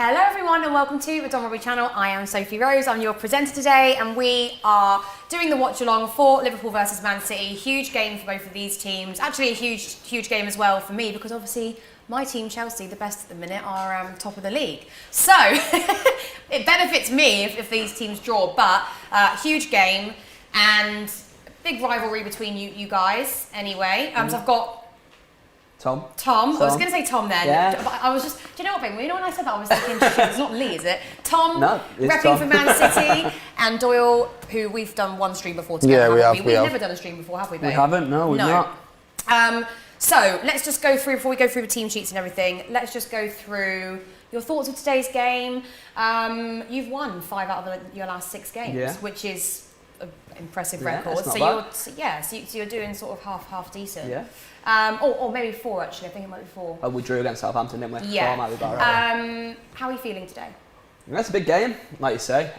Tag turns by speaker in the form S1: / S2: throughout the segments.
S1: Hello everyone and welcome to the Robbie channel. I am Sophie Rose, I'm your presenter today and we are doing the watch along for Liverpool versus Man City. Huge game for both of these teams. Actually a huge game as well for me because obviously my team Chelsea, the best at the minute, are top of the league. So it benefits me if these teams draw, but huge game and big rivalry between you guys anyway. So I've got Tom. I was going to say Tom then. Yeah. But I was just, do you know what, babe? You know when I said that, I was thinking, it's not Lee, is it? Tom,
S2: no,
S1: repping
S2: Tom.
S1: for Man City, and Doyle, who we've done one stream before together.
S3: Yeah, we have.
S1: We've never done a stream before, have we, babe?
S2: We haven't, no, we've not.
S1: So let's just go through, before we go through the team sheets and everything, let's just go through your thoughts of today's game. You've won 5 out of your last 6 games, which is an impressive record.
S2: So
S1: you're doing sort of half decent.
S2: Yeah.
S1: Or maybe 4 actually. I think it might be 4.
S2: Oh, we drew against Southampton, didn't we?
S1: Yeah.
S2: 4 might be about right.
S1: How are you feeling today?
S2: That's a big game, like you say.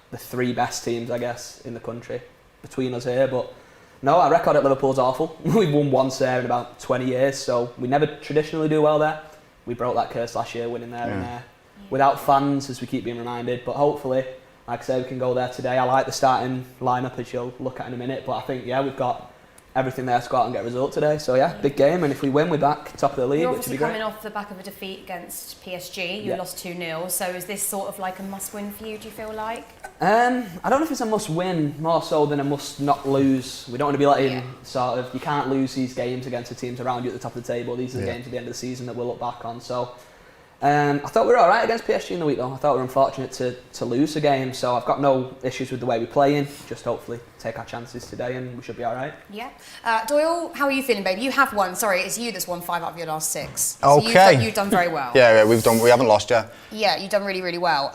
S2: The 3 best teams, I guess, in the country between us here. But no, our record at Liverpool's awful. We've won once there in about 20 years, so we never traditionally do well there. We broke that curse last year, winning there and there. Without fans, as we keep being reminded. But hopefully, like I say, we can go there today. I like the starting lineup, as you'll look at in a minute. But I think, we've got everything there to go out and get a result today. So big game, and if we win, we're back top of the league,
S1: You're
S2: which would be
S1: obviously
S2: great.
S1: coming off the back of a defeat against PSG. You lost 2-0. So is this sort of like a must-win for you? Do you feel like?
S2: I don't know if it's a must-win, more so than a must-not-lose. We don't want to be letting sort of, you can't lose these games against the teams around you at the top of the table. These are the games at the end of the season that we'll look back on. So I thought we were all right against PSG in the week though. I thought we were unfortunate to lose the game. So I've got no issues with the way we're playing. Just hopefully take our chances today and we should be all right. Yeah.
S1: Doyle, how are you feeling, babe? You have won. Sorry, it's you that's won 5 out of your last 6.
S3: Okay.
S1: So you've done very well.
S3: We haven't lost yet.
S1: Yeah, you've done really well.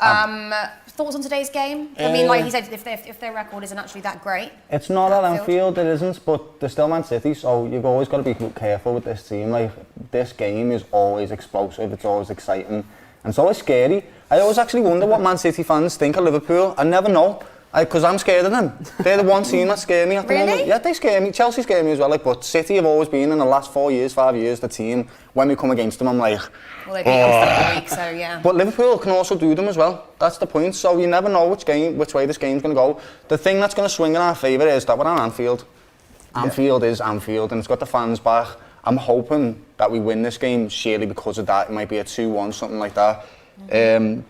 S1: Thoughts on today's game? I mean, like he said, if their record isn't actually that great.
S3: It's not at Anfield, it isn't, but they're still Man City, so you've always got to be careful with this team. Like, this game is always explosive, it's always exciting, and it's always scary. I always actually wonder what Man City fans think of Liverpool. I never know, because I'm scared of them. They're the one team that scare me at the moment. Yeah, they scare me. Chelsea scare me as well, but City have always been, in the last 4 years, 5 years, the team, when we come against them, I'm like,
S1: well, they beat us every week, so yeah.
S3: But Liverpool can also do them as well. That's the point. So you never know which way this game's going to go. The thing that's going to swing in our favour is that we're on Anfield. Anfield is Anfield, and it's got the fans back. I'm hoping that we win this game sheerly because of that. It might be a 2-1, something like that.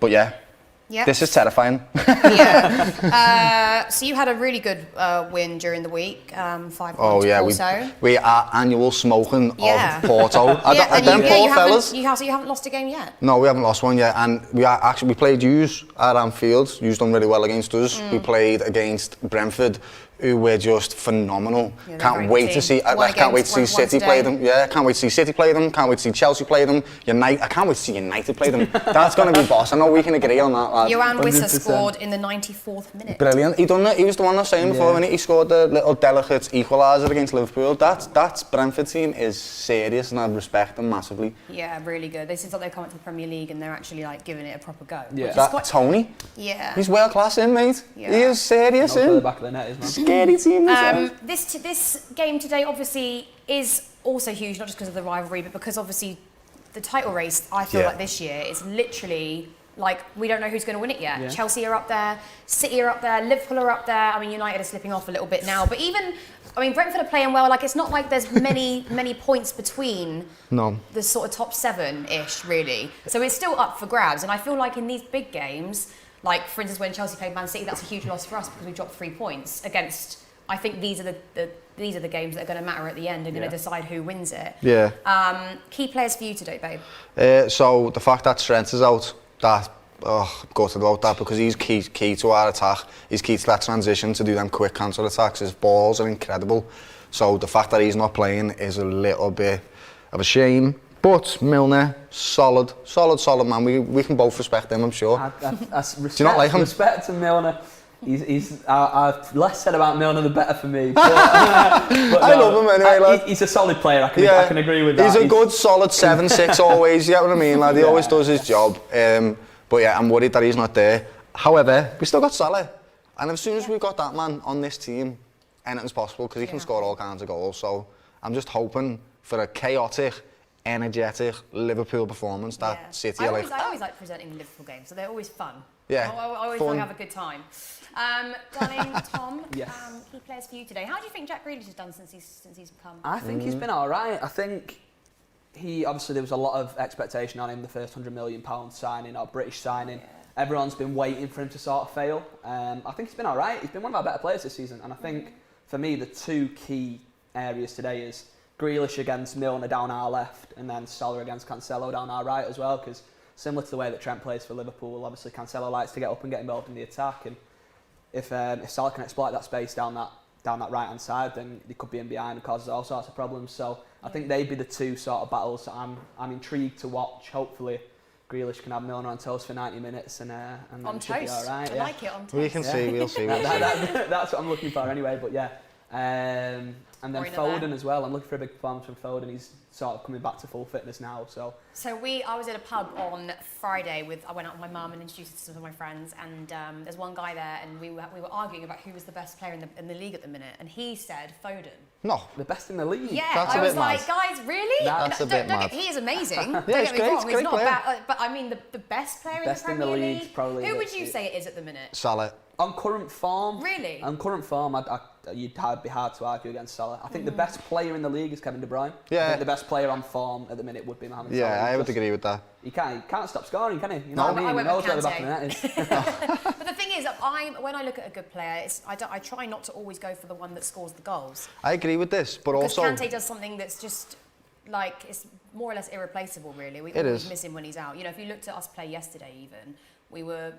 S3: But this is terrifying.
S1: So you had a really good win during the week, 5
S3: points we are annual smoking of Porto.
S1: You haven't lost a game yet?
S3: No, we haven't lost one yet, and we played yous at Anfield. Yous done really well against us. We played against Brentford, who were just phenomenal. Can't wait to see. I can't wait to see City play them. Yeah, can't wait to see City play them. Can't wait to see Chelsea play them. I can't wait to see United play them. That's going to be boss. I know we can agree on that, lad.
S1: Johan Wissa scored in the 94th minute.
S3: Brilliant. He done it. He was the one I was saying before, when he scored the little delicate equaliser against Liverpool. That Brentford team is serious, and I respect them massively.
S1: Yeah, really good. They seem like they've come up to the Premier League and they're actually like giving it a proper go.
S3: Yeah. Tony.
S1: Yeah.
S3: He's world class, mate. Yeah. He is serious,
S2: the back of the net, isn't he?
S3: Scary team.
S1: This game today obviously is also huge, not just because of the rivalry, but because obviously the title race, I feel like this year is literally like we don't know who's going to win it yet. Chelsea are up there, City are up there, Liverpool are up there. I mean, United are slipping off a little bit now, but Brentford are playing well. Like, it's not like there's many points between the sort of top 7-ish, really. So it's still up for grabs, and I feel like in these big games, like for instance when Chelsea played Man City, that's a huge loss for us because we dropped 3 points against. I think these are the games that are going to matter at the end and going to decide who wins it.
S3: Yeah.
S1: Key players for you today, babe?
S3: So the fact that Trent is out, I'm gutted about that because he's key to our attack. He's key to that transition to do them quick counter attacks. His balls are incredible. So the fact that he's not playing is a little bit of a shame. But Milner, solid man. We can both respect him, I'm sure.
S2: Do
S3: you not like him?
S2: Respect to Milner. I've less said about Milner the better for me. But I
S3: love him anyway, lad.
S2: He's a solid player. I can agree with that.
S3: He's a good, solid 7-6 always. You get what I mean, lad? He always does his job. But I'm worried that he's not there. However, we still got Salah, and as soon as we've got that man on this team, anything's possible because he can score all kinds of goals. So I'm just hoping for a chaotic energetic Liverpool performance that City
S1: I
S3: are
S1: always like presenting Liverpool games, so they're always fun.
S3: Yeah,
S1: I always
S3: fun.
S1: like have a good time. Darling Tom,
S2: Yes.
S1: key players for you today. How do you think Jack Grealish has done since he's come?
S2: I think he's been all right. I think obviously there was a lot of expectation on him, the first £100 million signing, or British signing. Yeah. Everyone's been waiting for him to sort of fail. I think he's been all right. He's been one of our better players this season, and I think for me the two key areas today is Grealish against Milner down our left, and then Salah against Cancelo down our right as well. Because similar to the way that Trent plays for Liverpool, obviously Cancelo likes to get up and get involved in the attack, and if Salah can exploit that space down that right hand side, then they could be in behind and cause all sorts of problems. So I think they'd be the two sort of battles that I'm intrigued to watch. Hopefully Grealish can have Milner on toast for 90 minutes and then
S1: on
S2: it should be
S1: toast.
S2: all right.
S1: I like it on toast.
S3: We can see, we'll see.
S2: That's what I'm looking for anyway. But yeah, and then Foden as well. I'm looking for a big performance from Foden. He's sort of coming back to full fitness now. So
S1: I was at a pub on Friday I went out with my mum and introduced it to some of my friends, and there's one guy there, and we were arguing about who was the best player in the league at the minute, and he said Foden.
S3: No,
S2: the best in the league.
S1: Yeah,
S3: that's
S1: I
S3: a
S1: was
S3: bit
S1: like,
S3: mad.
S1: guys, really?
S3: That's a bit mad.
S1: He is amazing. Don't
S3: Yeah,
S1: get me
S3: great,
S1: wrong,
S3: great
S1: he's not
S3: player.
S1: bad, but I mean the best player
S2: Best
S1: in the Premier
S2: league,
S1: League.
S2: probably.
S1: Who would you say it is at the minute?
S3: Salah.
S2: On current form,
S1: Really?
S2: On current form, you'd be hard to argue against Salah. I think the best player in the league is Kevin De Bruyne.
S3: Yeah.
S2: I think the best player on form at the minute would be Mohamed Salah.
S3: Yeah, I would agree with that.
S2: He can't stop scoring, can he? You know what I mean?
S1: I
S2: He
S1: went
S2: knows
S1: with
S2: where the back of the net is.
S1: But the thing is, when I look at a good player, I try not to always go for the one that scores the goals.
S3: I agree with this, but
S1: Because
S3: also
S1: Kante does something that's just like it's more or less irreplaceable. Really, we
S3: It
S1: always
S3: is.
S1: miss him when he's out. You know, if you looked at us play yesterday, even we were,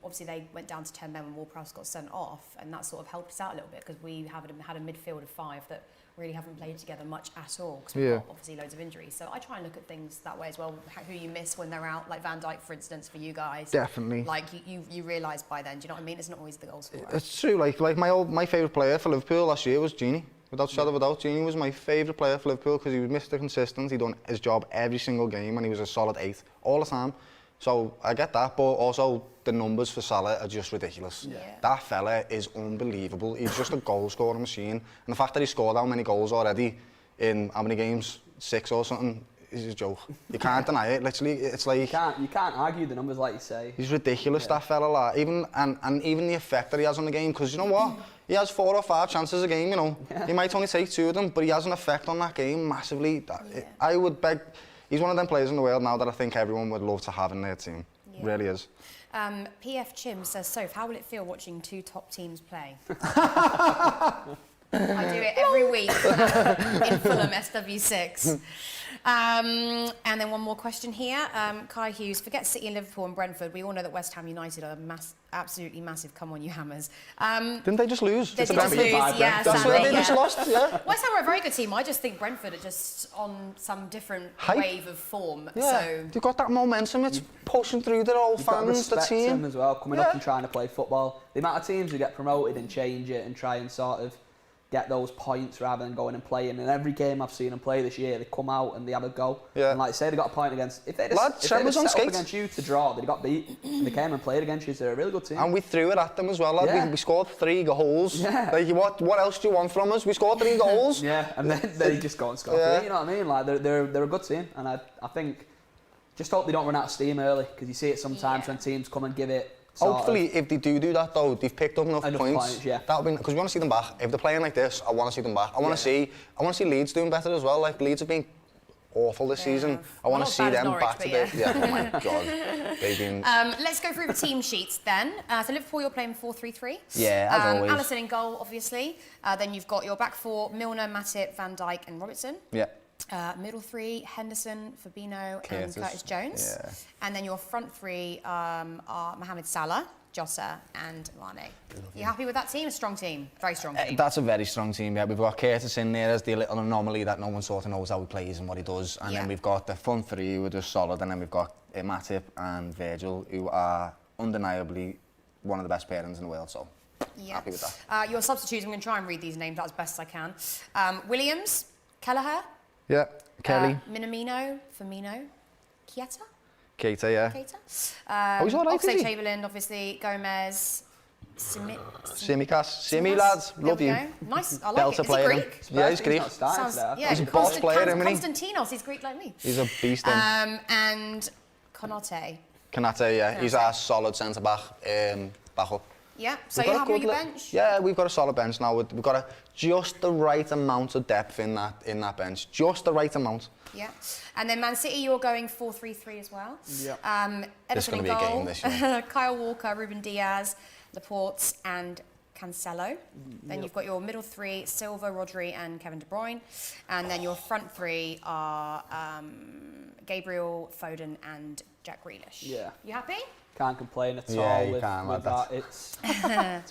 S1: obviously they went down to 10 men when Ward-Prowse got sent off, and that sort of helped us out a little bit because we had a midfield of 5 that really haven't played together much at all because we've got obviously loads of injuries. So I try and look at things that way as well. Who you miss when they're out, like Van Dijk, for instance, for you guys.
S3: Definitely.
S1: Like you realise by then. Do you know what I mean? It's not always the goal scorer.
S3: it's true. Like my favourite player for Liverpool last year was Gini. Without shadow of a doubt, Gini was my favourite player for Liverpool because he was Mr. Consistent. He done his job every single game and he was a solid 8 all the time. So I get that, but also the numbers for Salah are just ridiculous.
S1: Yeah.
S3: That fella is unbelievable. He's just a goal scoring machine. And the fact that he scored how many goals already in how many games, 6 or something, is a joke. You can't deny it. Literally, it's like
S2: you can't argue the numbers like you say.
S3: He's ridiculous, that fella. Like, even the effect that he has on the game. Because you know what, he has 4 or 5 chances a game. He might only take 2 of them, but he has an effect on that game massively. I would beg. He's one of them players in the world now that I think everyone would love to have in their team.
S1: Yeah.
S3: Really is.
S1: PF Chim says, Soph, how will it feel watching 2 top teams play? I do it every week in Fulham SW6. And then one more question here. Kai Hughes, forget City and Liverpool and Brentford. We all know that West Ham United are absolutely massive. Come on, you hammers.
S3: Didn't they just lose?
S1: They did just lose, yeah,
S3: That's
S1: sadly.
S3: where they just lost, yeah.
S1: West Ham are a very good team. I just think Brentford are just on some different
S3: Hype.
S1: wave of form.
S3: Yeah,
S1: So
S3: they've got that momentum. It's pushing through their old
S2: You've got to
S3: fans, the
S2: respect
S3: team.
S2: them as well, coming up and trying to play football. The amount of teams who get promoted and change it and try and sort of get those points rather than going and playing. And every game I've seen them play this year, they come out and they have a go. Yeah. And like I say, they got a point against. If they'd have set up against you to draw, they got beat. And they came and played against you. So they're a really good team.
S3: And we threw it at them as well, lad.
S2: Yeah.
S3: We scored 3 goals.
S2: Yeah.
S3: Like, what else do you want from us? We scored 3 goals.
S2: Yeah, and then they just go and score 3. You know what I mean? Like they're a good team, and I think just hope they don't run out of steam early because you see it sometimes when teams come and give it.
S3: Hopefully, if they do that though, they've picked up enough points.
S2: Yeah.
S3: That'll be because we want to see them back. If they're playing like this, I want to see them back. I want to see Leeds doing better as well. Like Leeds have been awful this season. I want to see them
S1: Norwich,
S3: back to bit. Yeah. Oh my god, they've been.
S1: let's go through the team sheets then. So Liverpool, you're playing 4-3-3.
S3: Yeah, as always.
S1: Alisson in goal, obviously. Then you've got your back 4: Milner, Matip, Van Dijk, and Robertson.
S3: Yeah.
S1: Middle 3: Henderson, Fabinho,
S3: Curtis.
S1: and Curtis Jones.
S3: Yeah.
S1: And then your front 3 are Mohamed Salah, Jota, and Mane. You happy with that team? A strong team, very strong team.
S3: That's a very strong team. Yeah, we've got Curtis in there as the little anomaly that no one sort of knows how he plays and what he does. And then we've got the front 3 who are just solid, and then we've got Matip and Virgil who are undeniably one of the best pairings in the world. So happy with that.
S1: Your substitutes, I'm going to try and read these names out as best as I can. Williams, Kelleher.
S3: Yeah, Kelly.
S1: Minamino, Firmino, Keita.
S3: Keita, yeah.
S1: Keita.
S3: He's all right, is he?
S1: Oxlade-Chamberlain, obviously, Gomez,
S3: Simi lads, love you.
S1: Nice, I like it. Is he Greek?
S3: Yeah, he's Greek.
S2: He's
S3: a boss player, isn't he?
S1: Konstantinos, he's Greek like me.
S3: He's a beast.
S1: And Konate.
S3: Konate, yeah. He's our solid centre-back, back up.
S1: Yeah, so you're happy with your bench?
S3: Yeah, we've got a solid bench now. We've got just the right amount of depth in that bench. Just the right amount.
S1: Yeah. And then Man City, you're going 4-3-3 as well.
S2: Yeah.
S3: This is going to be a game this year.
S1: Kyle Walker, Ruben Diaz, Laporte and Cancelo. Then you've got your middle three, Silva, Rodri and Kevin De Bruyne. And then your front three are Gabriel, Foden and Jack Grealish.
S2: Yeah.
S1: You happy?
S2: Can't complain at all
S3: you
S2: with
S3: can't,
S2: that. It's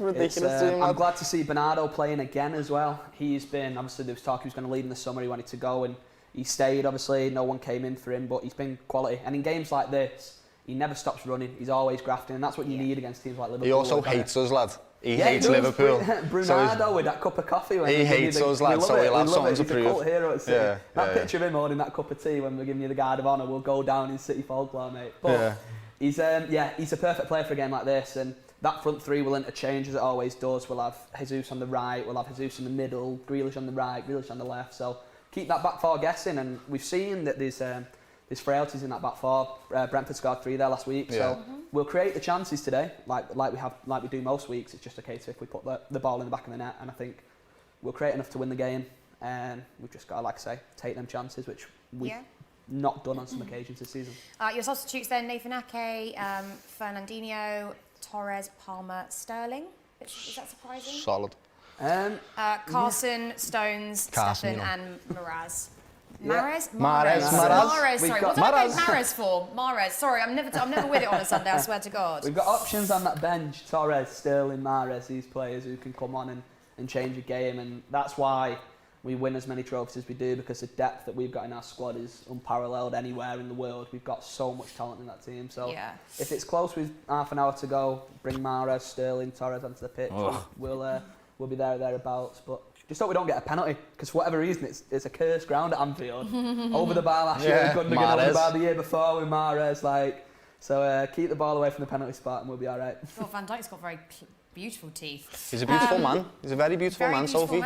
S3: ridiculous.
S2: I'm glad to see Bernardo playing again as well. He's been, obviously there was talk he was going to leave in the summer, he wanted to go and he stayed, obviously no one came in for him, but he's been quality. And in games like this, he never stops running, he's always grafting, and that's what you need against teams like Liverpool.
S3: He also hates us, lad. He hates Liverpool.
S2: Bernardo with that cup of coffee. When
S3: he hates us, lad, so he'll have something to prove.
S2: He's a cult hero at City. That picture of him holding that cup of tea when we're giving you the guard of honour will go down in City folklore, mate. But he's a perfect player for a game like this, and that front three will interchange as it always does. We'll have Jesus on the right, we'll have Jesus in the middle, Grealish on the right, Grealish on the left. So keep that back four guessing, and we've seen that there's frailties in that back four. Brentford scored 3 there last week, so we'll create the chances today, like we do most weeks. It's just a case of if we put the ball in the back of the net, and I think we'll create enough to win the game. And we've just got to, like I say, take them chances, which we've not done on some occasions this season.
S1: Your substitutes then: Nathan Ake, Fernandinho, Torres, Palmer, Sterling. Is that surprising?
S3: Solid.
S1: Carson, Stones,
S3: Carson,
S1: Stefan, and Mahrez.
S3: Mahrez.
S1: Sorry, what did I make Mahrez for? Mahrez. Sorry, I'm never with it on a Sunday. I swear to God.
S2: We've got options on that bench: Torres, Sterling, Mahrez. These players who can come on and change a game, and that's why we win as many trophies as we do, because the depth that we've got in our squad is unparalleled anywhere in the world. We've got so much talent in that team. So if it's close with half an hour to go, bring Mahrez, Sterling, Torres onto the pitch. We'll be there or thereabouts. But just hope we don't get a penalty, because for whatever reason it's a cursed ground at Anfield. Over the bar last year, Gundogan over the bar the year before with Mahrez. So keep the ball away from the penalty spot and we'll be all right.
S1: Well, Van Dijk's got very beautiful teeth.
S3: He's a beautiful man. He's a very beautiful man, Sophie.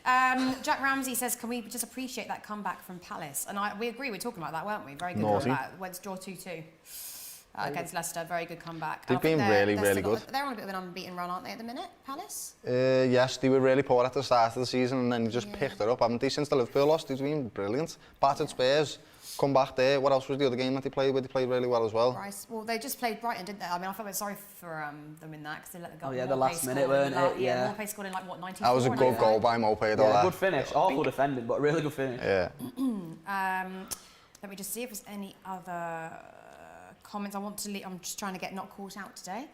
S1: Jack Ramsey says, can we just appreciate that comeback from Palace? And we agree, we were talking about that, weren't we? Very good comeback. Went to draw 2-2 against Leicester. Very good comeback.
S3: They've been really good.
S1: They're on a bit of an unbeaten run, aren't they, at the minute, Palace?
S3: Yes, they were really poor at the start of the season and then just picked it up, haven't they? Since the Liverpool loss, they've been brilliant. Battered Spurs. Come back there. What else was the other game that they played with? They played really well as well.
S1: Well, they just played Brighton, didn't they? I mean, I felt a bit sorry for them in that, because they let the goal.
S2: Oh yeah, the last minute, weren't it?
S1: Yeah, Mopé scored in like what, 94?
S3: That was a good goal by Mopé.
S2: Good finish. Awful defending, but a really good finish.
S3: Yeah.
S1: Let me just see if there's any other comments. I'm just trying to get not caught out today,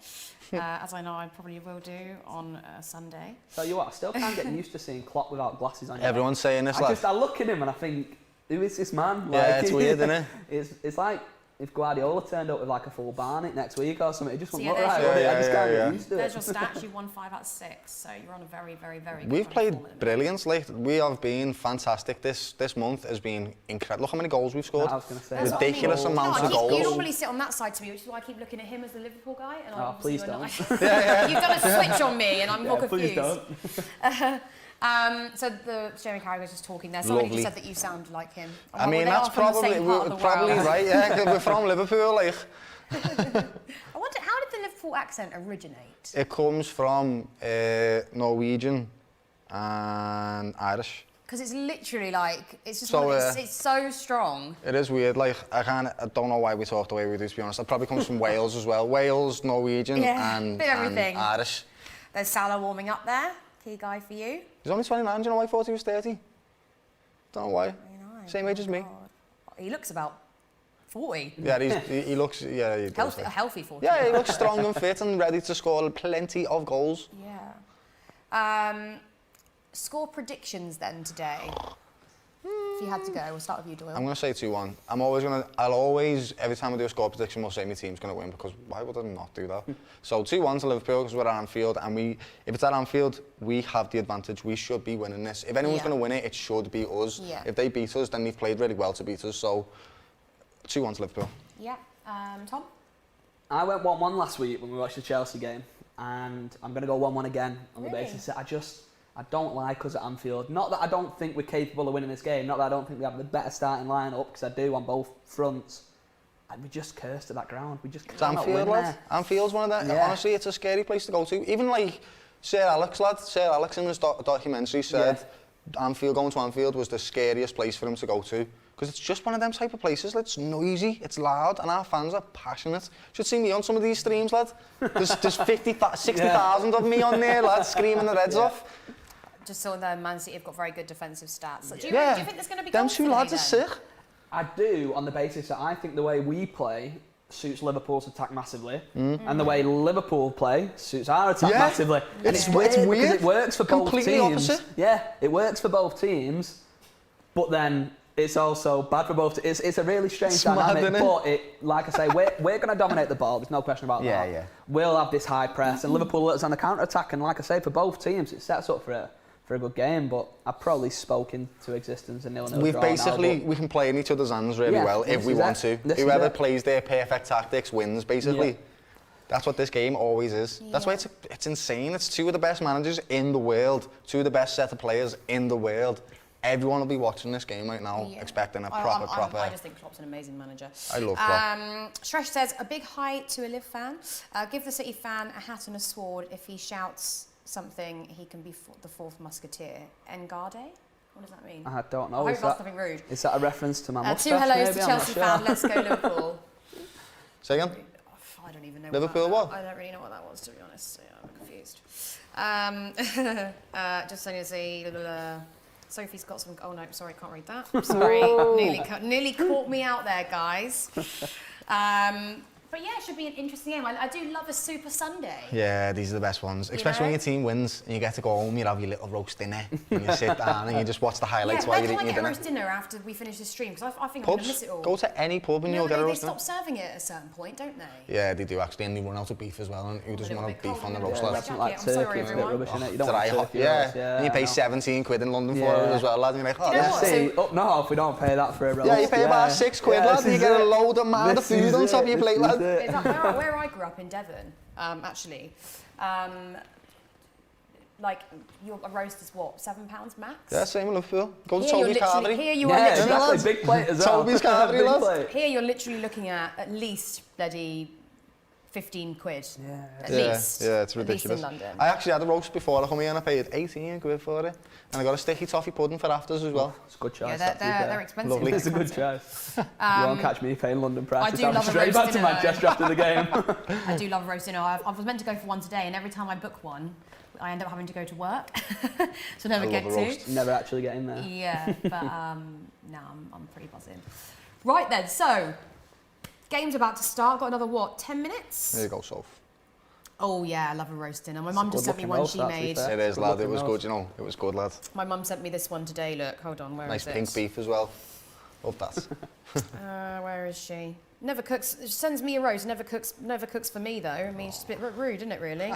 S1: as I know I probably will do on Sunday.
S2: Tell you what, I still can't get used to seeing Klopp without glasses on.
S3: Everyone's saying this.
S2: I look at him and I think, who is this man?
S3: It's weird, isn't it?
S2: It's like if Guardiola turned up with like a full Barnet next week or something, it just wouldn't look right.
S1: I
S2: just can't get used to it.
S1: There's your stats. You won 5 out of 6, so you're on a very, very, very good
S3: We've played brilliant. Like, we have been fantastic. This month has been incredible. Look how many goals we've scored.
S2: I was going to say
S3: ridiculous amounts of goals.
S1: You normally sit on that side to me, which is why I keep looking at him as the Liverpool guy. And
S2: please don't.
S1: You've done a switch on me, and I'm more confused.
S2: Please don't.
S1: So the Jamie Carragher was just talking there. Somebody just said that you sound like him.
S3: I mean, that's probably right. Yeah, we're from Liverpool. Like,
S1: I wonder, how did the Liverpool accent originate?
S3: It comes from Norwegian and Irish.
S1: Because it's literally like, it's just it's so strong.
S3: It is weird. Like, I don't know why we talk the way we do, to be honest. It probably comes from Wales as well. Wales, Norwegian, and Irish.
S1: There's Salah warming up there. Key guy for you.
S3: He's only 29, do you know why I thought he was 30? Don't know why. Same age as me.
S1: He looks about 40.
S3: Yeah, he looks, he does.
S1: A healthy 40.
S3: Yeah, he looks strong and fit and ready to score plenty of goals.
S1: Yeah. Score predictions then today. If you had to go, we'll start with you, Doyle.
S3: I'm going to say 2-1. I'll always, every time I do a score prediction, we'll say my team's going to win, because why would I not do that? So 2-1 to Liverpool, because we're at Anfield, and if it's at Anfield, we have the advantage. We should be winning this. If anyone's going to win it, it should be us. Yeah. If they beat us, then they've played really well to beat us. So 2-1 to Liverpool.
S1: Yeah. Tom?
S2: I went 1-1 last week when we watched the Chelsea game. and I'm going to go 1-1 again on the basis that I don't like us at Anfield. Not that I don't think we're capable of winning this game, not that I don't think we have the better starting lineup, because I do on both fronts. And we just cursed at that ground. We just cannot win there.
S3: Anfield's one of them. Yeah. Honestly, it's a scary place to go to. Even like Sir Alex in his documentary said Anfield, going to Anfield was the scariest place for him to go to. Because it's just one of them type of places. Like, it's noisy, it's loud, and our fans are passionate. You should see me on some of these streams, lad. There's 60,000 of me on there, lad, screaming their heads off.
S1: Just saw that Man City have got very good defensive stats. Do you think there's going to be
S3: them
S1: goals
S3: two lads are sick.
S2: I do, on the basis that I think the way we play suits Liverpool's attack massively, and the way Liverpool play suits our attack massively. And it's weird because it works for both teams.
S3: Completely opposite.
S2: Yeah, it works for both teams, but then it's also bad for both. It's a really strange dynamic, but like I say, we're going to dominate the ball. There's no question about that. Yeah. We'll have this high press, and Liverpool let us on the counter attack. And like I say, for both teams, it sets up for a good game. But I probably spoke into existence a 0-0
S3: We've
S2: draw
S3: basically
S2: now,
S3: we can play in each other's hands really well if we want to. Whoever plays their perfect tactics wins. Basically, that's what this game always is. That's why it's insane. It's two of the best managers in the world, two of the best set of players in the world. Everyone will be watching this game right now, expecting a proper.
S1: I just think Klopp's an amazing manager.
S3: I love Klopp.
S1: Shresh says, a big hi to a Liv fan. Give the City fan a hat and a sword. If he shouts something, he can be the fourth musketeer. Engade? What does that mean?
S2: I don't know.
S1: I hope that's nothing rude.
S2: Is that a reference to my mustache?
S1: Two hellos
S2: maybe?
S1: to Chelsea fan. Let's go Liverpool.
S3: Say again?
S1: I don't even know
S3: Liverpool what?
S1: I don't really know what that was, to be honest. So, yeah, I'm confused. Just saying to say... Sophie's got some... Oh, no, sorry, can't read that. Sorry. Nearly caught me out there, guys. But yeah, it should be an interesting game. I do love a Super Sunday.
S3: Yeah, these are the best ones. Especially when your team wins and you get to go home, you have your little roast dinner and you sit down and you just watch the highlights while you're eating your dinner.
S1: Where can I get a roast dinner after we finish this stream? Because I think I'm going to miss it all.
S3: Go to any pub and you'll get a roast dinner.
S1: They stop serving it at a certain point, don't they?
S3: Yeah, they do actually, and they run out of beef as well. And who doesn't want beef on the roast lad?
S2: Like turkey, it's a bit rubbish, innit? You don't want turkey.
S3: And you pay 17 quid in London for it as well, lad. And you're like, oh,
S2: yeah. Up north, we don't pay that for a roast.
S3: Yeah, you pay about 6 quid, lad, and you get a load of food on top of your plate, lad.
S1: Where I grew up in Devon, actually, like a roast is what, £7 max?
S3: Yeah, same in Liverpool. Go to Toby's Carvery.
S1: Here you are literally
S2: big plate as well.
S3: Toby's Carvery, lads.
S1: Here you're literally looking at least bloody 15 quid.
S2: Yeah.
S1: At least.
S3: Yeah, it's ridiculous.
S1: At least in London.
S3: I actually had a roast before I come here and I paid 18 quid for it. And I got a sticky toffee pudding for afters as well.
S2: It's a good choice.
S1: Yeah, they're expensive.
S3: Lovely.
S2: It's a good choice. You won't catch me paying London prices.
S1: I do love
S2: straight back to Manchester after the game.
S1: I do love roast dinner. I was meant to go for one today, and every time I book one, I end up having to go to work, so never get to.
S2: Never actually get in there.
S1: Yeah, but no, I'm pretty buzzing. Right then, so game's about to start. Got another 10 minutes?
S3: There you go, Soph.
S1: Oh yeah, I love a roast dinner. My mum just sent me one she made.
S3: It is, lad. It was good, you know. It was good, lad.
S1: My mum sent me this one today. Look, hold on, where is it?
S3: Nice pink beef as well. Love that.
S1: Where is she? Never cooks. She sends me a roast. Never cooks for me though. I mean, it's just a bit rude, isn't it? Really.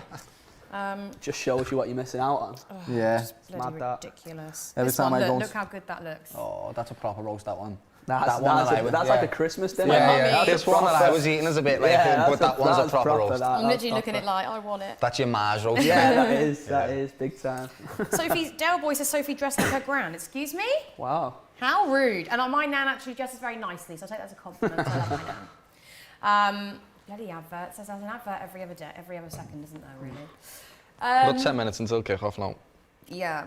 S2: Just shows you what you're missing out on.
S3: Yeah.
S1: Just bloody ridiculous.
S3: Every time I go.
S1: Look how good that looks.
S3: Oh, that's a proper roast. That one.
S2: That's like a Christmas dinner.
S3: Yeah. This one that I was eating is a bit like, but that one's a proper roast.
S1: I'm literally looking at it like, I want it.
S3: That's your Mars roast.
S2: Yeah, that is big time.
S1: Dale Boy says Sophie dressed like her gran. Excuse me?
S2: Wow.
S1: How rude. And my nan actually dresses very nicely, so I take that as a compliment. I love my nan. Bloody advert. Says there's an advert every other second, isn't there, really?
S3: About 10 minutes until kick-off now.
S1: Yeah.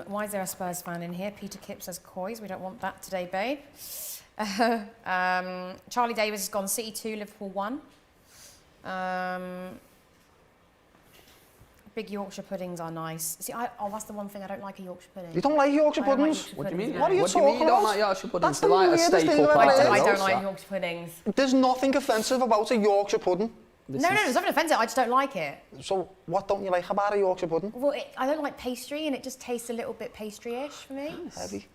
S1: Why is there a Spurs fan in here? Peter Kipp says Coys. We don't want that today, babe. Charlie Davis has gone City 2, Liverpool 1. Big Yorkshire puddings are nice. See, that's the one thing I don't like, a Yorkshire pudding.
S3: You don't like Yorkshire puddings?
S2: What do you mean?
S3: What are you talking about?
S2: You don't like Yorkshire puddings?
S3: That's the weirdest thing I've ever heard.
S1: I don't like Yorkshire puddings.
S3: There's nothing offensive about a Yorkshire pudding.
S1: No, there's nothing offensive. I just don't like it.
S3: So, what don't you like about a Yorkshire pudding?
S1: Well, I don't like pastry, and it just tastes a little bit pastry-ish for me.
S3: Heavy.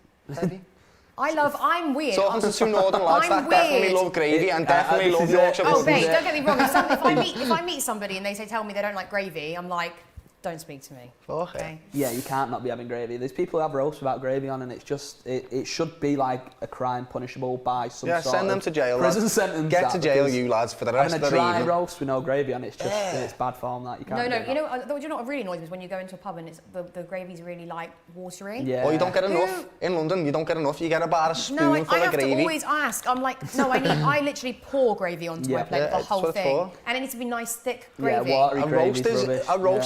S1: I'm weird.
S3: Talking to two northern lads that definitely love gravy and definitely love Yorkshire pudding.
S1: Oh, babe, don't get me wrong. If I meet somebody and they tell me they don't like gravy, I'm like, don't speak to me.
S3: Okay.
S2: Yeah, you can't not be having gravy. There's people who have roast without gravy on, and it's just it should be like a crime punishable by some sort
S3: send them
S2: of
S3: to jail.
S2: prison sentence.
S3: Get to jail, you lads, for the rest of the
S2: evening. And a dry
S3: evening.
S2: roast with no gravy on it's just it's bad form. That you can't.
S1: No, you know what really annoys me is when you go into a pub and it's the gravy's really like watery.
S2: Yeah.
S3: Or you don't get enough in London. You don't get enough. You get about a spoonful
S1: I
S3: of
S1: have
S3: gravy.
S1: to always ask. I'm like, no, I literally pour gravy onto my plate, the
S3: that's
S1: whole
S3: what it's
S1: thing,
S3: for.
S1: and it needs to be nice, thick gravy.
S2: Yeah, watery
S3: A roast,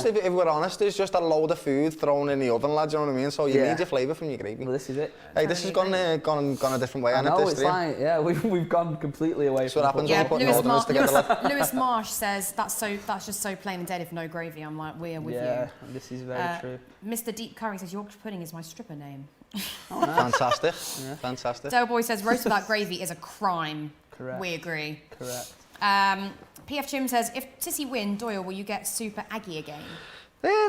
S2: rubbish.
S3: if we're honest, is just a load of food thrown in the oven, lads. You know what I mean? So you need your flavour from your gravy.
S2: Well, this is it.
S3: Hey, this has gone a different way.
S2: I know,
S3: this
S2: it's
S3: stream.
S2: like, we've gone completely away
S3: That's
S2: from
S3: what happens
S2: the
S3: when you
S2: football.
S3: put Northerners together. lad.
S1: Lewis Marsh says that's just so plain and dead if no gravy. I'm like, we're with
S2: Yeah,
S1: you.
S2: this is very true.
S1: Mr. Deep Curry says Yorkshire pudding is my stripper name.
S3: Fantastic. Fantastic.
S1: Del Boy says roast without gravy is a crime.
S2: Correct.
S1: We agree.
S2: Correct.
S1: PF Jim says if City win, Doyle, will you get super aggy again?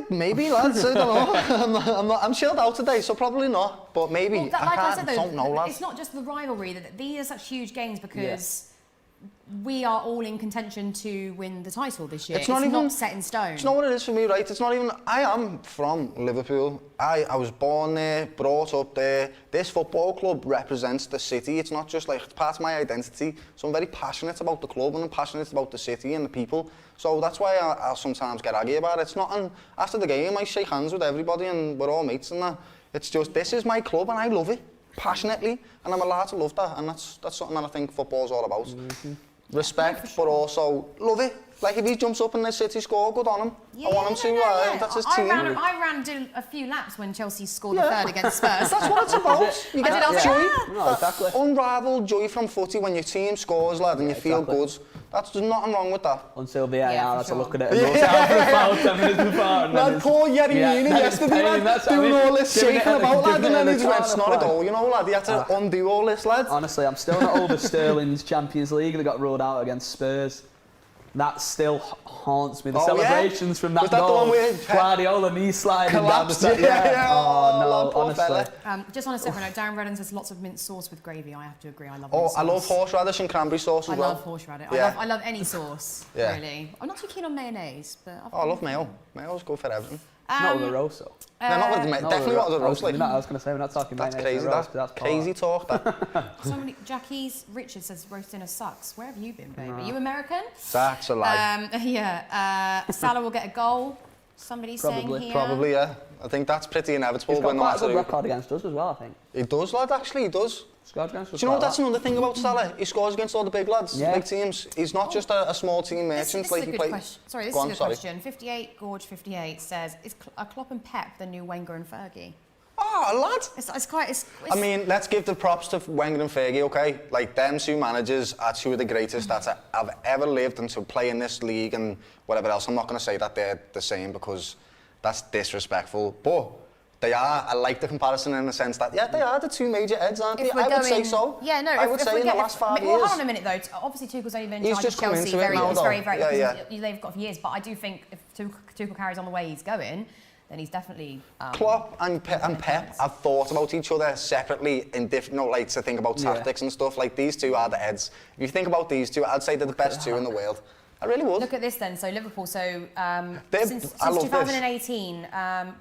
S3: Maybe, lads. I don't know. I'm chilled out today, so probably not. But maybe.
S1: Well, I said, though,
S3: don't know, lads.
S1: it's not just the rivalry. That these are such huge games because we are all in contention to win the title this year. It's not set in stone.
S3: It's not what it is for me, right? It's not even. I am from Liverpool. I was born there, brought up there. This football club represents the city. It's not just like it's part of my identity. So I'm very passionate about the club and I'm passionate about the city and the people. So that's why I'll sometimes get aggy about it. It's not. And after the game, I shake hands with everybody and we're all mates and that. It's just this is my club and I love it passionately, and I'm allowed to love that, and that's something that I think football's all about. Respect, but also love it. Like if he jumps up and the City score, good on him. I want him to. That's his team.
S1: I ran a few laps when Chelsea scored the third against Spurs.
S3: That's what it's about. You get that joy,
S2: No, exactly.
S3: unrivaled joy from footy when your team scores, lad, and you feel good. There's nothing wrong with that.
S2: Until VAR has to look at it and
S3: Yeah.
S2: goes out for a foul 10 minutes before. And then
S3: Lad, poor Yerry Mina yesterday, lad, doing all this shaking about, lad, and then he just went, it's not a goal, you know, lad. He had to undo all this, lad.
S2: Honestly, I'm still not over Sterling's Champions League that got ruled out against Spurs. That still haunts me. The celebrations from that
S3: Was that
S2: goal.
S3: the one where
S2: Guardiola knee sliding down the side.
S3: Oh,
S2: no, honestly.
S1: Just on a separate note, Darren Redden says lots of mint sauce with gravy. I have to agree. I love mint
S3: Oh,
S1: sauce.
S3: I love horseradish and cranberry sauce as well.
S1: I love horseradish.
S3: Yeah.
S1: I love any sauce, really. I'm not too keen on mayonnaise, but...
S3: I love mayo. Mayo's good for everything.
S2: Not with a roast, though.
S3: No, not with the definitely not with the roast.
S2: I was going to say, we're not talking
S3: That's
S2: mayonnaise
S3: crazy.
S2: with a roast, that's
S3: crazy talk. That.
S1: Somebody, Jackie's Richard says roast dinner sucks. Where have you been, baby? Are you American?
S3: That's a lie.
S1: Salah will get a goal. Somebody's saying here.
S3: Probably, yeah. I think that's pretty inevitable.
S2: He's got quite a good record against us as well, I think.
S3: He does, lad, actually, he does.
S2: Scored against us.
S3: Do you know that's another thing about Salah? He scores against all the big lads, big teams. He's not just a small team merchant.
S1: This
S3: like
S1: is a
S3: he
S1: good
S3: plays.
S1: question. This is a good question. 58 Gorge 58 says, is Klopp and Pep the new Wenger and Fergie?
S3: Oh, lad.
S1: It's
S3: I mean, let's give the props to Wenger and Fergie, okay? Like, them two managers are two of the greatest that have ever lived and to play in this league and whatever else. I'm not going to say that they're the same because that's disrespectful. But they are, I like the comparison in the sense that, they are the two major heads, aren't they? I would say so.
S1: Yeah, no,
S3: I would say in the last 5 years.
S1: Well, hold on a minute, though. Obviously, Tuchel's only been in charge of Chelsea they've got for years. But I do think if Tuchel carries on the way he's going, then he's definitely...
S3: Klopp and Pep have thought about each other separately in different, like to think about tactics and stuff. Like, these two are the heads. If you think about these two, I'd say they're the best two in the world. I really would.
S1: Look at this then. So Liverpool, since
S3: I love
S1: 2018,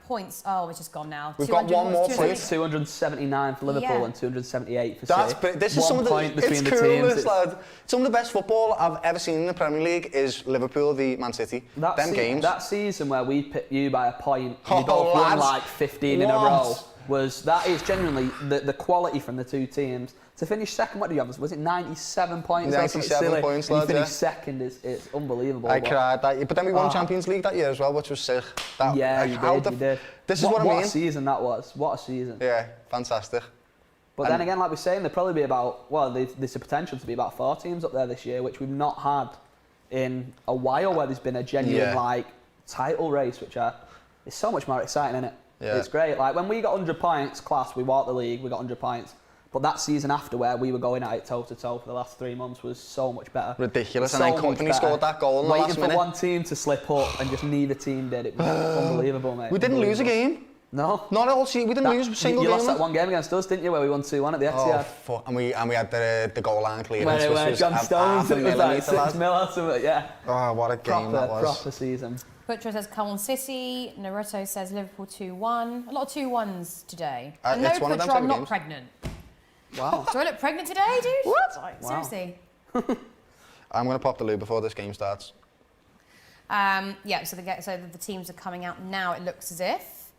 S1: points. Oh, it's just gone now.
S3: We've got one more point.
S2: 279 for Liverpool and 278 for City.
S3: This is some of the
S2: point between the
S3: coolest,
S2: teams.
S3: Lad. Some of the best football I've ever seen in the Premier League is Liverpool v Man City. Games.
S2: That season where we picked you by a point, and you both won like 15 in a row. That is genuinely the quality from the two teams. To finish second, what do you have? Was it 97 points?
S3: 97 points,
S2: and
S3: lads,
S2: you finished second, it's unbelievable.
S3: I cried that year. But then we won Champions League that year as well, which was sick.
S2: You did.
S3: This is what I mean.
S2: What a season that was. What a season.
S3: Yeah, fantastic.
S2: But then again, like we're saying, there'll probably be there's a potential to be about 4 teams up there this year, which we've not had in a while, where there's been a genuine title race, which is so much more exciting, isn't it? Yeah. It's great. Like when we got 100 points, class, we walked the league, we got 100 points. But that season after, where we were going at it toe to toe for the last 3 months, was so much better.
S3: Ridiculous. And then Company scored that goal in the last minute.
S2: Waiting for one team to slip up and just neither team did. It was unbelievable, mate.
S3: We didn't lose a game.
S2: No.
S3: Not all season. We didn't lose a single game.
S2: You lost that one game against us, didn't you, where we won 2-1 at the Etihad?
S3: Oh, fuck. And we had the goal line clearance, which was
S2: John Stones, it was like 6 mil or something, yeah.
S3: Oh, what a game that was.
S2: Proper season.
S1: Butcher says, come on City. Naruto says Liverpool 2-1. A lot of 2-1s today.
S3: It's
S1: no,
S3: one of them
S1: Butcher, I'm
S3: type of
S1: not
S3: games.
S1: pregnant.
S2: Wow.
S1: Do I look pregnant today, dude?
S3: What?
S1: Like,
S2: Wow.
S1: seriously.
S3: I'm going to pop the loo before this game starts.
S1: Yeah, so the teams are coming out now, it looks as if.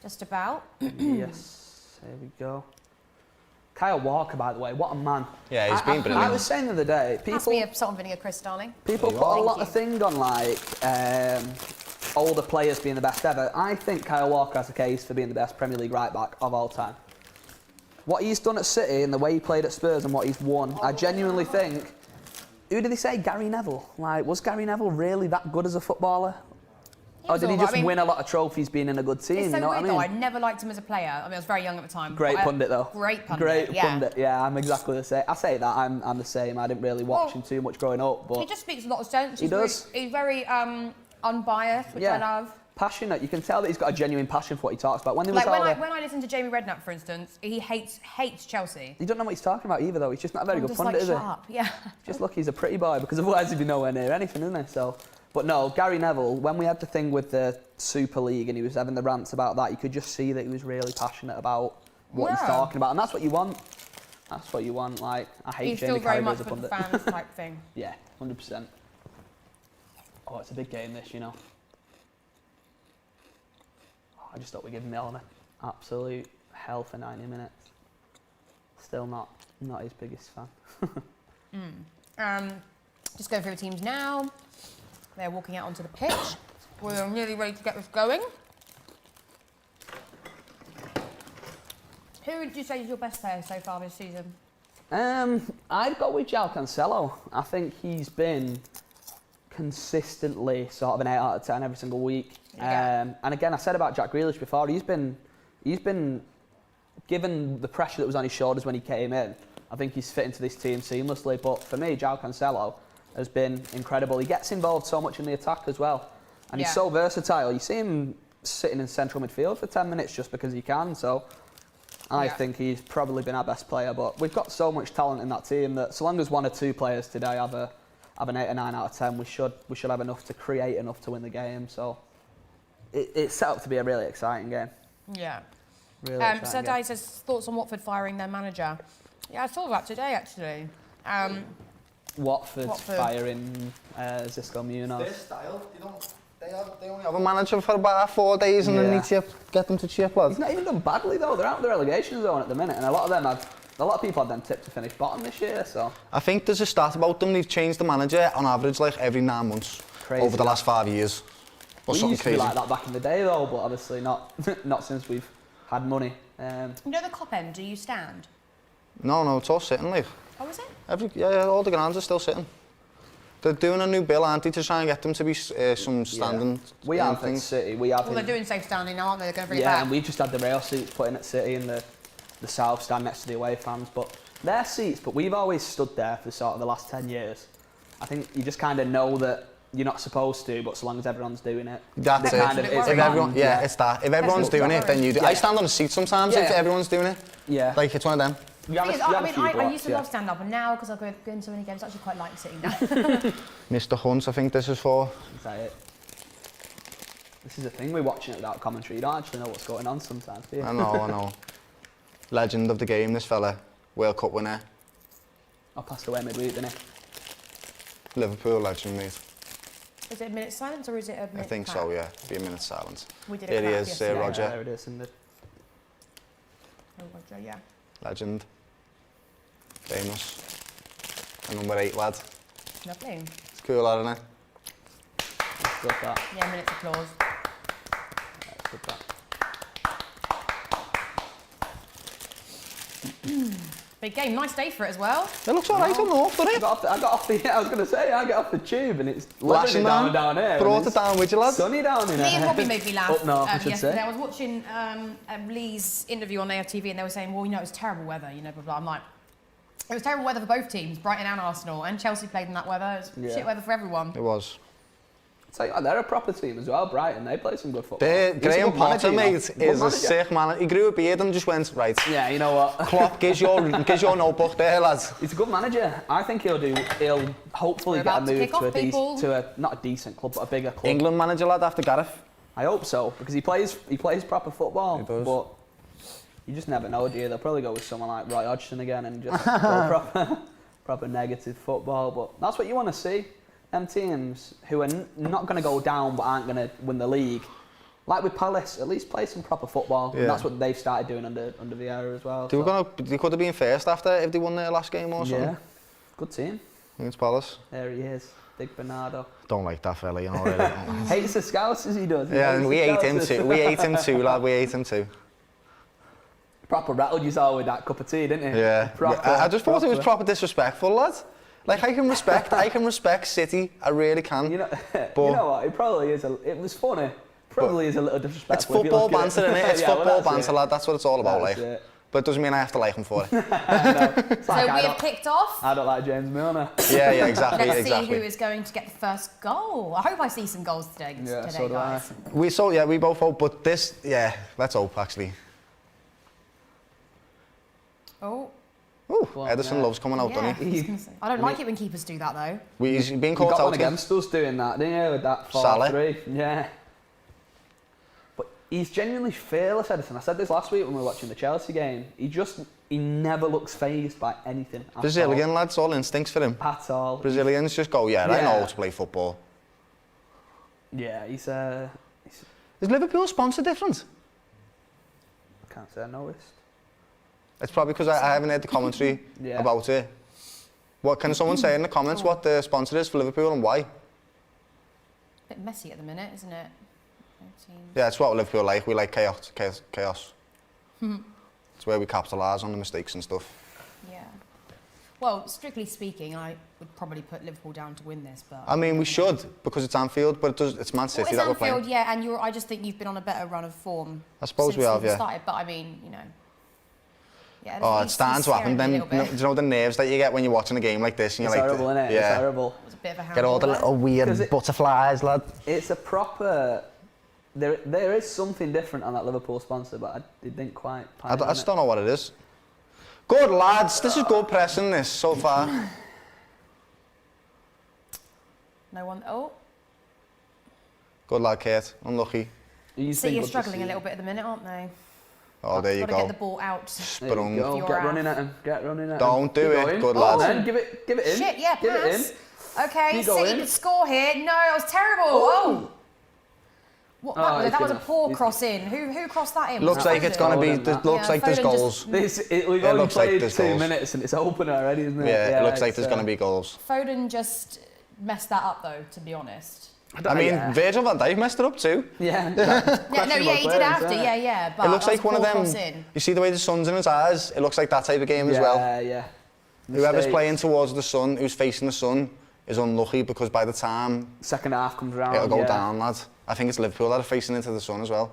S1: Just about.
S2: Yes, here we go. Kyle Walker, by the way, what a man.
S3: Yeah, he's been brilliant.
S2: I was saying the other day,
S1: Pass me a salt and vinegar, Chris, darling.
S2: people
S3: There you
S2: put
S3: are.
S2: a lot
S1: Thank
S2: of thing on like older players being the best ever. I think Kyle Walker has a case for being the best Premier League right back of all time. What he's done at City and the way he played at Spurs and what he's won, I genuinely think. Who did they say? Gary Neville. Like, was Gary Neville really that good as a footballer? Or did he just win a lot of trophies being in a good team?
S1: It's so
S2: you know
S1: weird
S2: what I mean?
S1: though, I never liked him as a player. I mean, I was very young at the time.
S2: Great pundit though.
S1: Great pundit,
S2: Great
S1: yeah.
S2: pundit, yeah, I'm exactly the same. I say that, I'm the same. I didn't really watch him too much growing up, but
S1: He just speaks a lot of sense.
S2: He does.
S1: He's very unbiased, which I love.
S2: Passionate. You can tell that he's got a genuine passion for what he talks about. When they was
S1: Like
S2: all
S1: when I listen to Jamie Redknapp, for instance, he hates Chelsea.
S2: you don't know what he's talking about either, though. He's just not a very
S1: I'm
S2: good
S1: just
S2: pundit,
S1: like,
S2: is
S1: shut
S2: he?
S1: up. Yeah.
S2: Just lucky he's a pretty boy, because otherwise he'd be nowhere near anything, isn't he? So, but no, Gary Neville. When we had the thing with the Super League and he was having the rants about that, you could just see that he was really passionate about what he's talking about, and that's what you want. That's what you want. Like, I hate
S1: He's
S2: Jamie
S1: still very
S2: Carragher
S1: much
S2: as a
S1: with the
S2: pundit.
S1: fans type thing.
S2: Yeah, 100%. Oh, it's a big game, this, you know. Oh, I just thought we'd give Milner absolute hell for 90 minutes. Still not his biggest fan.
S1: Just going through the teams now. They're walking out onto the pitch. We're nearly ready to get this going. Who would you say is your best player so far this season?
S2: I'd go with João Cancelo. I think he's been consistently sort of an 8 out of 10 every single week.
S1: Yeah.
S2: And again, I said about Jack Grealish before, he's been given the pressure that was on his shoulders when he came in. I think he's fit into this team seamlessly. But for me, João Cancelo has been incredible. He gets involved so much in the attack as well. And he's so versatile. You see him sitting in central midfield for 10 minutes just because he can. So I think he's probably been our best player. But we've got so much talent in that team that so long as 1 or 2 players today have an 8 or 9 out of 10, we should have enough to create enough to win the game. So it's set up to be a really exciting game.
S1: Yeah.
S2: Really exciting
S1: Sadai
S2: game.
S1: says thoughts on Watford firing their manager. Yeah, I saw that today actually.
S2: Watford firing Xisco Munoz.
S3: Their style, they only have a manager for about 4 days and then need to get them to chip, lads.
S2: He's not even done badly though. They're out of the relegation zone at the minute, and a lot of people have them tipped to finish bottom this year. So
S3: I think there's a stat about them. They've changed the manager on average like every 9 months over the last 5 years. Or
S2: we
S3: something
S2: used to
S3: crazy.
S2: be like that back in the day though, but obviously not since we've had money.
S1: You know the Cop End, do you stand?
S3: No, it's all sitting like.
S1: Oh, is it?
S3: All the grounds are still sitting. They're doing a new bill, aren't they, to try and get them to be some standing
S2: We have
S3: things.
S2: at City. We have.
S1: Well, they're doing safe standing now, aren't they? They're going to bring it
S2: Yeah,
S1: back.
S2: and we just had the rail seats put in at City in the south stand next to the away fans, but they're seats. But we've always stood there for sort of the last 10 years. I think you just kind of know that you're not supposed to, but so long as everyone's doing it,
S3: That's it.
S2: kind of, it's
S3: If everyone,
S2: manned,
S3: it's that. If everyone's doing it, then you do.
S2: Yeah.
S3: I stand on a seat sometimes if everyone's doing it.
S2: Yeah.
S3: Like it's one of them.
S1: I used to love stand up, and now because I've been to so many games, I actually quite like sitting down.
S3: Mr. Hunt, I think this is for.
S2: Is that it? This is the thing, we're watching it without commentary. You don't actually know what's going on sometimes, do you?
S3: I know. Legend of the game, this fella. World Cup winner.
S2: I passed away midweek, didn't he?
S3: Liverpool legend, mate.
S1: Is it a minute silence or is it a minute
S3: I think
S1: clap?
S3: so, yeah. Be a minute silence.
S1: We did a
S3: Here he
S1: clap
S3: is,
S1: yesterday.
S3: Roger.
S2: Yeah, there it is, isn't it?
S1: Oh, Roger, yeah.
S3: Legend. Famous. A number 8 lad.
S1: Lovely.
S3: It's cool, lad, isn't it?
S2: It's good that.
S1: Yeah, minutes applause.
S2: Yeah, it's good that.
S1: Big game, nice day for it as well.
S3: It looks alright on North, doesn't
S2: I
S3: it?
S2: got off the I was going to say, I get off the tube and it's
S3: Lashing
S2: literally down here.
S3: Brought
S2: and
S3: it down with you,
S2: it's
S3: lads.
S2: sunny down in
S1: Me and
S2: here.
S1: Robbie made me laugh
S2: Up north, I should
S1: yesterday.
S2: say.
S1: I was watching Lee's interview on AFTV and they were saying, well, it was terrible weather, blah, blah, blah. I'm like, it was terrible weather for both teams, Brighton and Arsenal, and Chelsea played in that weather. It was shit weather for everyone.
S3: It was.
S2: So they're a proper team as well, Brighton. They play some good football.
S3: Graham Potter, mate, is a sick man. He grew a beard and just went, right.
S2: Yeah, you know what?
S3: Klopp, gives your notebook there, lads.
S2: He's a good manager. I think he'll hopefully get a move to not a decent club, but a bigger club.
S3: England manager, lad, after Gareth.
S2: I hope so, because he plays proper football.
S3: He does.
S2: But you just never know, do you? They'll probably go with someone like Roy Hodgson again and just go proper negative football. But that's what you want to see. Them teams who are not going to go down but aren't going to win the league, like with Palace, at least play some proper football. Yeah. And that's what they've started doing under Vieira as well.
S3: They could have been first after if they won their last game or something.
S2: Yeah, good team.
S3: Against Palace.
S2: There he is, Big Bernardo.
S3: Don't like that fella, you know. Really.
S2: Hates the Scouts as he does.
S3: Yeah, and we ate him too. We ate him too, lad. We ate him too.
S2: Proper rattled you all with that cup of tea, didn't he?
S3: Yeah. I just thought it was proper disrespectful, lad. Like I can respect City, I really can.
S2: You know what? It probably is. It was funny. Probably is a little disrespectful.
S3: It's football banter, isn't it? It's football banter, lad. That's what it's all about,
S2: that's
S3: like.
S2: It.
S3: But it doesn't mean I have to like him for it.
S1: No. So we have kicked off.
S2: I don't like James Milner.
S3: Yeah, exactly.
S1: Let's see who is going to get the first goal. I hope I see some goals today,
S2: so
S1: guys.
S3: We both hope, but this, let's hope actually.
S1: Oh.
S3: Ooh, Edison loves coming out, doesn't he?
S1: I don't like it when keepers do that though.
S3: He's been caught
S2: out
S3: one
S2: against us doing that, didn't you? With that 4-3. Yeah. But he's genuinely fearless, Edison. I said this last week when we were watching the Chelsea game. He never looks fazed by anything.
S3: Brazilian lads, all instincts for him.
S2: At all.
S3: Brazilians just go, I know how to play football.
S2: Yeah, he's
S3: Is Liverpool sponsor different?
S2: I can't say I noticed.
S3: It's probably because I haven't heard the commentary about it. What can someone say in the comments what the sponsor is for Liverpool and why?
S1: Bit messy at the minute, isn't it?
S3: Yeah, it's what Liverpool like. We like chaos. It's where we capitalise on the mistakes and stuff.
S1: Yeah. Well, strictly speaking, I would probably put Liverpool down to win this, but
S3: I mean, we should because it's Anfield, but it's Man City that we're playing.
S1: It's Anfield, and I just think you've been on a better run of form.
S3: I suppose we have,
S1: started, but I mean,
S3: Yeah, it's starting to happen. Then, do you know the nerves that you get when you're watching a game like this? And
S2: it's
S3: you're
S2: horrible, isn't it?
S3: Yeah.
S2: It's horrible.
S1: It was a bit of a handball.
S3: Get all the little weird butterflies, lad.
S2: It's a proper. There is something different on that Liverpool sponsor, but I didn't quite.
S3: I just don't know what it is. Good lads, this is good pressing. This so far.
S1: No one. Oh.
S3: Good lad, Kate. Unlucky.
S1: City are struggling a little bit at the minute, aren't they?
S3: Oh, there you go.
S1: Got to get the ball out.
S3: Sprung.
S2: Get running at him. Get running at him.
S3: Don't do it. Good lad.
S2: Then give it in.
S1: Shit, yeah,
S2: give
S1: pass.
S2: It in.
S1: Okay, City could score here. No, it was terrible. Oh. What, that was a poor cross in. Who crossed that in?
S3: Looks like it's gonna be. Looks like there's goals.
S2: We've only played 2 minutes and it's open already, isn't it?
S3: Yeah, it looks like there's gonna be goals.
S1: Foden just messed that up though, to be honest.
S3: I mean, Virgil van Dijk messed it up too.
S2: Yeah.
S1: He did have to. Yeah. But
S3: it looks like one of them. You see the way the sun's in his eyes. It looks like that type of game as well.
S2: Yeah.
S3: Whoever's playing towards the sun, who's facing the sun, is unlucky because by the time
S2: second half comes around,
S3: it'll go down, lad. I think it's Liverpool that are facing into the sun as well.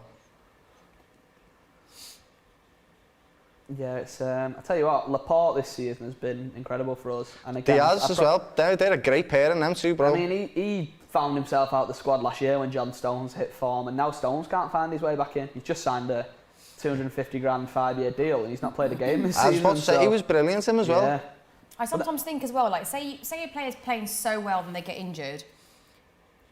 S2: Yeah, it's. I tell you what, Laporte this season has been incredible for us, and again,
S3: Diaz as well. They're a great pair in them too, bro.
S2: I mean, he found himself out the squad last year when John Stones hit form, and now Stones can't find his way back in. He's just signed a 250 grand 5-year deal, and he's not played a game this season.
S3: I was about to say he was brilliant him as well.
S2: Yeah.
S1: I sometimes think as well, like say a player's playing so well and they get injured.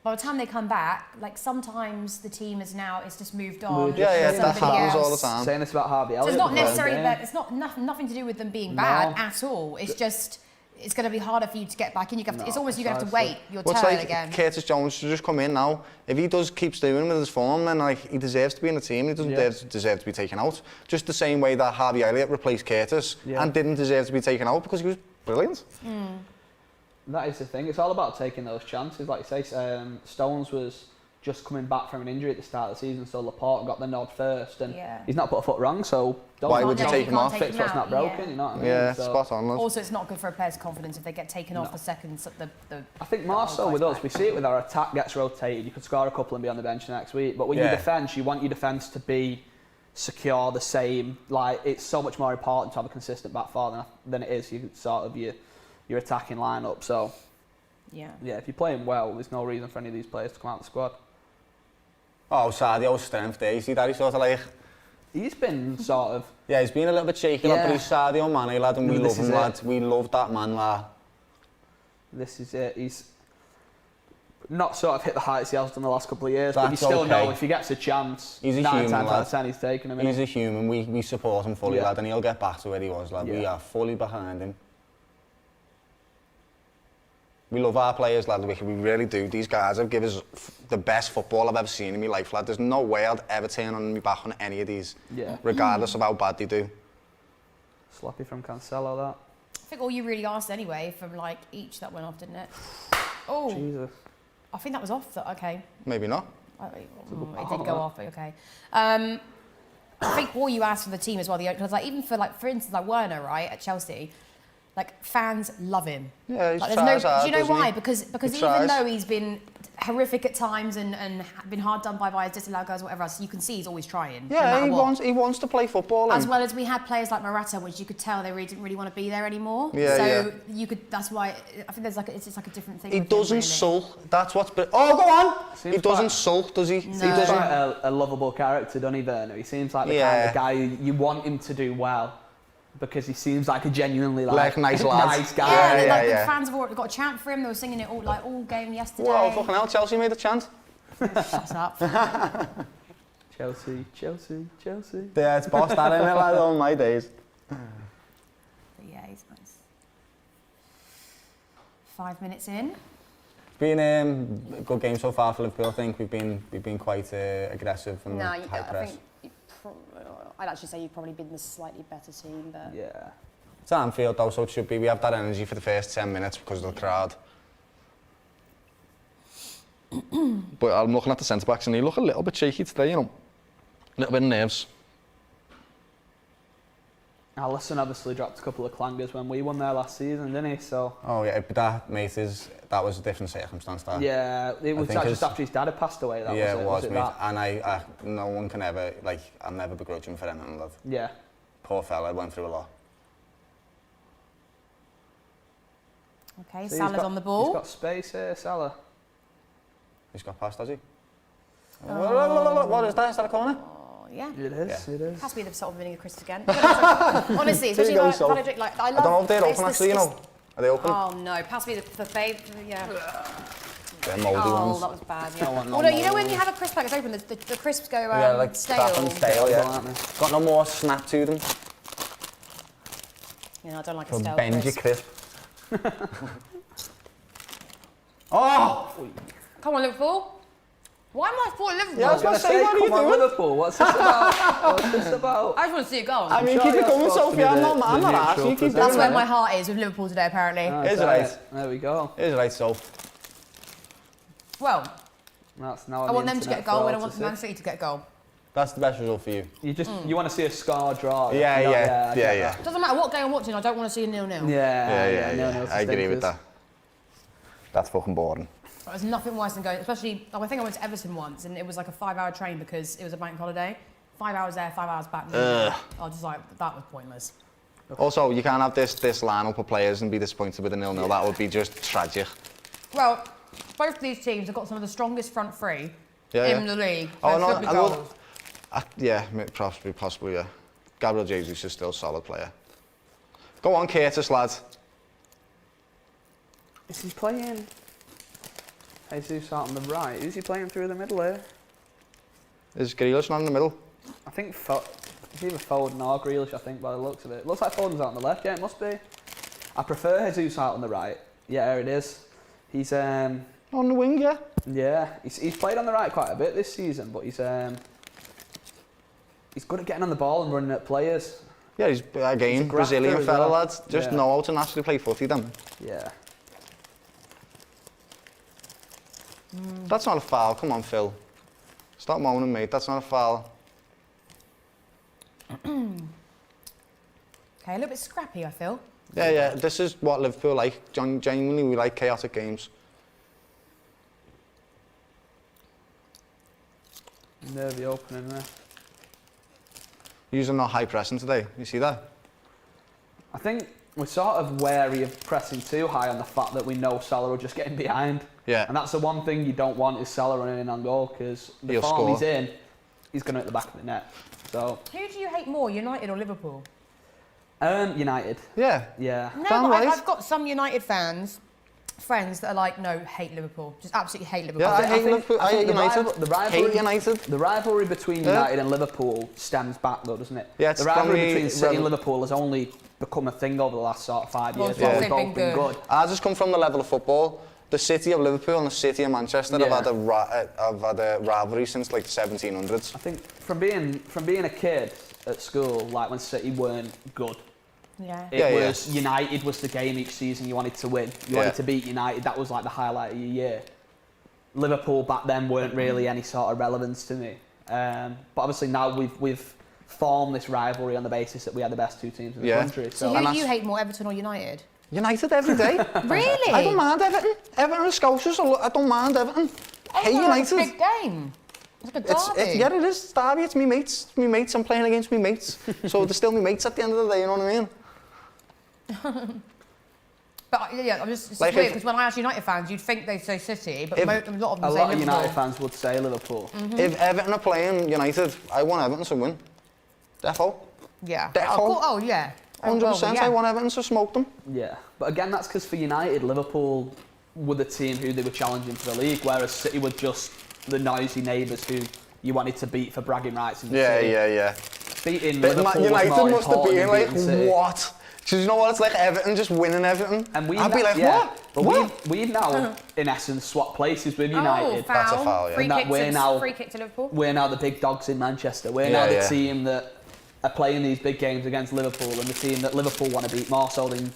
S1: By the time they come back, like sometimes the team is just moved on.
S3: Yeah, that happens all the time.
S2: Saying this about Harvey Elliott.
S1: So it's not necessarily that it's not nothing to do with them being bad at all. It's just it's going to be harder for you to get back in. It's almost you're going to have to wait your turn again.
S3: Curtis Jones should just come in now. If he keeps doing with his form, then like he deserves to be in the team. He doesn't deserve to be taken out. Just the same way that Harvey Elliott replaced Curtis and didn't deserve to be taken out because he was brilliant.
S2: That is the thing. It's all about taking those chances. Like you say, Stones was just coming back from an injury at the start of the season, so Laporte got the nod first, and he's not put a foot wrong. So
S3: why would you take him off?
S2: Fix what's not broken. You know what I mean?
S3: Yeah, spot on.
S1: Also, it's not good for a player's confidence if they get taken off for seconds.
S2: I think more so with us, we see it with our attack gets rotated. You could score a couple and be on the bench next week, but when you defence, you want your defence to be secure, the same. Like it's so much more important to have a consistent back four than it is your attacking lineup. So
S1: Yeah.
S2: Yeah, if you're playing well, there's no reason for any of these players to come out of the squad.
S3: Oh, Sadio's strength there. You see that? He's sort of like...
S2: He's been sort of...
S3: Yeah, he's been a little bit shaky,
S2: Yeah.
S3: but he's Sadio Mane, lad, and we
S2: No,
S3: love
S2: this
S3: him,
S2: is
S3: lad.
S2: it.
S3: We love that man, lad.
S2: This is it. He's not sort of hit the heights he has done the last couple of years, but you
S3: That's
S2: still
S3: okay.
S2: know if he gets a chance,
S3: He's a
S2: 9
S3: human,
S2: times out
S3: lad.
S2: of 10 he's taking him.
S3: He's a human. We support him fully,
S2: Yeah.
S3: lad, and he'll get back to where he was, lad. We
S2: Yeah.
S3: are fully behind him. We love our players, lad. We really do. These guys have given us the best football I've ever seen in my life, lad. There's no way I'd ever turn on my back on any of these, regardless of how bad they do.
S2: Sloppy from Cancelo, that.
S1: I think all you really asked anyway from like each that went off, didn't it? Oh,
S2: Jesus.
S1: I think that was off. Okay.
S3: Maybe not.
S1: It did go off. Okay. I think all you asked for the team as well, because like even for instance, like Werner, right, at Chelsea, like fans love him.
S3: Yeah, he
S1: Like,
S3: tries hard,
S1: do you know
S3: doesn't
S1: why?
S3: he?
S1: Because
S3: He
S1: even
S3: tries.
S1: though he's been horrific at times and been hard done by his disallowed goals, whatever else, you can see he's always trying. no
S3: Yeah,
S1: matter
S3: he
S1: what.
S3: wants to play football.
S1: As
S3: And
S1: well as we had players like Morata, which you could tell they really didn't really want to be there anymore.
S3: Yeah,
S1: so
S3: yeah.
S1: you could. That's why I think it's just like a different thing.
S3: he
S1: with him,
S3: doesn't
S1: really.
S3: sulk. That's what's... Oh, go on!
S2: Seems
S3: He doesn't
S2: quite-
S3: sulk, does he?
S1: No.
S3: He
S2: He's
S3: doesn't...
S2: quite a lovable character, doesn't he, Werner? He seems like the kind
S3: Yeah.
S2: of guy you want him to do well because he seems like a genuinely
S3: Like nice lad.
S2: nice guy.
S1: Yeah, and
S3: Yeah,
S1: like
S3: yeah.
S1: the fans have already got a chant for him. They were singing it all game yesterday.
S3: Whoa, fucking hell, Chelsea made a chance.
S1: Shut up.
S2: Chelsea, Chelsea, Chelsea.
S3: Yeah, it's boss that, innit, lad, all my days.
S1: But yeah, he's nice. 5 minutes in.
S3: It's been a good game so far for Liverpool. I think we've been quite aggressive and
S1: No,
S3: high
S1: I
S3: press.
S1: think I'd actually say you've probably been the slightly better team, but
S2: Yeah.
S3: It's Anfield though, so it should be. We have that energy for the first 10 minutes because of the crowd. But I'm looking at the centre backs and they look a little bit shaky today, you know. A little bit of nerves.
S2: Alisson obviously dropped a couple of clangers when we won there last season, didn't he? So
S3: Oh yeah, but that was a different circumstance. That.
S2: yeah, it was
S3: think
S2: just
S3: it's-
S2: after his dad had passed away. That
S3: Yeah,
S2: was
S3: it
S2: it.
S3: was, mate.
S2: That?
S3: And I, no one can ever, like, I'll never begrudge him for anything, love.
S2: Yeah.
S3: Poor fella, went through a lot.
S1: okay,
S2: See,
S1: Salah's on the ball.
S2: He's got space here, Salah.
S3: He's got past, has he? What is that? Is that a corner?
S1: Oh, yeah.
S2: It is,
S3: Yeah.
S2: it is.
S1: Has to be the sort of vinegar crisps again. Honestly, especially
S3: go,
S1: like,
S3: Sol.
S1: I love.
S3: I don't know if they're
S1: it's
S3: open
S1: the-
S3: actually, you
S1: it's-
S3: know. Are they open?
S1: Oh no, pass me the babe. Yeah.
S3: They're mouldy
S1: Oh,
S3: ones.
S1: that was bad.
S3: No
S1: Yeah.
S3: one- no
S1: Although you know
S3: mould.
S1: when you have a crisp pack, it's open. The crisps go
S3: Yeah, like
S1: stale.
S3: crap and stale, yeah.
S2: Aren't they?
S3: Got no more snap to them.
S1: You know, I don't like a
S3: So
S1: stale
S3: bend your
S1: crisp.
S3: crisp. Oh!
S1: Come on, Liverpool. Why am I for Liverpool?
S3: Yeah, I was gonna say, what are you
S2: come on,
S3: doing?
S2: Liverpool, what's this about? What's this about?
S1: I just want to see it go.
S3: I mean,
S2: sure
S3: keep it
S2: you're
S3: coming,
S2: supposed to
S3: Sophie.
S2: be
S3: I'm
S2: the
S3: not
S2: neutral
S3: asking you. Keep doing
S1: That's where
S3: it.
S1: my heart is with Liverpool today, apparently.
S2: Oh,
S3: Is
S2: sorry.
S3: right.
S2: There we go.
S3: Is right, Soph.
S1: Well,
S2: That's now
S1: I want them to get a goal and I want Man City to get a goal.
S3: That's the best result for you.
S2: You just you want to see a score draw.
S3: Yeah,
S2: you know?
S3: yeah,
S2: I get
S3: yeah.
S2: that.
S1: Doesn't matter what game I'm watching, I don't want to see a 0-0.
S2: Yeah,
S3: I agree with that. That's fucking boring.
S1: There's nothing worse than going, especially, I think I went to Everton once and it was like a 5-hour train because it was a bank holiday. 5 hours there, 5 hours back. I was just like, that was pointless.
S3: Also, you can't have this lineup of players and be disappointed with a 0-0. That would be just tragic.
S1: Well, both of these teams have got some of the strongest front three
S3: Yeah,
S1: in
S3: yeah.
S1: the league.
S3: Oh,
S1: There
S3: no,
S1: should be
S3: I will-
S1: goals.
S3: Yeah, possibly, yeah. Gabriel Jesus is still a solid player. Go on, Curtis, lad.
S2: Is he playing Jesus out on the right? Is he playing through the middle here?
S3: Is Grealish not in the middle?
S2: I think it's either Foden or Grealish, I think, by the looks of it. Looks like Foden's out on the left, yeah, it must be. I prefer Jesus out on the right. Yeah, there it is. He's,
S3: On the wing, yeah.
S2: yeah, he's played on the right quite a bit this season, but he's good at getting on the ball and running at players.
S3: Yeah, he's, again,
S2: He's a grafter
S3: Brazilian
S2: as
S3: fella,
S2: well.
S3: lads. Just
S2: Yeah.
S3: know how to naturally play footy, then.
S2: Yeah.
S3: That's not a foul. Come on, Phil. Stop moaning, mate. That's not a foul.
S1: Okay, a little bit scrappy, I feel.
S3: Yeah, yeah. This is what Liverpool like. Genuinely, we like chaotic games.
S2: Nervy opening there.
S3: Using not high pressing today. You see that?
S2: I think we're sort of wary of pressing too high on the fact that we know Salah will just get in behind.
S3: Yeah.
S2: And that's the one thing you don't want is Salah running in on goal, because the
S3: He'll
S2: form
S3: score.
S2: he's in, he's going to hit the back of the net. So.
S1: Who do you hate more, United or Liverpool?
S2: United.
S3: Yeah.
S2: Yeah.
S1: No,
S3: Damn
S1: but
S3: right.
S1: I've got some United friends that are like, no, hate Liverpool. Just absolutely hate Liverpool.
S3: Yeah, I hate Liverpool. I hate United. Hate United.
S2: The rivalry between United and Liverpool stems back though, doesn't it?
S3: Yeah, it's
S2: the rivalry
S3: from
S2: between City and Liverpool has only become a thing over the last sort of 5 years.
S1: Well,
S2: They've both been good.
S3: Ours has come from the level of football. The City of Liverpool and the City of Manchester have had a rivalry since like the 1700s.
S2: I think from being a kid at school, like when City weren't good, it was United was the game each season you wanted to win. You wanted to beat United. That was like the highlight of your year. Liverpool back then weren't really any sort of relevance to me. But obviously now we've formed this rivalry on the basis that we are the best two teams in the country.
S1: So who do you hate more, Everton or United?
S3: United every day.
S1: Really?
S3: I don't mind Everton. Everton and Scousers, I don't mind Everton. Hate United.
S1: It's a big game. It's like a derby.
S3: Yeah, it is. Derby, it's me mates. It's me mates. I'm playing against me mates. So they're still me mates at the end of the day, you know what I mean?
S1: But yeah, it's
S3: Like
S1: weird because when I ask United fans, you'd think they'd say City, but a lot of them say Liverpool.
S2: A lot of United fans would say Liverpool.
S3: If Everton are playing United, I want Everton to win. Defo.
S1: Yeah.
S3: Defo.
S1: Oh yeah.
S3: 100%. I want Everton to smoke them.
S2: Yeah, but again, that's because for United, Liverpool were the team who they were challenging for the league, whereas City were just the noisy neighbours who you wanted to beat for bragging rights in the city.
S3: Yeah.
S2: Beating
S3: But
S2: Liverpool
S3: United
S2: was more
S3: must have
S2: important
S3: been
S2: than
S3: like,
S2: beating City.
S3: what? Because you know what, it's like Everton just winning everything.
S2: And
S3: I'd be like, what?
S2: But
S3: What?
S2: we've now, in essence, swapped places with
S1: Oh,
S2: United.
S1: foul.
S3: That's a foul, yeah.
S1: Free kick to Liverpool.
S2: We're now the big dogs in Manchester. We're now the team that are playing these big games against Liverpool, and the team that Liverpool want to beat more so than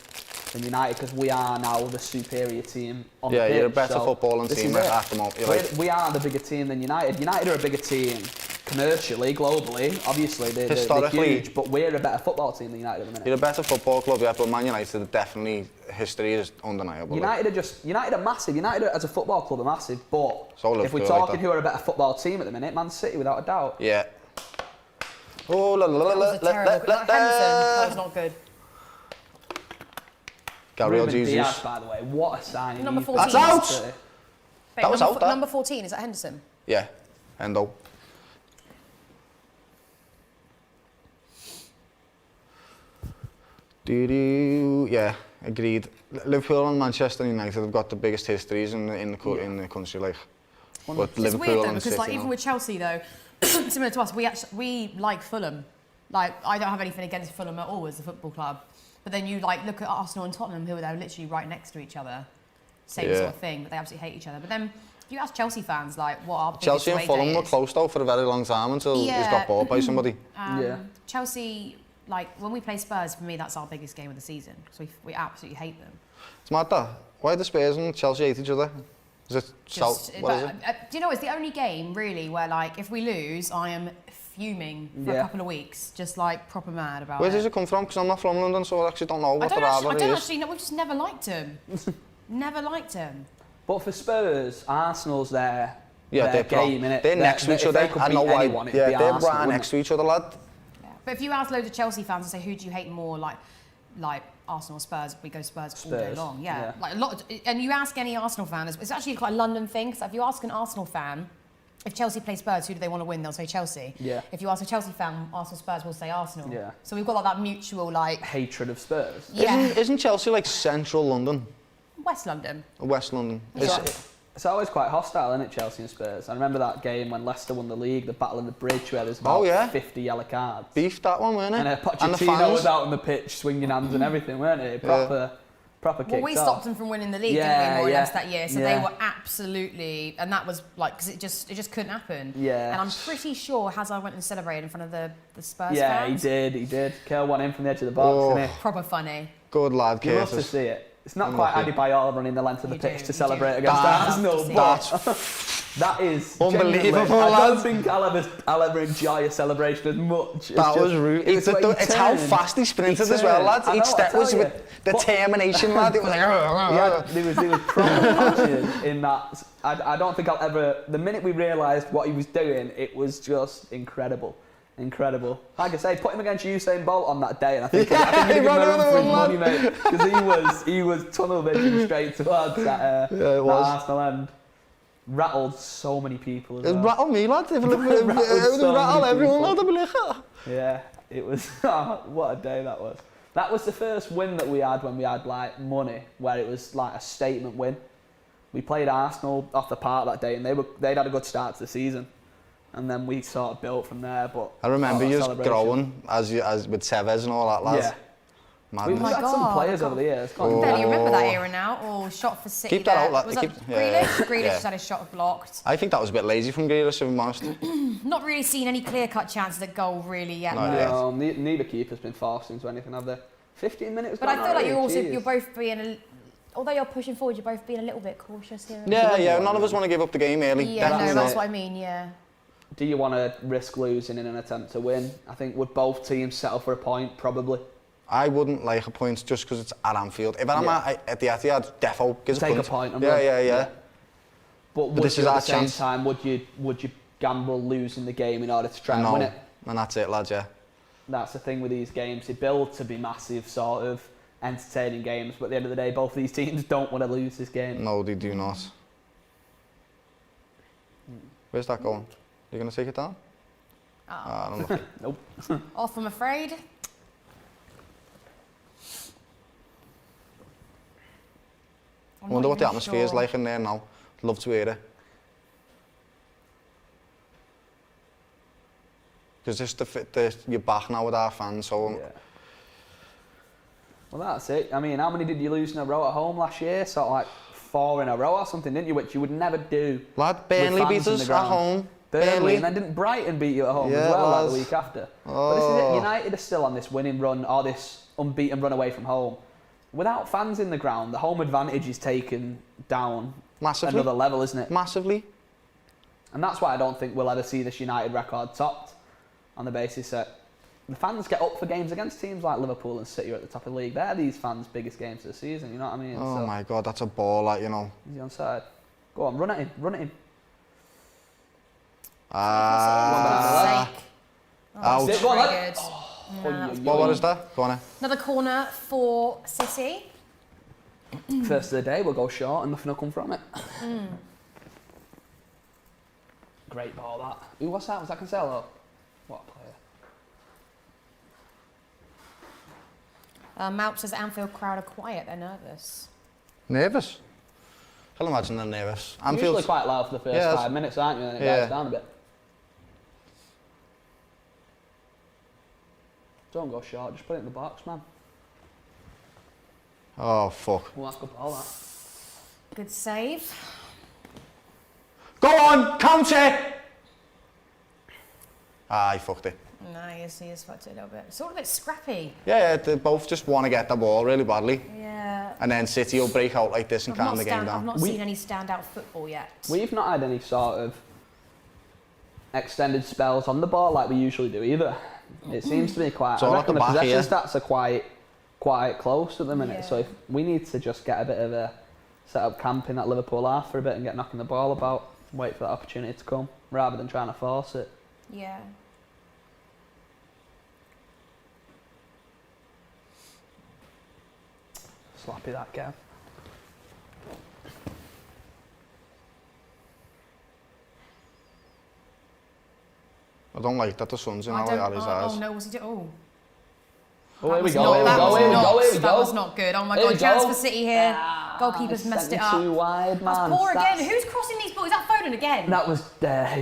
S2: United, because we are now the superior team on the pitch.
S3: Yeah, you're a better footballing team at the moment.
S2: We are the bigger team than United. United are a bigger team commercially, globally. Obviously, they're huge, but we're a better football team than United at the minute.
S3: You're a better football club, yeah, but Man United definitely, history is undeniable.
S2: United are massive. United as a football club are massive, but
S3: So
S2: if we're talking who are a better football team at the minute, Man City without a doubt.
S3: Yeah. Oh,
S1: That was a terrible. Henderson, that was not good.
S3: Gabriel
S2: Ruben
S3: Jesus.
S2: Diaz, by the way, what a signing.
S1: Number
S2: he
S1: 14.
S2: put
S3: That's
S2: today.
S3: out! That was out, that.
S1: Number 14, is that Henderson?
S3: Yeah, Endo. Yeah, agreed. Liverpool and Manchester United have got the biggest histories in the country, like. But
S1: It's
S3: Liverpool
S1: weird though,
S3: and
S1: because
S3: City
S1: like even
S3: now.
S1: with Chelsea though, similar to us, we like Fulham. Like I don't have anything against Fulham at all as a football club, but then you like look at Arsenal and Tottenham, who are there literally right next to each other, same sort of thing, but they absolutely hate each other. But then if you ask Chelsea fans like what our
S3: Chelsea and Fulham were close though for a very long time until he's got bought by somebody.
S1: Chelsea, like when we play Spurs, for me that's our biggest game of the season. So we absolutely hate them.
S3: It's mad that. Why the Spurs and Chelsea hate each other? Is it South? What is it?
S1: Do you know, it's the only game really where like if we lose, I am fuming for a couple of weeks, just like proper mad about
S3: Where
S1: it.
S3: does it come from? Because I'm not from London, so I actually don't know what the
S1: I
S3: rivalry
S1: don't
S3: is.
S1: actually know. We've just never liked him. Never liked him.
S2: But for Spurs, Arsenal's their
S3: they're
S2: game, innit?
S3: They're next to each other.
S2: I know why.
S3: Yeah, they're right next to each other, lad.
S1: Yeah. But if you ask loads of Chelsea fans and say who do you hate more, like Arsenal, Spurs, we go Spurs all day long. Yeah, like a lot. And you ask any Arsenal fan, it's actually quite a London thing. Because if you ask an Arsenal fan, if Chelsea play Spurs, who do they want to win? They'll say Chelsea.
S2: Yeah.
S1: If you ask a Chelsea fan, Arsenal Spurs will say Arsenal.
S2: Yeah.
S1: So we've got like that mutual like
S2: hatred of Spurs.
S1: Yeah.
S3: Isn't Chelsea like central London?
S1: West London.
S3: West London.
S2: It's always quite hostile, isn't it, Chelsea and Spurs? I remember that game when Leicester won the league, the Battle of the Bridge, where there's about 50 yellow cards.
S3: Beef that one, weren't it?
S2: And Pochettino was out on the pitch swinging hands and everything, weren't it? Proper kick.
S1: Well, we stopped them from winning the league, didn't we, more or less that year? So they were absolutely, and that was like, because it just couldn't happen.
S2: Yeah.
S1: And I'm pretty sure Hazard went and celebrated in front of the Spurs
S2: Yeah,
S1: fans.
S2: he did. Kerr won in from the edge of the box, didn't he?
S1: Proper funny.
S3: Good lad,
S2: You love
S3: Curtis.
S2: to see it. It's not quite Adebayor running the length of the pitch to celebrate against
S1: That's
S2: Arsenal, but that is
S3: unbelievable,
S2: I don't
S3: lads.
S2: think I'll ever enjoy a celebration as much.
S3: That was rude. It's how fast he sprinted as well, lads. Each step was with determination, lad. It was like...
S2: There was proper passion in that. I don't think I'll ever... The minute we realised what he was doing, it was just incredible. Incredible. Like I say, put him against Usain Bolt on that day, and I think he'd give him a run for his money, mate. Because he was tunnel vision straight towards that Arsenal end. Rattled so many people as well.
S3: It rattled me, lad. If it would rattle everyone, lad, I'd be like, oh.
S2: Yeah, it was. What a day that was. That was the first win that we had when we had like money, where it was like a statement win. We played Arsenal off the park that day, and they'd had a good start to the season, and then we sort of built from there. But
S3: I remember you growing as with Tevez and all that, lads.
S2: Yeah. We've had some players over the years.
S1: I can barely remember that era now. Oh, shot for City.
S3: Keep that out, lad.
S1: Was that Grealish? Grealish just had his shot blocked.
S3: I think that was a bit lazy from Grealish, if I'm honest.
S1: Not really seen any clear-cut chances at goal really yet.
S2: No, neither keeper's been forced into anything, have they? 15 minutes.
S1: But I feel like you're both being although you're pushing forward, you're both being a little bit cautious here.
S3: Yeah. None of us want to give up the game early.
S1: Yeah, that's what I mean. Yeah.
S2: Do you want to risk losing in an attempt to win? I think would both teams settle for a point? Probably.
S3: I wouldn't like a point just because it's at Anfield. If I'm at the Etihad, defo gives
S2: take
S3: a point.
S2: Yeah. But
S3: this is
S2: at
S3: our
S2: the same
S3: chance.
S2: time, would you gamble losing the game in order to try and win it?
S3: And that's it, lads. Yeah.
S2: That's the thing with these games. They build to be massive, sort of entertaining games. But at the end of the day, both these teams don't want to lose this game.
S3: No, they do not. Where's that going? You gonna take it down? I don't know.
S2: Nope.
S1: Off, I'm afraid.
S3: I wonder what the atmosphere is like in there now. I'd love to hear it. Because you're back now with our fans, so...
S2: Yeah. Well, that's it. I mean, how many did you lose in a row at home last year? Sort of like 4 in a row or something, didn't you? Which you would never do.
S3: Lad, Burnley beat us at home.
S2: Burnley. And then didn't Brighton beat you at home as well, like the week after?
S3: Oh.
S2: But this is it. United are still on this winning run, or this unbeaten run away from home. Without fans in the ground, the home advantage is taken down
S3: massively.
S2: Another level, isn't it?
S3: Massively.
S2: And that's why I don't think we'll ever see this United record topped, on the basis that the fans get up for games against teams like Liverpool and City at the top of the league. They're these fans' biggest games of the season, you know what I mean?
S3: Oh my God, that's a ball, like, you know.
S2: Is he onside? Go on, run at him.
S3: Ouch.
S1: Very good.
S3: What is that? Go on.
S1: Another corner for City.
S2: First of the day, we'll go short and nothing will come from it. Great ball, that. Who was that? Was that Cancelo? What a player.
S1: Mount says the Anfield crowd are quiet, they're nervous.
S3: Nervous? I can imagine they're nervous.
S2: Anfield's usually quite loud for the first 5 minutes, aren't you? And then it dies down a bit. Don't go short, just put it in the box, man.
S3: Oh, fuck.
S2: Well, that's good ball, that.
S1: Good save.
S3: Go on, count it! He fucked it.
S1: No, he has fucked it a little bit. It's all a bit scrappy.
S3: Yeah, they both just want to get the ball really badly.
S1: Yeah.
S3: And then City will break out like this and calm the game down.
S1: I've not seen any standout football yet.
S2: We've not had any sort of extended spells on the ball like we usually do either. It seems to be quite...
S3: So I reckon the possession
S2: stats are quite close at the minute. Yeah. So if we need to just get a bit of a set up camp in that Liverpool half for a bit and get knocking the ball about, wait for that opportunity to come, rather than trying to force it.
S1: Yeah.
S2: Sloppy that Gav.
S3: I don't like that the sun's in his eyes.
S1: Oh no, was he doing? Oh.
S2: Oh, here we go.
S1: That was not good. Oh my God, chance for City here. Goalkeeper's messed it up.
S2: Too wide, man.
S1: That's poor again. Who's crossing these balls? Is that Foden again?
S2: That was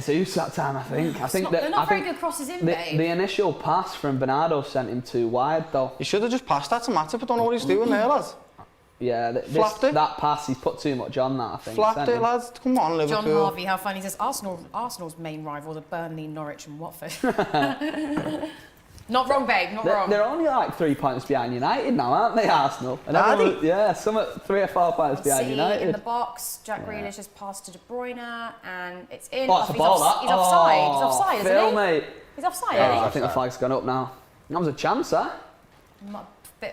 S2: Jesus that time, I think.
S1: They're not very good crosses in, babe.
S2: The initial pass from Bernardo sent him too wide, though.
S3: He should have just passed that to Matip. I don't know what he's doing there, lads.
S2: Yeah, that pass, he's put too much on that, I think.
S3: Flapped it, lads. Come on, Liverpool.
S1: John Harvey, how funny. He says Arsenal's main rivals are Burnley, Norwich and Watford. Not wrong, babe, not wrong.
S2: They're only like 3 points behind United now, aren't they, Arsenal? And yeah, some are 3 or 4 points behind United.
S1: In the box, Jack Grealish just passed to De Bruyne, and it's in.
S2: Oh, it's a ball, that.
S1: He's offside. He's offside, isn't he?
S2: Mate.
S1: He's offside, isn't he?
S2: I think the flag's gone up now. That was a chance, huh?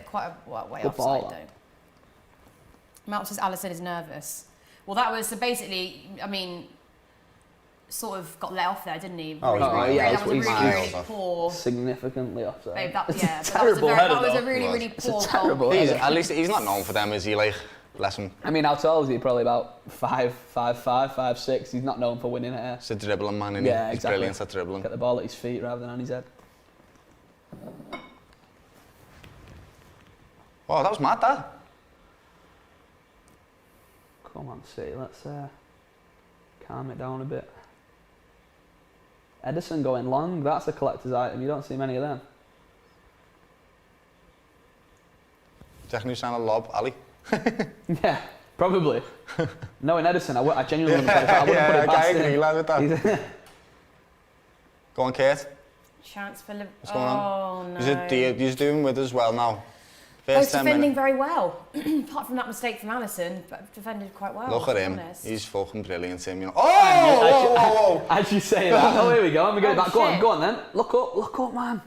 S1: Quite a way offside, though. Mount says Alisson is nervous. Well, that was, so basically, I mean, sort of got let off there, didn't he?
S3: Oh,
S2: yeah,
S1: that was a really, really
S3: off.
S1: poor.
S2: Significantly offside.
S1: Babe, that was
S2: It's a terrible header,
S1: that was a
S2: though.
S1: really, really
S2: It's a
S1: poor
S2: terrible
S1: goal.
S2: header.
S3: At least he's not known for them, is he? Like, bless him.
S2: I mean, how tall is he? Probably about 5'6". He's not known for winning it.
S3: It's a dribbling man, isn't he?
S2: Yeah,
S3: He's
S2: exactly.
S3: brilliant at dribbling.
S2: Get the ball at his feet rather than on his head.
S3: Oh, that was mad, that.
S2: Come on, City, let's calm it down a bit. Edison going long, that's a collector's item. You don't see many of them.
S3: Do you reckon he's trying to lob Ali?
S2: Yeah, probably. Knowing Edison, I genuinely wouldn't put it past him.
S3: I agree with that. Go on, Kate.
S1: Chance for Liverpool.
S3: What's going on?
S1: No.
S3: He's doing with us well now.
S1: Both
S3: 10
S1: defending
S3: minutes.
S1: very well, apart from that mistake from Alisson, but defended quite well.
S3: Look at
S1: to be
S3: him.
S1: honest.
S3: He's fucking brilliant, Tim. You know. Oh! Whoa!
S2: As you say that. Oh, here we go. Let me get it back.
S1: shit.
S2: Go on then. Look up, man.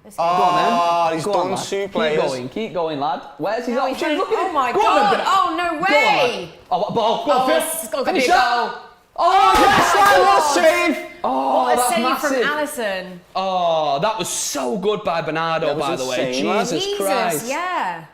S1: Let's
S2: Go on then.
S3: He's
S2: Go on,
S3: done
S2: lad.
S3: 2 players.
S2: Keep going, lad. Where's his
S1: No, he's
S2: option?
S1: doing-
S2: Look at
S1: oh
S2: it.
S1: my
S2: Go on,
S1: God.
S2: then.
S1: Oh, no
S2: Go on,
S1: way.
S2: lad. Oh, what ball? Go on,
S1: This has got to
S2: Finish
S1: be a
S2: that.
S1: goal.
S2: Oh, yes,
S3: What a save!
S2: Oh,
S1: What a
S2: that's
S1: save
S2: massive.
S1: from Alisson.
S2: Oh, that was so good by Bernardo,
S3: That was
S2: by the way.
S3: insane, man.
S2: Jesus Christ.
S1: Yeah.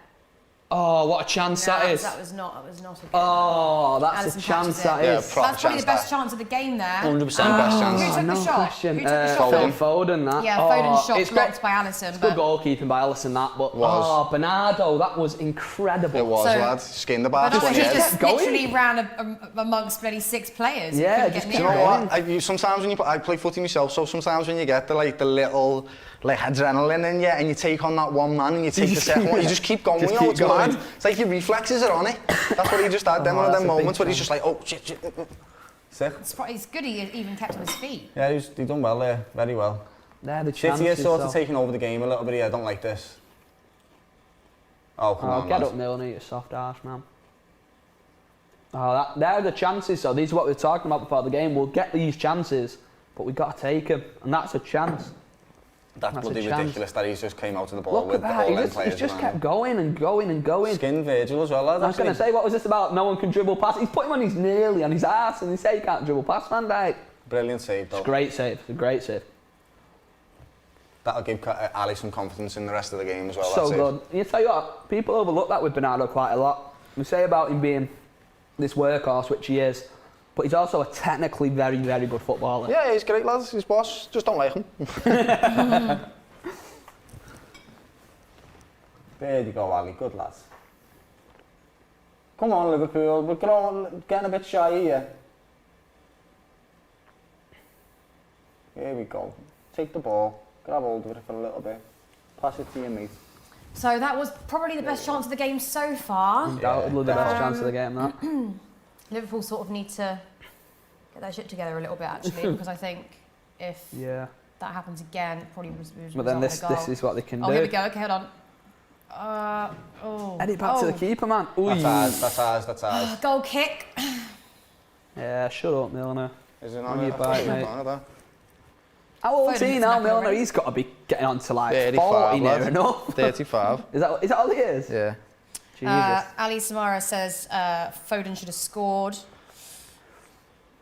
S2: Oh, what a chance that is.
S1: That was not a good
S2: Oh, that's
S1: Alisson
S2: a chance
S1: catches
S2: that
S1: it.
S3: Yeah,
S2: is.
S3: proper
S1: That's probably
S3: chance
S1: the best
S3: that.
S1: chance of the game there.
S3: 100% best chance.
S1: Who took the
S2: no
S1: shot?
S2: question.
S1: Who took the shot?
S2: Phil Foden, that.
S1: Yeah,
S2: Oh,
S1: Foden's shot
S2: it's
S1: blocked by Alisson.
S2: Good
S1: But
S2: goalkeeping by Alisson, that. But
S3: Was.
S2: oh, Bernardo, that was incredible.
S3: It was,
S1: So-
S3: lad. Skinned the bar
S1: Bernardo
S3: 20
S2: just
S3: years.
S1: just
S2: going.
S1: literally ran amongst bloody 6 players.
S2: Yeah,
S1: Couldn't
S2: just
S1: get
S3: Do you
S1: near
S3: know
S1: it.
S3: what? Sometimes when I play footy myself, so sometimes when you get the little adrenaline in you and you take on that one man and you take the second one, you just keep going.
S2: Just
S3: You know,
S2: keep
S3: it's
S2: going.
S3: mad. It's like your reflexes are on it. That's what he just had. Then one of
S2: that's
S3: them
S2: a big
S3: moments where he's
S2: fan.
S3: just like, oh shit. Sick.
S1: It's good he even kept on his feet.
S3: Yeah, he's done well there, very well.
S2: There, the
S3: City is
S2: chances,
S3: sort of
S2: though.
S3: taking over the game a little bit here. I don't like this. Oh, come on,
S2: Get
S3: lad.
S2: up, Milner, you soft arse, man. Oh, there are the chances, so these are what we were talking about before the game. We'll get these chances, but we've got to take them, and that's a chance.
S3: That's
S2: That's a
S3: bloody
S2: chance.
S3: ridiculous that he's just came out of the ball
S2: Look
S3: with
S2: at
S3: all
S2: that,
S3: them players.
S2: he's just
S3: man.
S2: kept going and going and going.
S3: Skinned Virgil as well, lad.
S2: I was going to say, what was this about? No one can dribble past. He's put him on his nearly on his arse, and he said he can't dribble past Van Dijk.
S3: Brilliant save, though.
S2: It's a great save. It's a great save.
S3: That'll give Ali some confidence in the rest of the game as well.
S2: So
S3: that
S2: good. And you tell you what, people overlook that with Bernardo quite a lot. We say about him being this workhorse, which he is, but he's also a technically very, very good footballer.
S3: Yeah, he's great, lads. He's boss. Just don't like him. There you go, Ali. Good lads. Come on, Liverpool. We're getting a bit shy here. Here we go. Take the ball. Grab hold of it for a little bit. Pass it to your mate.
S1: So that was probably the best chance of the game so far.
S2: Undoubtedly the best chance of the game, that.
S1: Liverpool sort of need to get their shit together a little bit, actually, because I think if
S2: Yeah.
S1: that happens again, it probably was
S2: But then
S1: result in a
S2: this
S1: goal.
S2: is what they can
S1: Oh,
S2: do.
S1: here we go. Okay, hold on.
S2: Head it back to the keeper, man. Ooh.
S3: That's ours.
S1: Goal kick.
S2: Yeah, shut up, Milner.
S3: Is it
S2: On
S3: not?
S2: your bike, mate.
S3: That?
S2: How old is he
S1: Foden's
S2: now,
S1: knackered
S2: Milner?
S1: already.
S2: He's got to be getting on to like
S3: 35,
S2: 40 near
S3: lad.
S2: enough.
S3: 35.
S2: Is that all he is?
S3: Yeah.
S2: Jesus.
S1: Ali Samara says Foden should have scored.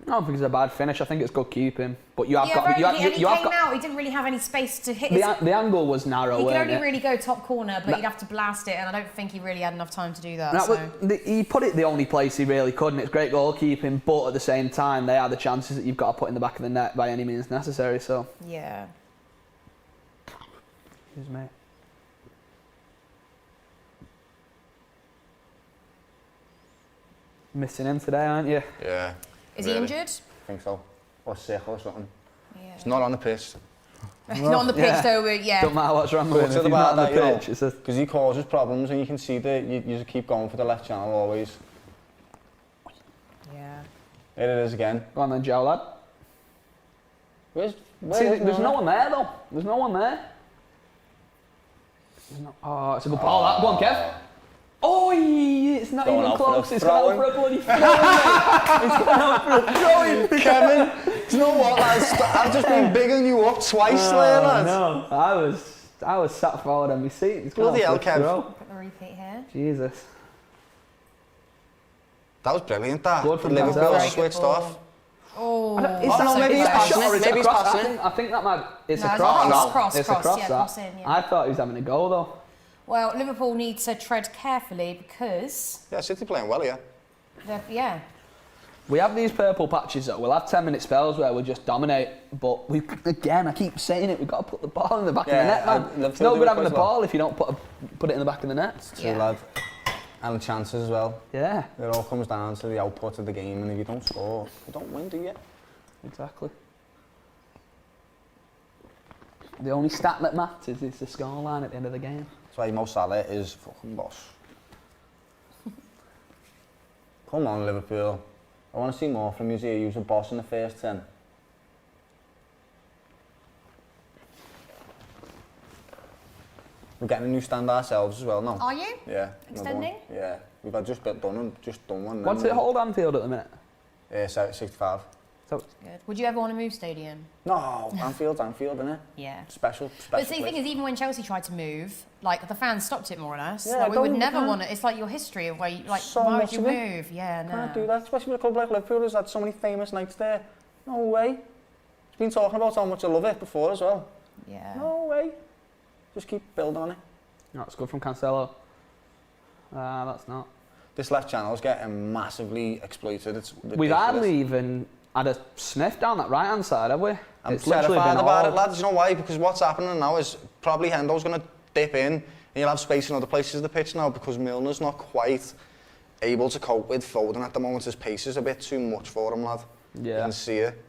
S2: I don't think it's a bad finish. I think it's good keeping. But you have
S1: Yeah,
S2: got.
S1: right,
S2: You have,
S1: and he
S2: you have
S1: came
S2: got.
S1: out, he didn't really have any space to hit his...
S2: The angle was narrow,
S1: He could
S2: weren't
S1: only
S2: it?
S1: really go top corner, but
S2: That-
S1: you'd have to blast it, and I don't think he really had enough time to do that.
S2: That
S1: So.
S2: was, he put it the only place he really could, and it's great goalkeeping. But at the same time, they are the chances that you've got to put in the back of the net by any means necessary. So,
S1: Yeah.
S2: excuse me. Missing him today, aren't you?
S3: Yeah.
S1: Is he injured?
S3: I think so. Or sick or something.
S1: Yeah.
S3: He's not on the pitch.
S1: Not on the pitch
S2: Yeah.
S1: though, but yeah.
S2: Don't matter what's wrong with him.
S3: What's
S2: If
S3: it
S2: he's not on
S3: about
S2: the
S3: that, you know?
S2: pitch, it's a
S3: Because he causes problems and you can see that you just keep going for the left channel always.
S1: Yeah.
S3: Here it is again.
S2: Go on then, Joe, lad.
S3: Where's
S2: See, there's no one there though. There's no one there. Oh, it's a good ball. That. Go on, Kev. Oh, it's not
S3: Going
S2: even
S3: out for
S2: close.
S3: a
S2: It's gone out for a bloody throw. It's gone out for a throwing.
S3: Kevin, do you know what, lads? I've just been bigging you up twice there, lads.
S2: No, I was sat forward on my seat. It's gone
S3: Bloody
S2: out for
S3: hell,
S2: a
S3: Kev.
S2: throw.
S1: Put the repeat here.
S2: Jesus.
S3: That was brilliant, that.
S2: Good from
S3: Liverpool
S2: Cancelo.
S3: switched off.
S1: Oh,
S3: no, maybe he's passing it. Maybe he's passing it.
S2: I think that might... It's
S1: No,
S2: a
S1: it's
S2: cross.
S1: a cross,
S2: It's a cross,
S1: yeah,
S2: that.
S1: cross in, yeah.
S2: I thought he was having a go, though.
S1: Well, Liverpool need to tread carefully because...
S3: Yeah, City playing well, yeah.
S1: Yeah.
S2: We have these purple patches, though. We'll have 10-minute spells where we'll just dominate, but again, I keep saying it, we've got to put the ball in the back of the net, man. It's no good having the ball if you don't put it in the back of the net.
S3: It's true, lad. And the chances as well.
S2: Yeah.
S3: It all comes down to the output of the game, and if you don't score, you don't win, do you?
S2: Exactly. The only stat that matters is the scoreline at the end of the game.
S3: That's why Mo Salah is fucking boss. Come on, Liverpool. I want to see more from you here. You're a boss in the first 10. We're getting a new stand ourselves as well now.
S1: Are you?
S3: Yeah.
S1: Extending?
S3: Yeah. We've had just done one.
S2: What's it hold Anfield at the minute?
S3: 65.
S2: So,
S1: Good. Would you ever want to move stadium?
S3: No, Anfield, isn't it?
S1: Yeah.
S3: Special
S1: But the thing
S3: place.
S1: is, even when Chelsea tried to move, like the fans stopped it more or less.
S3: Yeah,
S1: Like, we would
S3: don't-
S1: never
S3: can't-
S1: want it. It's like your history of where, you, like,
S3: So
S1: why would
S3: much
S1: you
S3: of it.
S1: move? Yeah, no.
S3: Can't do that, especially with a club like Liverpool who's had so many famous nights there. No way. He's been talking about how much I love it before as well.
S1: Yeah.
S3: No way. Just keep building on it.
S2: that's good from Cancelo. That's not.
S3: This left channel's getting massively exploited. It's ridiculous.
S2: We've hardly even had a sniff down that right-hand side, have we?
S3: I'm
S2: It's literally
S3: terrified
S2: been
S3: about
S2: all-
S3: it, lads. You know why? Because what's happening now is probably Hendo's going to dip in and you'll have space in other places of the pitch now because Milner's not quite able to cope with Foden at the moment. His pace is a bit too much for him, lad.
S2: Yeah.
S3: You can see it.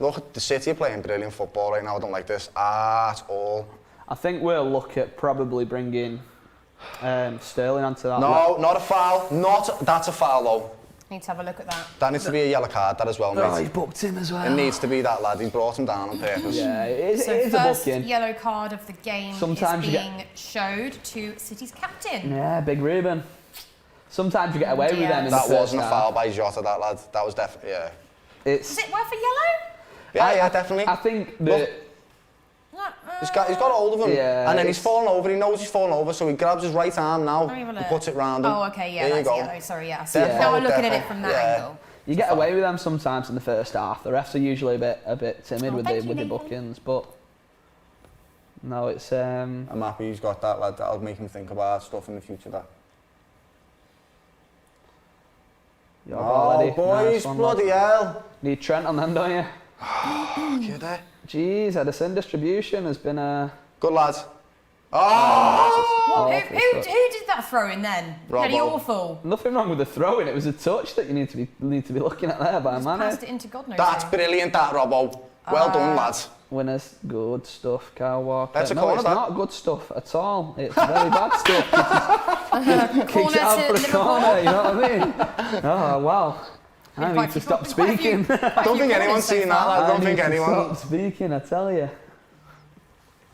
S3: Look, the City are playing brilliant football right now. I don't like this at all.
S2: I think we'll look at probably bringing Sterling onto that.
S3: No, not a foul. That's a foul though.
S1: Need to have a look at that.
S3: That needs to be a yellow card, that as well,
S2: Oh,
S3: mate.
S2: he's booked him as well.
S3: It needs to be that, lad. He brought him down on purpose.
S2: Yeah, it
S1: So
S2: is a
S1: first
S2: booking.
S1: yellow card of the game
S2: Sometimes
S1: is
S2: you
S1: being showed to City's captain.
S2: Yeah, Big Ruben. Sometimes you get away with them in the
S3: That
S2: first
S3: wasn't a
S2: half.
S3: foul by Jota, that lad. That was definitely, yeah.
S2: It's.
S1: Is it worth a yellow?
S3: Yeah, definitely.
S2: I think that.
S3: Look, he's got hold of him,
S2: Yeah,
S3: and then he's fallen over. He knows he's fallen over, so he grabs his right arm now
S1: Let me have a
S3: and
S1: look.
S3: puts it round him.
S1: Oh, okay, yeah,
S3: there you
S1: that's
S3: go.
S1: yellow. Sorry, yeah.
S3: Defo,
S1: Now I'm looking at
S3: defo.
S1: it from that
S3: Yeah.
S1: angle.
S2: You get away with them sometimes in the first half. The refs are usually a bit timid
S1: Oh,
S2: with
S1: thank
S2: the
S1: you, Nathan.
S2: bookings, but no, it's
S3: I'm happy he's got that, lad. That'll make him think about stuff in the future. That.
S2: your ball,
S3: Oh,
S2: Eddie.
S3: boys,
S2: Nice one,
S3: bloody
S2: lad.
S3: hell!
S2: Need Trent on them, don't you?
S3: You there?
S2: Jeez, Edison distribution has been a.
S3: Good lad. Oh!
S1: What?
S2: Awful
S1: Who
S2: stuff.
S1: did that throw in then? Pretty
S3: Robbo.
S1: awful.
S2: Nothing wrong with the throw-in. It was a touch that you need to be looking at there by
S1: Just
S2: Mane.
S1: passed it into God knows
S3: That's
S1: who.
S3: brilliant, that, Robbo. Well done, lads.
S2: Winners, good stuff. Kyle Walker.
S3: That's a
S2: no,
S3: corner,
S2: it's
S3: that.
S2: not good stuff at all. It's very bad stuff. Kicks
S1: Corner
S2: it out
S1: to
S2: for a
S1: Liverpool.
S2: corner. You know what I mean? Oh wow. I
S1: Quite
S2: need to
S1: a few-
S2: stop
S1: quite a few-
S2: speaking.
S1: quite a
S3: Don't
S1: few
S3: think anyone's
S1: corners so
S3: seen that,
S1: far.
S3: lad. I don't
S2: need
S3: think
S2: to
S3: anyone.
S2: Stop speaking, I tell you.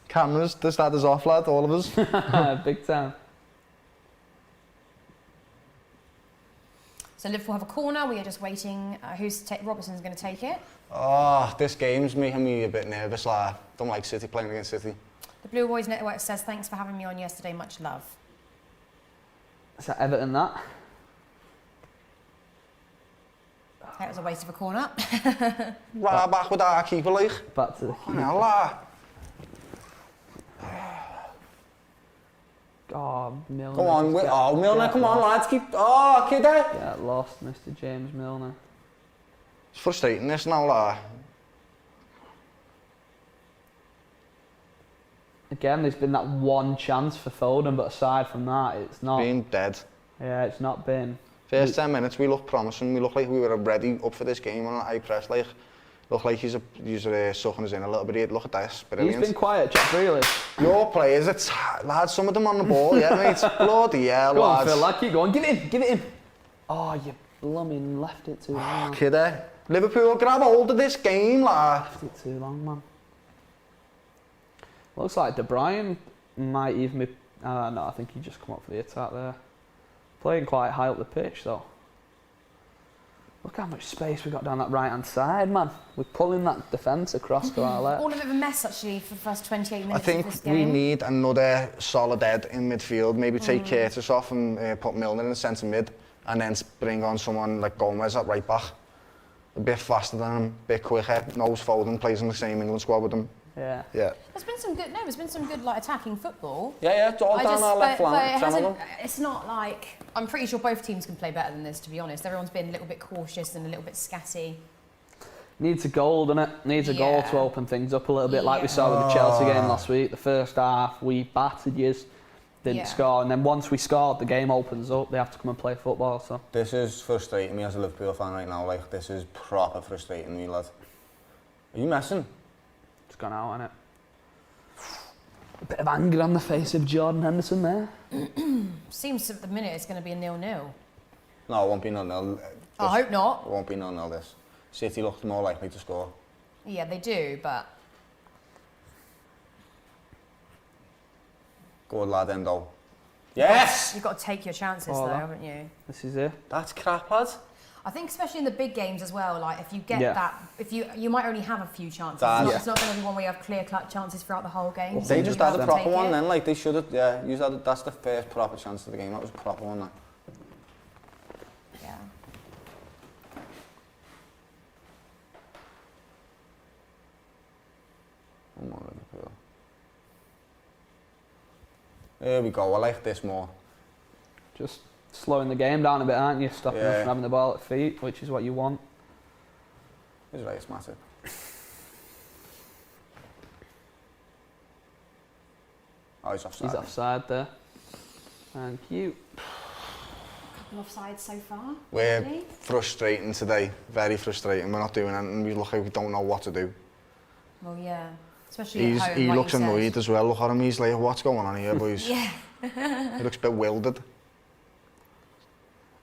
S3: Cameras, the start is off, lad, all of us.
S2: Big time.
S1: So Liverpool have a corner. We are just waiting. Robertson's going to take it.
S3: Oh, this game's making me a bit nervous, lad. Don't like City playing against City.
S1: The Blue Boys Network says, thanks for having me on yesterday. Much love.
S2: Is that Everton that?
S1: That was a waste of a corner.
S3: Right back with our keeper, like.
S2: Back to the
S3: Oh, now, lad.
S2: Oh, Milner.
S3: Come on,
S2: just
S3: Milner,
S2: get
S3: come on,
S2: lost.
S3: lads. Keep. Oh, kid there.
S2: Get lost, Mr. James Milner.
S3: It's frustrating, this now, lad.
S2: Again, there's been that one chance for Foden, but aside from that, it's not.
S3: Being dead.
S2: Yeah, it's not been.
S3: First 10 minutes, we looked promising. We looked like we were ready up for this game on high press. Like, looked like he's sucking us in a little bit. Look at this, brilliant.
S2: He's been quiet, Jack Grealish.
S3: Your players, lads, some of them on the ball, yeah, mate. Bloody hell,
S2: Go on,
S3: lads.
S2: Phil, lad, keep going. Give it in. Oh, you blooming left it too long.
S3: Kidder. Liverpool, grab hold of this game, lad.
S2: Left it too long, man. Looks like De Bruyne might even be. No, I think he just come up for the attack there. Playing quite high up the pitch, though. Look how much space we got down that right-hand side, man. We're pulling that defence across to our left.
S1: All a bit of a mess, actually, for the first 28 minutes
S3: I think
S1: of this
S3: we
S1: game.
S3: need another solid head in midfield. Maybe take Curtis off and put Milner in the centre mid. and then bring on someone like Gomez at right back. A bit faster than him, a bit quicker, knows Foden, plays in the same England squad with him.
S2: Yeah.
S1: There's been some good like attacking football.
S3: Yeah, it's all down our left flank.
S1: It's not like, I'm pretty sure both teams can play better than this, to be honest. Everyone's been a little bit cautious and a little bit scatty.
S2: Needs a goal, doesn't it? Needs a goal to open things up a little bit, like we saw with the Chelsea game last week. The first half, we battered yous, didn't score, and then once we scored, the game opens up. They have to come and play football. So
S3: this is frustrating me as a Liverpool fan right now. Like, this is proper frustrating me, lad. Are you messing?
S2: It's gone out, hasn't it? A bit of anger on the face of Jordan Henderson there.
S1: Seems at the minute it's going to be a 0-0.
S3: No, it won't be 0-0.
S1: I hope not.
S3: It won't be 0-0 this. City looked more likely to score.
S1: Yeah, they do, but...
S3: Good lad, Endo. Yes!
S1: You've got to take your chances though, haven't you?
S2: This is it.
S3: That's crap, lad.
S1: I think especially in the big games as well, like if you get that, if you might only have a few chances. It's not going to be one where you have clear-cut chances throughout the whole game.
S3: They just had a proper one then, like they should have, that's the first proper chance of the game. That was a proper one, that.
S1: Yeah.
S3: One more Liverpool. There we go, I like this more.
S2: Just slowing the game down a bit, aren't you? Stopping us from having the ball at feet, which is what you want.
S3: He's right, it's massive. Oh, he's offside.
S2: He's offside there. Thank you.
S1: Couple offsides so far.
S3: We're frustrating today, very frustrating. We're not doing anything, we look like we don't know what to do.
S1: Well, yeah. Especially at home,
S3: he
S1: like
S3: looks annoyed as well. Look at him, he's like, what's going on here, boys?
S1: Yeah.
S3: He looks bewildered.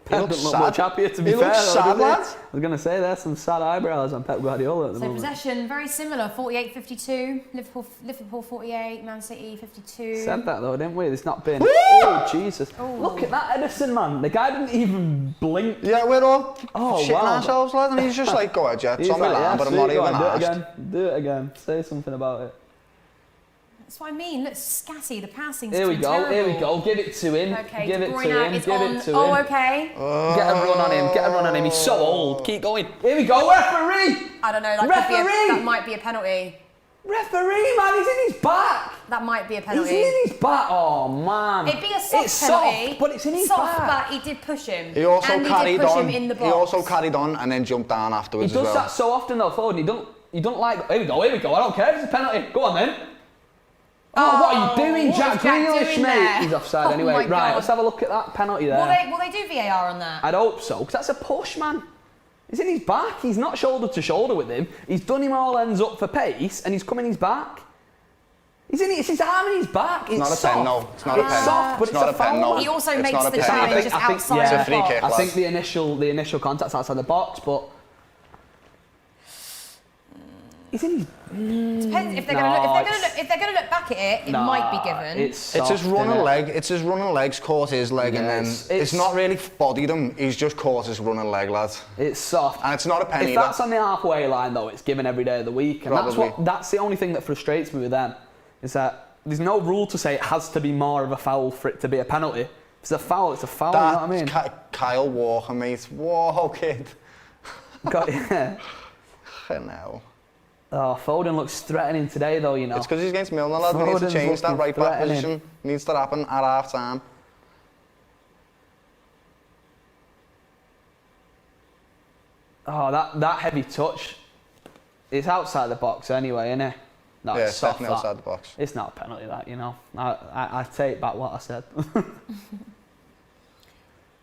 S2: Pep doesn't look much happier, to be fair.
S3: He looks sad, lad.
S2: I was going to say, there's some sad eyebrows on Pep Guardiola at the moment.
S1: So possession, very similar, 48-52. Liverpool 48, Man City 52.
S2: Said that though, didn't we? It's not been... Oh, Jesus.
S1: Ooh.
S2: Look at that Edison, man. The guy didn't even blink.
S3: Yeah, we're all shitting ourselves, lad, and he's just like, go ahead, yeah, it's on my line, but I'm not even asked.
S2: Do it again. Say something about it.
S1: That's what I mean. Look, scatty. The passing's
S2: Here we go.
S1: terrible.
S2: Here we go. Give it to him.
S1: Okay,
S2: Give it to him.
S1: Give
S2: it to him.
S1: Oh, okay.
S2: Get a run on him. Get a run on him. He's so old. Keep going. Here we go. Referee.
S1: I don't know. That might be a penalty.
S2: Referee, man. He's in his back.
S1: That might be a penalty.
S2: He's in his back. Oh man.
S1: It'd be a soft
S2: penalty.
S1: Soft,
S2: but it's in his
S1: soft,
S2: back.
S1: But he did push him.
S3: He also carried on.
S1: Him in the box.
S3: He also carried on and then jumped down afterwards.
S2: He does that so often though, Foden. He don't like. Here we go. Here we go. I don't care if it's a penalty. Go on then. Oh, what are you doing, Jack Grealish, mate?
S1: There?
S2: He's offside anyway. Right, let's have a look at that penalty there.
S1: Will they do VAR on that?
S2: I'd hope so, because that's a push, man. He's in his back. He's not shoulder to shoulder with him. He's done him all ends up for pace, and he's come in his back. It's his arm in his back. It's
S3: not a
S2: soft.
S3: pen, no. It's not a pen.
S2: It's soft, but it's not a pen, no.
S1: He also makes the challenge just outside
S3: It's a
S1: the
S3: free
S1: box.
S3: kick,
S2: I think the initial contact's outside the box, but he's in his...
S1: Depends if they're going to look back at it. It might be given.
S3: It's his running leg. It's his running legs caught his leg, and then it's not really bodied him. He's just caught his running leg, lad.
S2: It's soft,
S3: and it's not a pen.
S2: If that's on the halfway line, though, it's given every day of the week, and that's the only thing that frustrates me with them, is that there's no rule to say it has to be more of a foul for it to be a penalty. If it's a foul, it's a foul. You know what I mean?
S3: Kyle Walker, mate. Whoa, kid.
S2: No. Oh, Foden looks threatening today, though, you know.
S3: It's because he's against Milner, lad. We need to change that right back position. Needs to happen at half time.
S2: Oh, that heavy touch. It's outside the box anyway, isn't it? No,
S3: yeah,
S2: it's soft,
S3: definitely outside the box.
S2: It's not a penalty, that, you know. I take back what I said.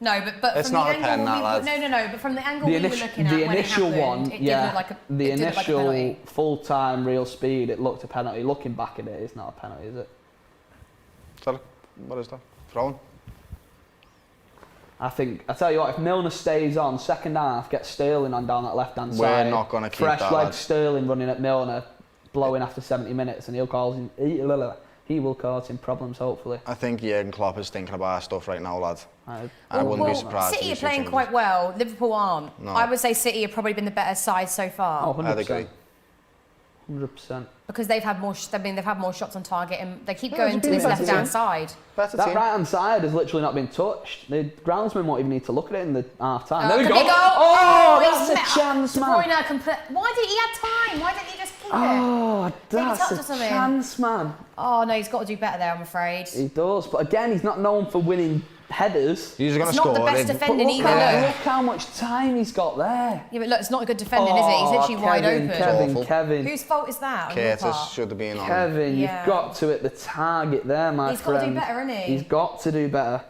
S1: No, but
S3: it's
S1: from
S3: not
S1: the
S3: a pen,
S1: angle
S3: lad.
S1: But from the angle we were looking at when it happened, it did look like a
S2: the
S1: initial
S2: penalty. Full-time real speed, it looked a penalty. Looking back at it, it's not a penalty, is it?
S3: What is that? Thrown?
S2: I tell you what, if Milner stays on, second half, get Sterling on down that left-hand side.
S3: We're not going to keep
S2: fresh
S3: that,
S2: leg
S3: lad.
S2: Sterling running at Milner, blowing after 70 minutes, and he will cause him problems, hopefully.
S3: I think Jurgen Klopp is thinking about our stuff right now, lad. I wouldn't be surprised.
S1: City are playing quite well. Liverpool aren't.
S3: No.
S1: I would say City have probably been the better side so far.
S2: Oh, 100%.
S3: I'd agree.
S2: 100%.
S1: Because they've had more. They've had more shots on target, and they keep going to this left-hand side.
S3: Better
S2: That
S3: team.
S2: right-hand side has literally not been touched. The groundsman won't even need to look at it in the half-time. There we
S1: Could
S2: go.
S1: he go?
S2: Oh,
S1: he's
S2: that's a chance,
S1: De
S2: man.
S1: Bruyne why did he have time? Why didn't he just keep it?
S2: Oh,
S1: touch or
S2: that's a
S1: something.
S2: chance, man.
S1: Oh no, he's got to do better there, I'm afraid.
S2: He does, but again, he's not known for winning headers.
S3: He's going to
S1: It's
S3: score.
S1: not the best
S3: isn't he?
S2: But
S1: defending
S2: look,
S1: either.
S2: look how much time he's got there.
S1: Yeah, but look, it's not a good defending, is it? He's literally wide open.
S3: Awful.
S2: Kevin.
S1: Whose fault is that? On your
S3: Curtis
S1: part?
S3: should have been on.
S2: Kevin,
S1: Yeah.
S2: you've got to hit the target there, my
S1: He's
S2: friend.
S1: got to do better, hasn't he?
S2: He's got to do better.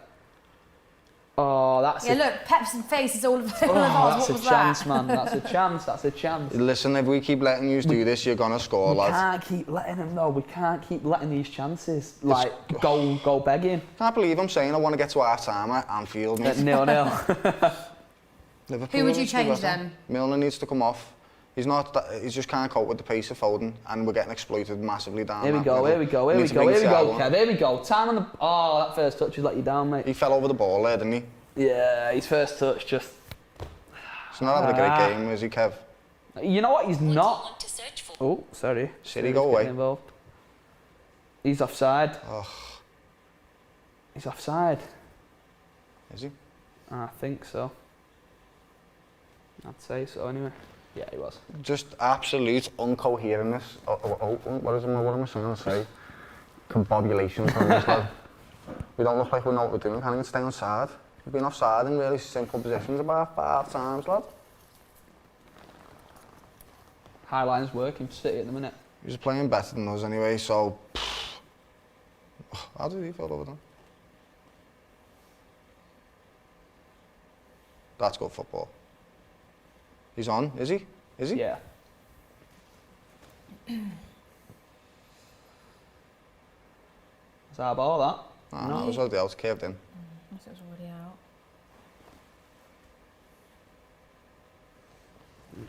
S2: Oh, that's
S1: Yeah,
S2: a,
S1: look, Pep's face is all of ours.
S2: oh,
S1: What
S2: that's
S1: was
S2: a chance,
S1: that?
S2: man. That's a chance. That's a chance.
S3: Listen, if we keep letting you do this, you're going to score,
S2: We
S3: lads.
S2: can't keep letting him though. We can't keep letting these chances go begging.
S3: Can't believe I'm saying I want to get to half-time at Anfield, mate.
S2: 0-0.
S3: Liverpool
S1: Who would you
S3: needs to do
S1: change
S3: better.
S1: then?
S3: Milner needs to come off. He just can't cope with the pace of Foden, and we're getting exploited massively down.
S2: Here we
S3: that
S2: go.
S3: middle.
S2: Here we go. Here we
S3: Need to
S2: go.
S3: bring
S2: Here we go.
S3: Thiago on.
S2: Kev. Here we go. Time on the. Oh, that first touch has let you down, mate.
S3: He fell over the ball there, didn't he?
S2: Yeah, his first touch just.
S3: He's not having a great game, is he, Kev?
S2: You know what? He's not. Oh, sorry.
S3: City go away.
S2: Involved. He's offside.
S3: Ugh.
S2: He's offside.
S3: Is he?
S2: I think so. I'd say so anyway. Yeah, he was.
S3: Just absolute uncoherentness. What am I trying to say? Combobulation from this lad. We don't look like we know what we're doing. Can't even stay on side. We've been offside in really simple positions about 5 times, lad.
S2: High line's working for City at the minute.
S3: He's playing better than us anyway, so... How did he fall over then? That's good football. He's on, is he? Is he?
S2: Yeah. Is that a ball, that?
S3: No, it was already out, curved in.
S1: It was already out.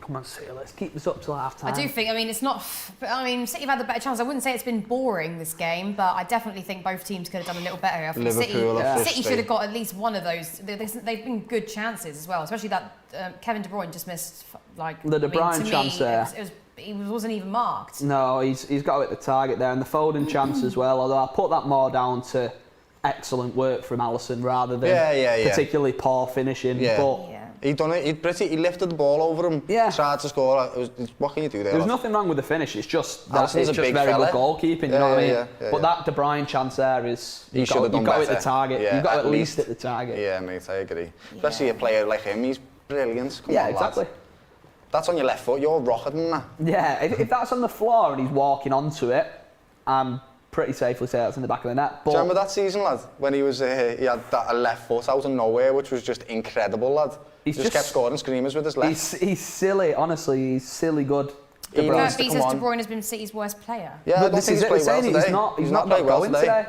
S2: Come on, City, let's keep this up till half time.
S1: I do think, it's not, City have had the better chance. I wouldn't say it's been boring, this game, but I definitely think both teams could have done a little better. I think
S3: Liverpool
S1: City should have got at least one of those. They've been good chances as well, especially that Kevin De Bruyne just missed,
S2: The De Bruyne chance there.
S1: He wasn't even marked.
S2: No, he's got to hit the target there, and the Foden chance as well, although I put that more down to excellent work from Alisson rather than particularly poor finishing.
S3: Yeah.
S2: But
S3: He done it. He lifted the ball over him.
S2: Yeah.
S3: Tried to score. What can you do there?
S2: There's nothing wrong with the finish. It's just
S3: Alisson's a big
S2: very
S3: fella.
S2: good goalkeeping. You know what I mean?
S3: Yeah,
S2: But that De Bruyne chance there is
S3: He should have done
S2: you've got to hit
S3: better.
S2: the target.
S3: Yeah,
S2: you've got to
S3: at
S2: at least hit the target.
S3: Yeah, mate, I agree. Especially a player like him. He's brilliant. Come
S2: Yeah,
S3: on,
S2: exactly.
S3: Lad. That's on your left foot. You're rocketing that.
S2: Yeah, if that's on the floor and he's walking onto it, I'm pretty safely say that's in the back of the net. But
S3: Do you remember that season, lad? When he was he had that left foot out of nowhere, which was just incredible, lad. He just kept scoring screamers with his left.
S2: He's silly, honestly. He's silly good.
S3: He
S1: Kurt
S3: needs to
S1: B
S3: come
S1: says
S3: on.
S1: De Bruyne has been City's worst player.
S3: Yeah, I
S2: But
S3: don't
S2: this
S3: think
S2: is
S3: he's
S2: it. We're
S3: played well
S2: saying
S3: today.
S2: he's not got going today.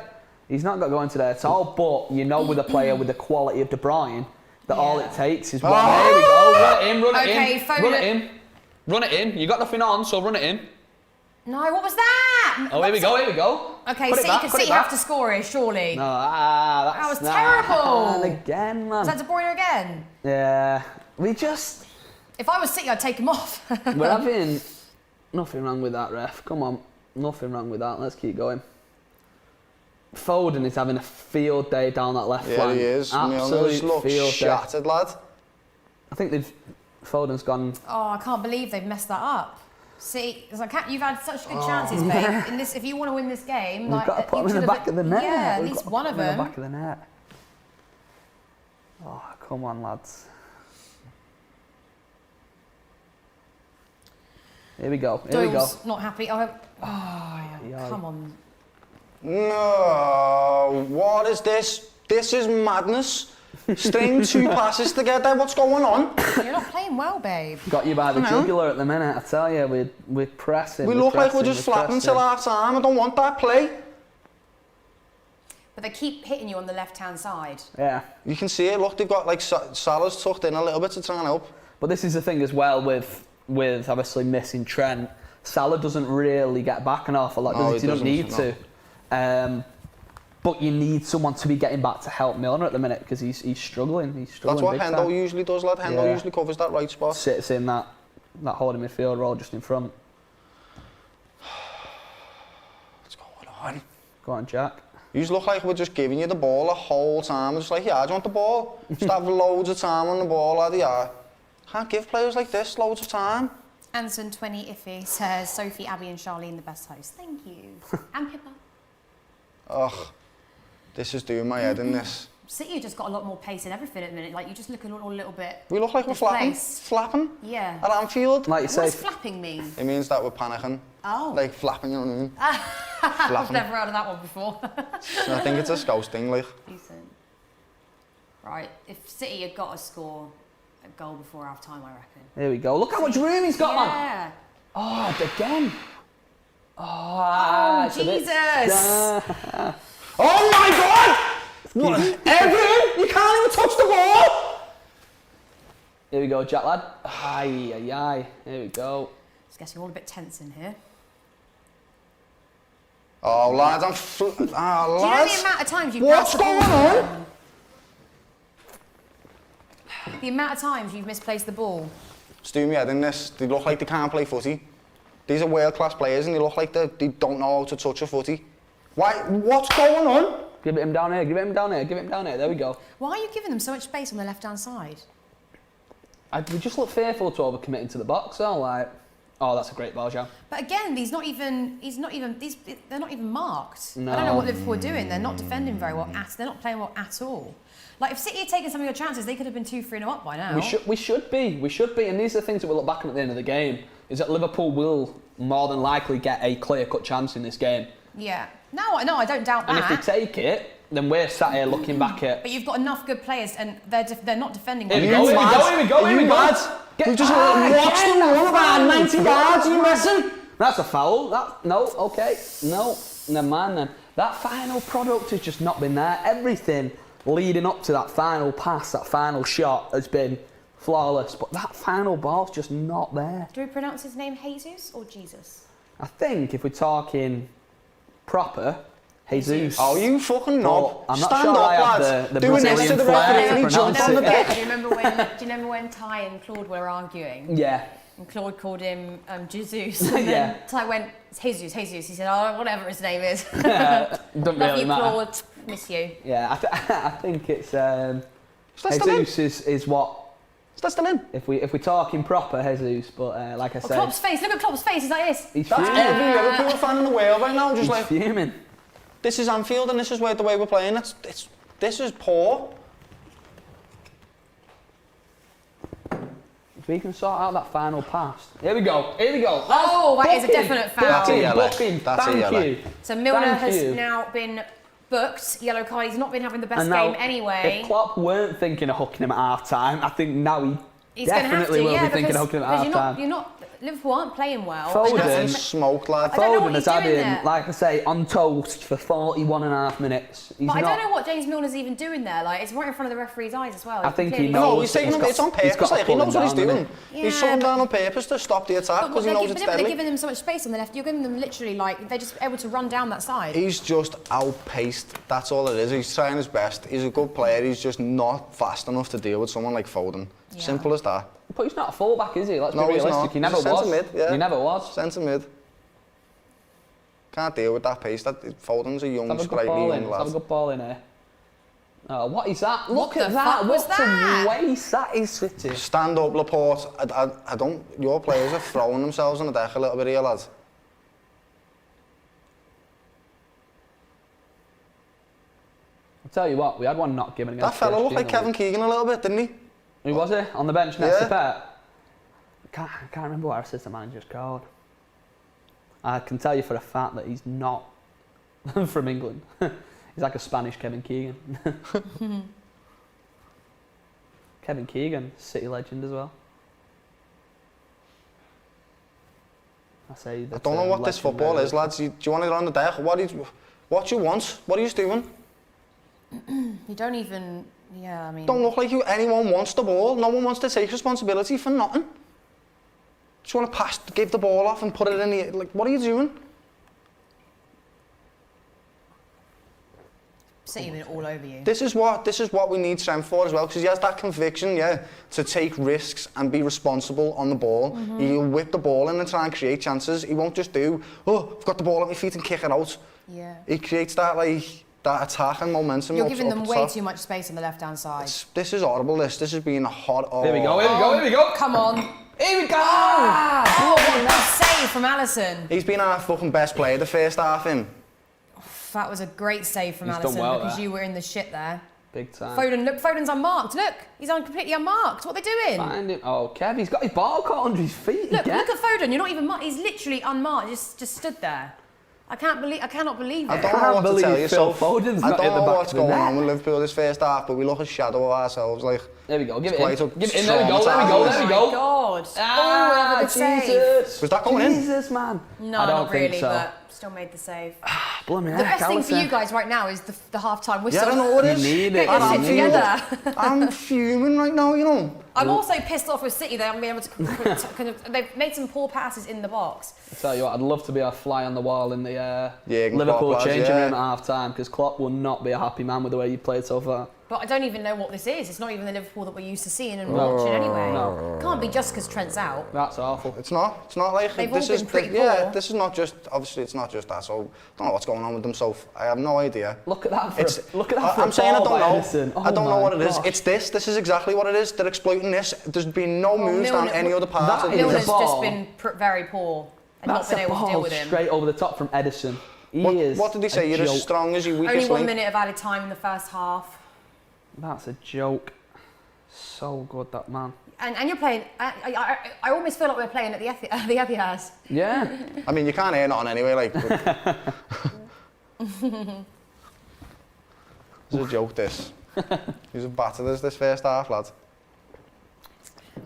S2: He's not got going today at all. But you know, with a player with the quality of De Bruyne, that all it takes is one. There we go. Run it in. Run it
S1: Okay,
S2: in.
S1: Foden.
S2: Run it in. Run it in. You got nothing on, so run it in.
S1: No, what was that?
S2: Oh, here we go. Here we go.
S1: Okay,
S2: Put it back, put it
S1: City
S2: back.
S1: have to score here, surely.
S2: No,
S1: That was terrible.
S2: And again, man.
S1: Is that De Bruyne again?
S2: Yeah, we just.
S1: If I was City, I'd take him off.
S2: We're having nothing wrong with that, ref. Come on, nothing wrong with that. Let's keep going. Foden is having a field day down that left flank.
S3: Yeah, he is.
S2: Absolute
S3: looks
S2: field day.
S3: shattered, lad.
S2: I think Foden's gone.
S1: Oh, I can't believe they've messed that up. See, it's like, you've had such good chances, babe. In this, if you want to win this game,
S2: We've got to put him in the back of the net.
S1: Yeah, at
S2: We've
S1: least
S2: got to
S1: one
S2: put
S1: of
S2: him in
S1: them.
S2: the back of the net. Oh, come on, lads. Here we go. Here we go.
S1: Doyle's not happy. Oh, yeah, come on.
S3: No, what is this? This is madness. String 2 passes together. What's going on?
S1: You're not playing well, babe.
S2: Got you by the jugular at the minute. I tell you, we're pressing.
S3: We look like we're just flapping till half time. I don't want that play.
S1: But they keep hitting you on the left-hand side.
S2: Yeah.
S3: You can see it. Look, they've got like Salah's tucked in a little bit to try and help.
S2: But this is the thing as well with obviously missing Trent. Salah doesn't really get back an awful lot.
S3: No,
S2: He doesn't need
S3: no.
S2: to. But you need someone to be getting back to help Milner at the minute because he's struggling. He's struggling.
S3: That's what Hendo usually does, lad. Hendo usually covers that right spot.
S2: Sits in that holding midfield role just in front.
S3: on.
S2: Go on, Jack.
S3: You look like we're just giving you the ball the whole time. It's like, yeah, do you want the ball? Just have loads of time on the ball, lad, yeah. Can't give players like this loads of time.
S1: Anson 20 Iffy says Sophie, Abby and Charlene the best hosts. Thank you. And Pippa.
S3: Ugh, this is doing my head in this.
S1: City have just got a lot more pace and everything at the minute. Like, you just look a little bit.
S3: We look like we're flapping. Flapping?
S1: Yeah.
S3: At Anfield?
S2: Like you
S1: What
S2: say,
S1: does flapping mean?
S3: It means that we're panicking.
S1: Oh.
S3: Like flapping, you know what I mean?
S1: I've never heard of that one before.
S3: I think it's a Scouse thing, like.
S1: Decent. Right, if City had got to score a goal before half time, I reckon.
S2: here we go. Look how much room he's got, man.
S1: Yeah.
S2: Oh, again. Oh,
S1: Jesus!
S3: Oh my God! What? Evan, you can't even touch the ball!
S2: Here we go, Jack lad. Aye, aye, aye. Here we go.
S1: It's getting all a bit tense in here.
S3: Oh, lads, lads.
S1: Do you know the amount of times you've
S3: What's
S1: passed the
S3: going
S1: ball?
S3: on?
S1: The amount of times you've misplaced the ball.
S3: It's doing me head in this. They look like they can't play footy. These are world-class players and they look like they don't know how to touch a footy. Why? What's going on?
S2: Give it him down here, give it him down here, give it him down here. There we go.
S1: Why are you giving them so much space on the left-hand side?
S2: We just look fearful to overcommitting to the box, so like, oh, that's a great ball, Jean.
S1: But again, they're not even marked.
S2: No.
S1: I don't know what Liverpool are doing. They're not defending very well. They're not playing well at all. Like, if City had taken some of your chances, they could have been 2-3-0 up by now.
S2: We should be, and these are the things that we'll look back on at the end of the game, is that Liverpool will more than likely get a clear-cut chance in this game.
S1: Yeah. No, I don't doubt that.
S2: And if they take it, then we're sat here looking back at...
S1: But you've got enough good players, and they're not defending
S2: Here we
S1: well.
S2: go.
S3: You just watched them run about 90 yards, you messing?
S2: That's a foul. No, okay. No, never mind then. That final product has just not been there. Everything leading up to that final pass, that final shot has been flawless, but that final ball's just not there.
S1: Do we pronounce his name Jesus or Jesus?
S2: I think if we're talking proper, Jesus.
S3: Oh, you fucking knob.
S2: Well, I'm not
S3: Stand
S2: sure
S3: up,
S2: I have
S3: lads.
S2: the
S3: Doing this to
S2: Brazilian
S3: the
S2: flair
S3: referee
S2: to
S3: and he jumped
S2: pronounce
S3: on the
S2: it.
S3: deck.
S1: Do you remember when Ty and Claude were arguing?
S2: Yeah.
S1: And Claude called him Jesus. And then Ty went, it's Jesus. He said, oh, whatever his name is.
S2: Don't
S1: Love
S2: really
S1: you,
S2: matter.
S1: Claude. Miss you.
S2: Yeah, I think it's
S3: still
S2: Jesus is what.
S3: That's still in.
S2: If we're talking proper Jesus, but like I said,
S1: Klopp's face. Look at Klopp's face. He's like this.
S2: he's
S3: That's
S2: fuming.
S3: every Liverpool fan in the world right now. Just
S2: He's
S3: like,
S2: fuming.
S3: this is Anfield and this is the way we're playing. This is poor.
S2: If we can sort out that final pass. Here we go.
S1: Oh, that is a definite foul.
S3: That's a yellow.
S2: Booking.
S3: That's a
S2: Thank
S3: yellow.
S2: you.
S1: So Milner
S2: Thank
S1: has
S2: you.
S1: now been booked. Yellow card. He's not been having the best
S2: And now,
S1: game anyway.
S2: if Klopp weren't thinking of hooking him at half time, I think now
S1: He's going to have
S2: definitely
S1: to,
S2: will
S1: yeah,
S2: be thinking of hooking him at half time.
S1: you're not. Liverpool aren't playing well.
S2: Foden.
S1: And
S3: Getting
S1: that's-
S3: smoked, lad.
S1: I don't know what
S2: Foden
S1: he's
S2: has had
S1: doing
S2: him,
S1: there.
S2: like I say, on toast for 41.5 minutes. He's
S1: But I
S2: not,
S1: don't know what James Milner's even doing there. Like, it's right in front of the referee's eyes as well.
S2: I think he
S1: Clearly-
S2: knows.
S3: No, he's taking
S2: He's
S3: it's on
S2: got- he's
S3: purpose.
S2: got to
S3: Like, he
S2: pull
S3: knows
S2: him
S3: what he's
S2: down,
S3: doing.
S1: Yeah,
S3: He's shutting
S1: but-
S3: down on purpose to stop the attack
S1: But
S3: because he knows it's
S1: they're
S3: deadly.
S1: giving them so much space on the left. You're giving them literally like they're just able to run down that side.
S3: He's just outpaced. That's all it is. He's trying his best. He's a good player. He's just not fast enough to deal with someone like Foden.
S1: Yeah.
S3: Simple as that.
S2: But he's not a fullback, is he? Let's
S3: No,
S2: be
S3: he's
S2: realistic.
S3: not.
S2: He never
S3: He's a
S2: was.
S3: centre mid, yeah.
S2: He never was.
S3: Centre mid. Can't deal with that pace. Foden's a young,
S2: Have a good
S3: sprightly
S2: ball in.
S3: young
S2: Let's have a
S3: lad.
S2: good ball in here. Oh, what is that?
S1: What
S2: Look at
S1: the
S2: that.
S1: fuck was
S2: What
S1: that?
S2: a waste that is, City.
S3: Stand up, Laporte. I don't. Your players are throwing themselves on the deck a little bit here, lads.
S2: I'll tell you what, we had one not given against
S3: That fella looked
S2: PSG
S3: like
S2: in the
S3: Kevin
S2: league.
S3: Keegan a little bit, didn't he?
S2: Who was he? On the bench next to
S3: Yeah.
S2: Pep? I can't remember what our assistant manager's called. I can tell you for a fact that he's not from England. He's like a Spanish Kevin Keegan. Kevin Keegan, City legend as well. I say that,
S3: I don't know what this
S2: legend
S3: football
S2: really.
S3: is, lads. Do you want to get on the deck? What do you want? What are you doing?
S1: You don't even. Yeah, I mean.
S3: Don't look like anyone wants the ball. No one wants to take responsibility for nothing. Just want to pass, give the ball off and put it in the... Like, what are you doing?
S1: City have been all over you.
S3: This is what we need strength for as well, because he has that conviction, to take risks and be responsible on the ball. He'll whip the ball in and try and create chances. He won't just do, I've got the ball at my feet and kick it out.
S1: Yeah.
S3: He creates that attack and momentum.
S1: You're giving them way too much space on the left-hand side.
S3: This is horrible. This has been a hot.
S2: Here we go.
S1: Come on.
S2: Here we go.
S1: What a save from Alisson.
S3: He's been our fucking best player the first half.
S1: That was a great save from
S2: He's
S1: Alisson
S2: done well
S1: because
S2: there.
S1: you were in the shit there.
S2: Big time.
S1: Foden's unmarked. Look, he's completely unmarked. What are they doing?
S2: Find him. Oh, Kev, he's got his ball caught under his feet.
S1: Look
S2: again.
S1: at Foden. You're not even marked. He's literally unmarked. Just stood there. I cannot believe it.
S3: I don't know what to tell you.
S2: Phil Foden's
S3: I
S2: not
S3: don't
S2: in the
S3: know
S2: back
S3: what's
S2: of the
S3: going
S2: net.
S3: on with Liverpool this first half, but we look a shadow of ourselves.
S2: There we go. Give it
S3: It's
S2: in.
S3: quite
S2: Give it in. There we go. There we go. There we
S1: Oh
S2: go.
S1: my God.
S2: Ah,
S1: another save.
S2: Jesus.
S3: Was that going in?
S2: Jesus, man.
S1: No,
S2: I don't
S1: not really,
S2: think so.
S1: but still made the save.
S2: Blimey
S1: The
S2: heck,
S1: best thing for
S2: Alisson.
S1: you guys right now is the half-time whistle.
S3: Yeah, I know what it is.
S2: You need it.
S1: Get your
S2: You
S1: shit
S2: need it.
S1: together.
S3: I'm fuming right now, you know.
S1: I'm also pissed off with City. They haven't been able to they've made some poor passes in the box.
S2: I tell you what, I'd love to be a fly on the wall in the
S3: Jürgen
S2: Liverpool
S3: Klopp,
S2: changing
S3: yeah.
S2: room at half time, because Klopp will not be a happy man with the way you played so far.
S1: But I don't even know what this is. It's not even the Liverpool that we're used to seeing and watching anyway.
S2: No.
S1: Can't be just because Trent's out.
S2: That's awful.
S3: It's not like
S1: They've
S3: this
S1: all
S3: is
S1: been pretty
S3: yeah.
S1: poor.
S3: This is not just obviously it's not just that. So I don't know what's going on with them. So I have no idea.
S2: Look at that. For
S3: I'm
S2: a
S3: saying I
S2: ball
S3: don't
S2: by
S3: know.
S2: Edison. Oh
S3: I don't know
S2: my
S3: what it is.
S2: gosh.
S3: It's this. This is exactly what it is. They're exploiting this. There's been no moves down
S1: Milner-
S3: any other part
S2: That
S3: of
S2: is
S3: the
S2: a
S1: Milner's
S2: ball.
S1: just been very poor and
S2: That's
S1: not been
S2: a
S1: able to deal
S2: ball
S1: with him.
S2: straight over the top from Edison. He
S3: What did he say?
S2: a
S3: You're
S2: joke.
S3: as strong as your
S1: Only
S3: weakest
S1: 1
S3: link.
S1: minute of added time in the first half.
S2: That's a joke. So good, that man.
S1: And you're playing. I almost feel like we're playing at the Etihad.
S2: Yeah.
S3: I mean, you can't hear nothing anyway. Like, it's a joke. This. He's a battered us this first half, lad.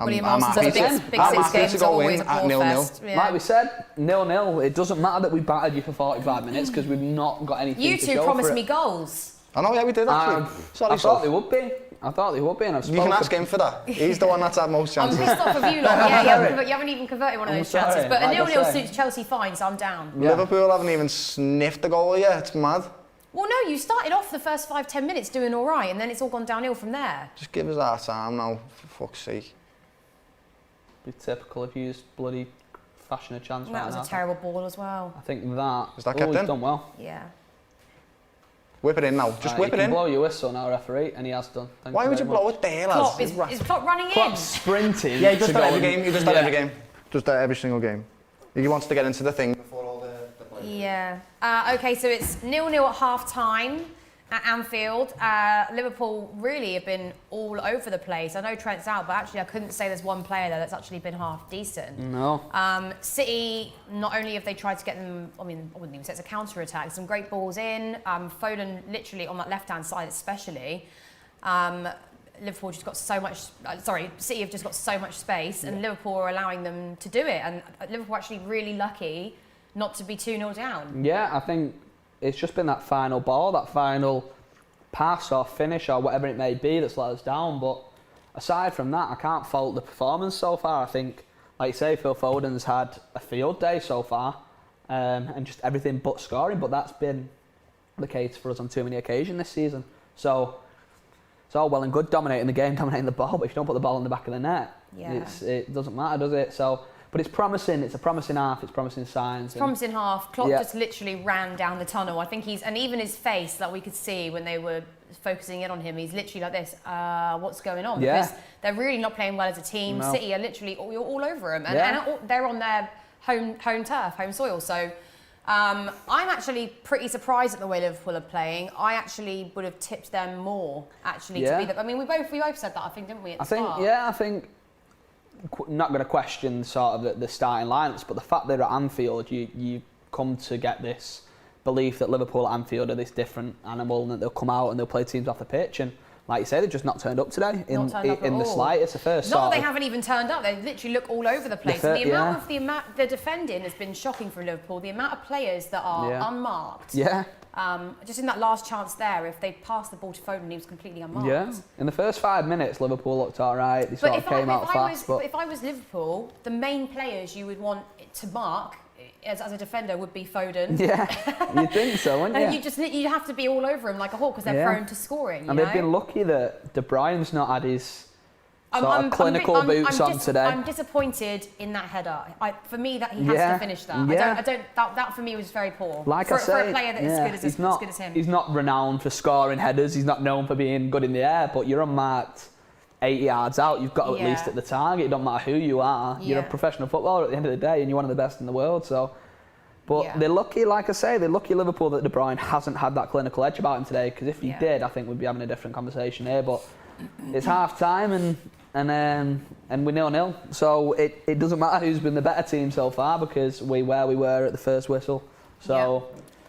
S1: William
S3: I'm
S1: Arsenal's
S3: happy.
S1: a big
S3: I'm
S1: six
S3: happy
S1: games
S3: to
S1: are
S3: go
S1: always
S3: in
S1: a
S3: at
S1: poor
S3: 0-0.
S1: fest. Yeah.
S2: Like we said, 0-0. It doesn't matter that we battered you for 45 minutes because we've not got anything
S1: You
S2: to
S1: two
S2: show
S1: promised
S2: for
S1: me
S2: it.
S1: goals.
S3: I know, yeah, we did actually. Sorry,
S2: I thought they would be. I thought they would be, and I've
S3: You
S2: spoken.
S3: can ask him for that. He's the one that's had most
S1: I'm
S3: chances.
S1: pissed off of you lot. Yeah, you haven't even converted one of
S2: I'm
S1: those
S2: sorry,
S1: chances. But
S2: like
S1: a
S2: I
S1: 0-0
S2: say.
S1: suits Chelsea fine, so I'm down.
S2: Yeah.
S3: Liverpool haven't even sniffed the goal yet. It's mad.
S1: Well, no, you started off the first 5-10 minutes doing all right, and then it's all gone downhill from there.
S3: Just give us our time now, for fuck's sake.
S2: Be typical if you bloody fashion a chance
S1: And
S2: right
S1: that was
S2: now.
S1: a terrible ball as well.
S2: I think that.
S3: Is that kept
S2: he's
S3: in?
S2: done well.
S1: Yeah.
S3: Whip it in now. Just whip
S2: you
S3: it
S2: can
S3: in.
S2: blow your whistle now, referee, and he has done. Thank
S3: Why would you
S2: very
S3: blow
S2: much.
S3: it there,
S1: Klopp,
S3: lads?
S1: is Klopp running in?
S2: Klopp's sprinting.
S3: Yeah, he does
S2: to
S3: that
S2: go
S3: every
S2: and-
S3: game. He does that
S2: Yeah.
S3: every game. Does that every single game. He wants to get into the thing before all the players.
S1: Yeah. Okay, so it's 0-0 at half-time at Anfield. Liverpool really have been all over the place. I know Trent's out, but actually I couldn't say there's one player there that's actually been half decent.
S2: No.
S1: City, not only have they tried to get them, I mean, I wouldn't even say it's a counter-attack, some great balls in. Foden literally on that left-hand side especially. Liverpool just got so much, City have just got so much space and Liverpool are allowing them to do it. And Liverpool actually really lucky not to be 2-0 down.
S2: Yeah, I think it's just been that final ball, that final pass or finish or whatever it may be that's let us down. But aside from that, I can't fault the performance so far. I think, like you say, Phil Foden's had a field day so far and just everything but scoring. But that's been the case for us on too many occasions this season. So it's all well and good dominating the game, dominating the ball, but if you don't put the ball in the back of the net, it doesn't matter, does it? So, but it's promising. It's a promising half. It's promising signs.
S1: It's promising half. Klopp just literally ran down the tunnel. I think and even his face that we could see when they were focusing in on him, he's literally like this. What's going on?
S2: Yeah.
S1: Because they're really not playing well as a team.
S2: No.
S1: City are literally all over him, and they're on their home turf, home soil. So. I'm actually pretty surprised at the way Liverpool are playing. I actually would have tipped them more, actually, to be the... I mean, we both said that, I think, didn't we, at the start?
S2: I think not going to question sort of the starting lineups, but the fact they're at Anfield, you come to get this belief that Liverpool at Anfield are this different animal and that they'll come out and they'll play teams off the pitch. And like you say, they've just not turned up today in the slightest. The first
S1: No, they haven't even turned up. They literally look all over the place. And the amount the defending has been shocking for Liverpool. The amount of players that are unmarked.
S2: Yeah.
S1: Just in that last chance there, if they passed the ball to Foden, he was completely unmarked.
S2: Yeah. In the first 5 minutes, Liverpool looked all right. They sort of came out fast.
S1: If I was Liverpool, the main players you would want to mark as a defender would be Foden.
S2: Yeah, you'd think so, wouldn't you?
S1: And you have to be all over him like a hawk because they're prone to scoring.
S2: And they've been lucky that De Bruyne's not had his clinical boots on today.
S1: I'm disappointed in that header. For me, that he has to finish that.
S2: Yeah.
S1: That for me was very poor.
S2: Like
S1: for
S2: I say,
S1: a player that is as good as him.
S2: He's not renowned for scoring headers. He's not known for being good in the air. But you're unmarked 80 yards out. You've got to at least hit the target. It don't matter who you are. You're a professional footballer at the end of the day, and you're one of the best in the world. So, but they're lucky. Like I say, they're lucky Liverpool that De Bruyne hasn't had that clinical edge about him today. Because if he did, I think we'd be having a different conversation here. But it's half time and we're 0-0. So it doesn't matter who's been the better team so far because we were at the first whistle. So,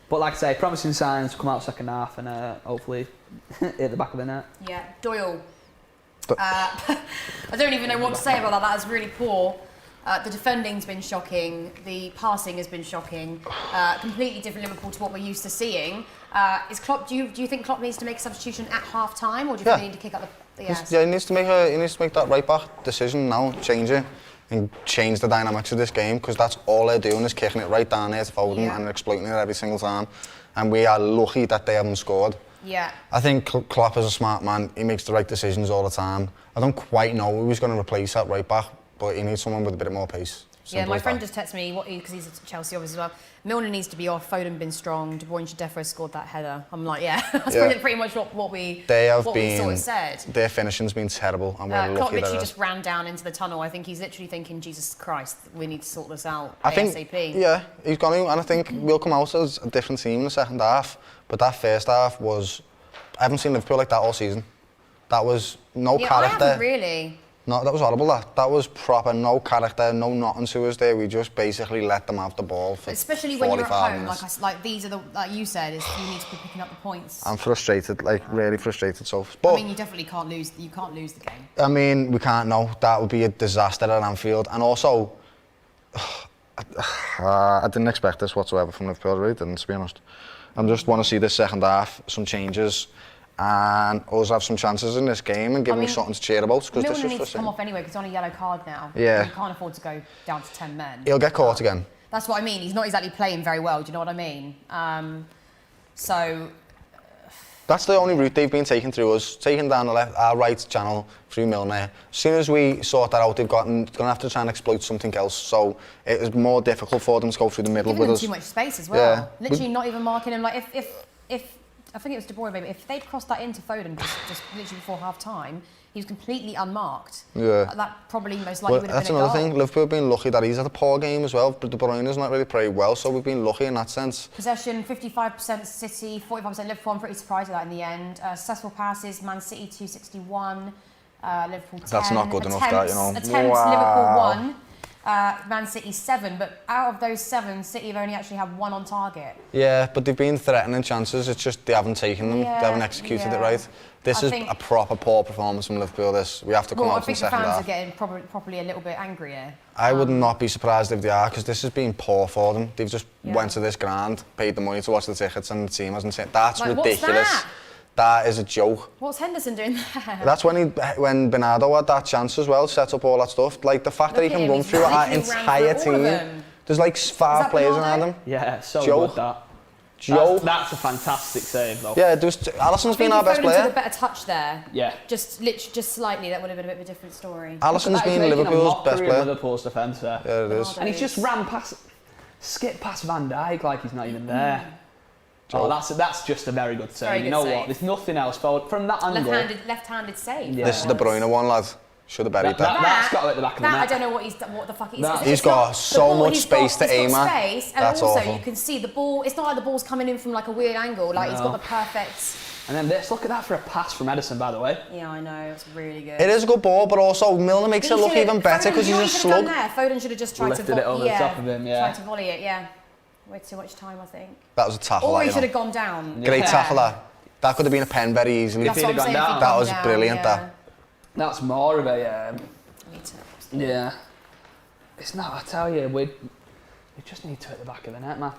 S2: but like I say, promising signs to come out second half and hopefully hit the back of the net.
S1: Yeah, Doyle. I don't even know what to say about that. That is really poor. The defending's been shocking. The passing has been shocking. Completely different Liverpool to what we're used to seeing. Is Klopp? Do you think Klopp needs to make a substitution at half time, or do you think they need to kick up the? Yes.
S3: Yeah, he needs to make that right back decision now, change it, and change the dynamics of this game because that's all they're doing is kicking it right down there to Foden and exploiting it every single time. And we are lucky that they haven't scored.
S1: Yeah.
S3: I think Klopp is a smart man. He makes the right decisions all the time. I don't quite know who he's going to replace that right back, but he needs someone with a bit more pace.
S1: Simple my friend just texted me because he's at Chelsea obviously as well. Milner needs to be off. Foden been strong. De Bruyne should definitely scored that header. I'm like, that's pretty much what we sort of said.
S3: Their finishing's been terrible, and we're lucky
S1: Klopp literally just ran down into the tunnel. I think he's literally thinking, Jesus Christ, we need to sort this out ASAP.
S3: Yeah, he's gone in, and I think we'll come out as a different team in the second half. But that first half was, I haven't seen Liverpool like that all season. That was no character.
S1: I haven't really.
S3: No, that was horrible. That was proper, no character, no nothing to us there. We just basically let them have the ball for
S1: especially when you're at home,
S3: minutes.
S1: like these are like you said, is you need to be picking up the points.
S3: I'm frustrated, really frustrated. So,
S1: but I mean, you definitely can't lose. You can't lose the game.
S3: I mean, we can't. No, that would be a disaster at Anfield. And also, I didn't expect this whatsoever from Liverpool. I really didn't, to be honest. I just want to see this second half, some changes. And us have some chances in this game and give them something to cheer about.
S1: Milner needs to come off anyway because he's on a yellow card now.
S3: Yeah.
S1: He can't afford to go down to 10 men.
S3: He'll get caught again.
S1: That's what I mean. He's not exactly playing very well. Do you know what I mean?
S3: That's the only route they've been taking through us, taking down our right channel through Milner. As soon as we sort that out, they're going to have to try and exploit something else. So it is more difficult for them to go through the middle with us.
S1: Too much space as well. Yeah. Literally not even marking him. Like if I think it was De Bruyne, maybe. If they'd crossed that into Foden just literally before half time, he was completely unmarked.
S3: Yeah.
S1: That probably most likely would have
S3: that's
S1: been a goal.
S3: That's another thing. Liverpool have been lucky that he's had a poor game as well. But De Bruyne's not really played well, so we've been lucky in that sense.
S1: Possession, 55% City, 45% Liverpool. I'm pretty surprised with that in the end. Successful passes, Man City 261, Liverpool 10.
S3: That's not good enough, that, you know.
S1: Attempts, Liverpool 1. Man City 7, but out of those 7, City have only actually had 1 on target.
S3: Yeah, but they've been threatening chances. It's just they haven't taken them. They haven't executed it right. This is a proper poor performance from Liverpool. We have to come out in the second half.
S1: I think the fans are getting probably a little bit angrier.
S3: I would not be surprised if they are, because this has been poor for them. They've just went to this ground, paid the money to watch the tickets, and the team hasn't seen. That's ridiculous.
S1: What's that?
S3: That is a joke.
S1: What's Henderson doing there?
S3: That's when Bernardo had that chance as well, set up all that stuff. Like the fact that he can run through our entire team. There's like 5 players around him.
S2: Yeah, so good that.
S3: Joe.
S2: That's a fantastic save though.
S3: Yeah, Alisson's been our best player.
S1: Took a better touch there.
S2: Yeah.
S1: Just slightly, that would have been a bit of a different story.
S3: Alisson's been Liverpool's best player.
S2: Liverpool's defence there.
S3: Yeah, it is.
S2: And he's just skipped past Van Dijk like he's not even there. Oh, that's just a very good save. You know what? There's nothing else from that angle.
S1: Left-handed save.
S3: Yeah. This is the De Bruyne one, lad. Should have buried that.
S1: That's
S2: got at the back of the net.
S1: I don't know what the fuck it is.
S3: He's got so much space to aim at.
S1: And that's also awful. You can see the ball. It's not like the ball's coming in from like a weird angle. Like he's got the perfect.
S2: And then look at that for a pass from Edison, by the way.
S1: Yeah, I know. It's really good.
S3: It is a good ball, but also Milner makes it look even better because he's a slug.
S1: Foden should have just tried
S2: lifted it over the top of him. Yeah.
S1: Tried to volley it. Yeah. Way too much time, I think.
S3: That was a tackle.
S1: Or he should have gone down.
S3: Great tackle, that could have been a pen very easily.
S1: That's what I'm saying,
S3: that was brilliant. That.
S2: That's more of a. Yeah. It's not. I tell you, we just need to hit the back of the net, man.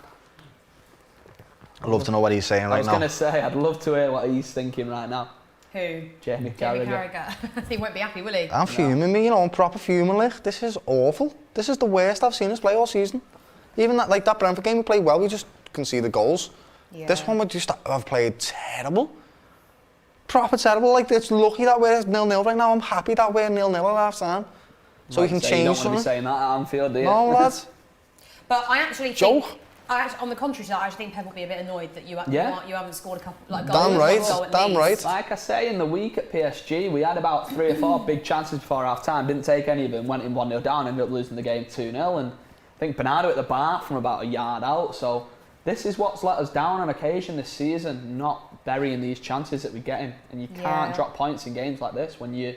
S3: I'd love to know what he's saying right now.
S2: I was going to say, I'd love to hear what he's thinking right now.
S1: Who?
S2: Jamie Carragher.
S1: He won't be happy, will he?
S3: I'm fuming, I'm proper fuming. This is awful. This is the worst I've seen us play all season. Even that Brentford game, we played well, we just conceded goals.
S1: Yeah.
S3: This one we just have played terrible. Proper terrible. Like, it's lucky that we're 0-0 right now. I'm happy that we're 0-0 at half time. So we can change
S2: something. You don't want
S3: something.
S2: to be saying that at Anfield, do you?
S3: No, lads.
S1: But I actually
S3: Joke.
S1: think, on the contrary to that, I actually think Pep will be a bit annoyed that you haven't scored a couple goals.
S3: Damn right.
S2: Like I say, in the week at PSG, we had about 3 or 4 big chances before half time, didn't take any of them, went in 1-0 down, ended up losing the game 2-0, and I think Bernardo at the bar from about a yard out. So this is what's let us down on occasion this season, not burying these chances that we're getting. And you can't drop points in games like this when you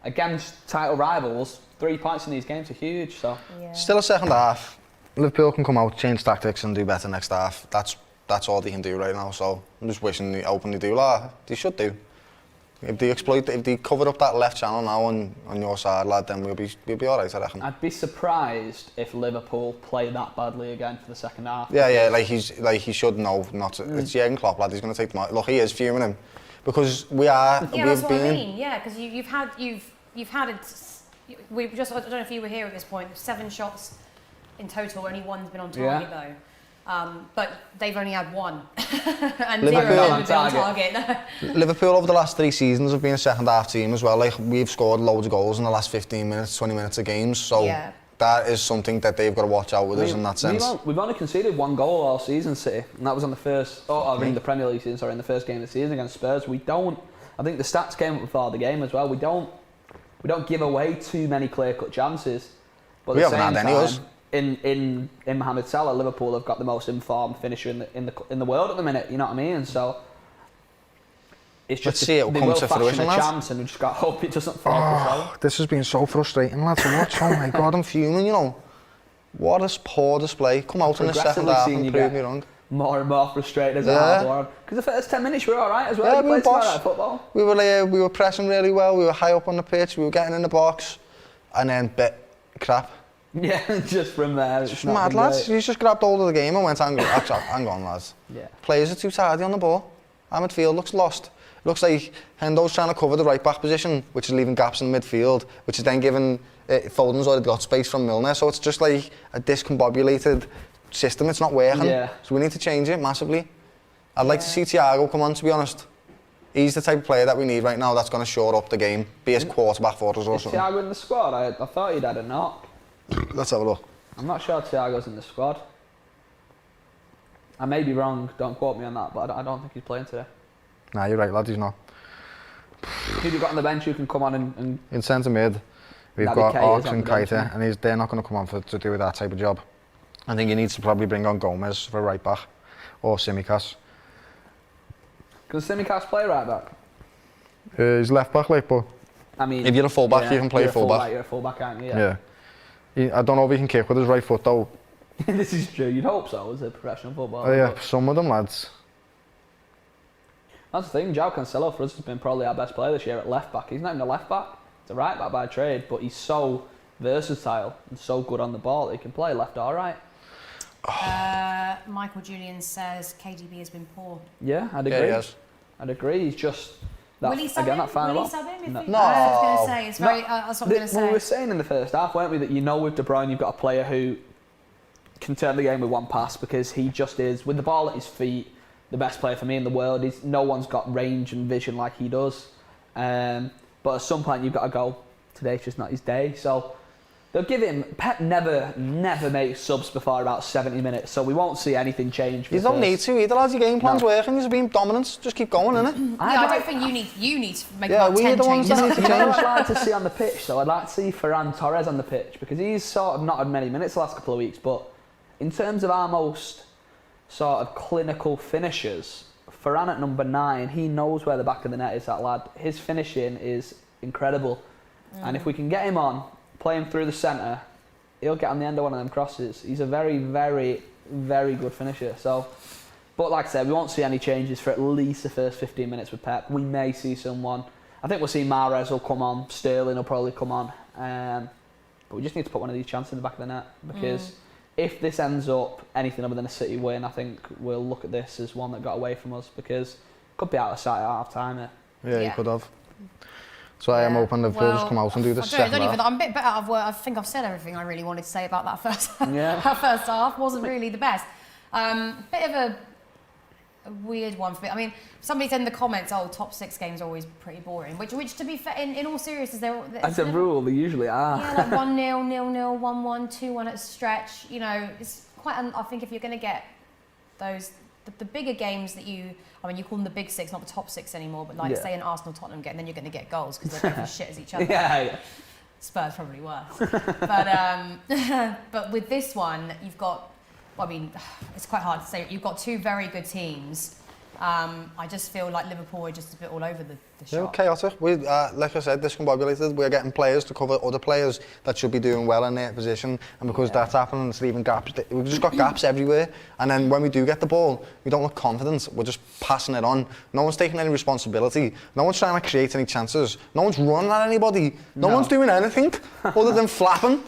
S2: against title rivals. 3 points in these games are huge. So
S3: Still a second half. Liverpool can come out, change tactics and do better next half. That's all they can do right now. So I'm just wishing they openly do that. They should do. If they cover up that left channel now on your side, lad, then we'll be all right, I reckon.
S2: I'd be surprised if Liverpool play that badly again for the second half.
S3: Yeah, he should know not to. It's Jurgen Klopp, lad. He's going to take them out. Look, he is fuming him because we are.
S1: Yeah, that's what I mean. Yeah, because you've had it. We've just. I don't know if you were here at this point. 7 shots in total. Only one's been on target though. But they've only had 1 and
S3: Liverpool
S1: 0 on target.
S3: Liverpool over the last 3 seasons have been a second half team as well. Like, we've scored loads of goals in the last 15 minutes, 20 minutes of games. So that is something that they've got to watch out with us in that sense.
S2: We've only conceded 1 goal all season, City, and that was on the first. In the Premier League season, in the first game of the season against Spurs. We don't. I think the stats came up before the game as well. We don't give away too many clear-cut chances. But
S3: we haven't had any of us.
S2: In Mohamed Salah, Liverpool have got the most informed finisher in the world at the minute. You know what I mean? And so it's just
S3: Let's see it will come to fruition, lads.
S2: Chance, and we just got to hope it doesn't fall for Salah.
S3: This has been so frustrating, lads. To watch. Oh my God, I'm fuming. You know, what a poor display. Come out in the second half and prove me wrong.
S2: More and more frustrated as a half on. Because the first 10 minutes we were all right as well.
S3: Yeah,
S2: we played some all right football.
S3: We were pressing really well. We were high up on the pitch. We were getting in the box, and then bit crap.
S2: Yeah, just from there.
S3: It's mad, lads. You just grabbed hold of the game and went, hang on, lads.
S2: Yeah.
S3: Players are too tidy on the ball. Our midfield looks lost. It looks like Hendo's trying to cover the right back position, which is leaving gaps in the midfield, which is then giving Foden's already got space from Milner. So it's just like a discombobulated system. It's not working.
S2: Yeah.
S3: So we need to change it massively. I'd like to see Thiago come on, to be honest. He's the type of player that we need right now that's going to shore up the game, be his quarterback for us or something.
S2: Thiago in the squad? I thought he'd had a knock.
S3: Let's have a look.
S2: I'm not sure Thiago's in the squad. I may be wrong, don't quote me on that, but I don't think he's playing today.
S3: Nah, you're right, lad, he's not.
S2: Who have you got on the bench who can come on and...
S3: In centre mid, we've got Ox and Keita, and they're not going to come on to do that type of job. I think he needs to probably bring on Gomez for right back, or Tsimikas.
S2: Can Tsimikas play right back?
S3: He's left back, like, but
S2: I mean,
S3: if you're a full back, you can play full back.
S2: You're a full back, aren't you?
S3: Yeah. I don't know if he can kick with his right foot though.
S2: This is true. You'd hope so as a professional footballer.
S3: Oh yeah, some of them lads.
S2: That's the thing. João Cancelo for us has been probably our best player this year at left back. He's not even a left back. He's a right back by trade, but he's so versatile and so good on the ball that he can play left or right.
S1: Michael Julian says KDB has been poor.
S2: Yeah, I'd agree.
S3: Yeah,
S2: I'd agree. He's just
S1: Will he sub him?
S2: that final.
S1: Will he sub him?
S3: No.
S1: I was going to say. It's very. That's what I'm going to say.
S2: We were saying in the first half, weren't we, that with De Bruyne you've got a player who can turn the game with one pass because he just is, with the ball at his feet, the best player for me in the world. No one's got range and vision like he does. But at some point you've got to go, today's just not his day. So they'll give him. Pep never makes subs before about 70 minutes, so we won't see anything change.
S3: You don't need to either, lads. Your game plan's working. You've been dominant. Just keep going, innit?
S1: I don't think you need to make
S3: Yeah,
S1: about 10
S3: we're the ones
S1: changes.
S3: that need to
S2: You know what
S3: change.
S2: I'd like to see on the pitch, though? I'd like to see Ferran Torres on the pitch because he's sort of not had many minutes the last couple of weeks. But in terms of our most sort of clinical finishers, Ferran at number 9, he knows where the back of the net is. That lad, his finishing is incredible, and if we can get him on, play him through the centre, he'll get on the end of one of them crosses. He's a very, very, very good finisher. So, but like I said, we won't see any changes for at least the first 15 minutes with Pep. We may see someone. I think we'll see Mahrez will come on. Sterling will probably come on. But we just need to put one of these chances in the back of the net because if this ends up anything other than a City win, I think we'll look at this as one that got away from us because it could be out of sight at half time.
S3: Yeah, you could have. So I am hoping Liverpool just come out and do the second half.
S1: I'm a bit better. I think I've said everything I really wanted to say about that first that first half. Wasn't really the best. Bit of a weird one for me. I mean, somebody said in the comments, "Oh, top 6 games are always pretty boring." Which to be fair, in all seriousness,
S2: as a rule, they usually are.
S1: Yeah, like 1-0, 0-0, 1-1, 2-1 at a stretch. You know, it's quite. I think if you're going to get those. The bigger games that you call them the big 6, not the top 6 anymore, but like say an Arsenal-Tottenham game, then you're going to get goals because they're both as shit as each other. Yeah. Spurs probably worse. But with this one, you've got, it's quite hard to say. You've got 2 very good teams. I just feel like Liverpool are just a bit all over the shop.
S3: Chaotic. We, like I said, discombobulated. We're getting players to cover other players that should be doing well in their position, and because that's happening, it's leaving gaps. We've just got gaps everywhere. And then when we do get the ball, we don't look confident. We're just passing it on. No one's taking any responsibility. No one's trying to create any chances. No one's running at anybody. No one's doing anything other than flapping.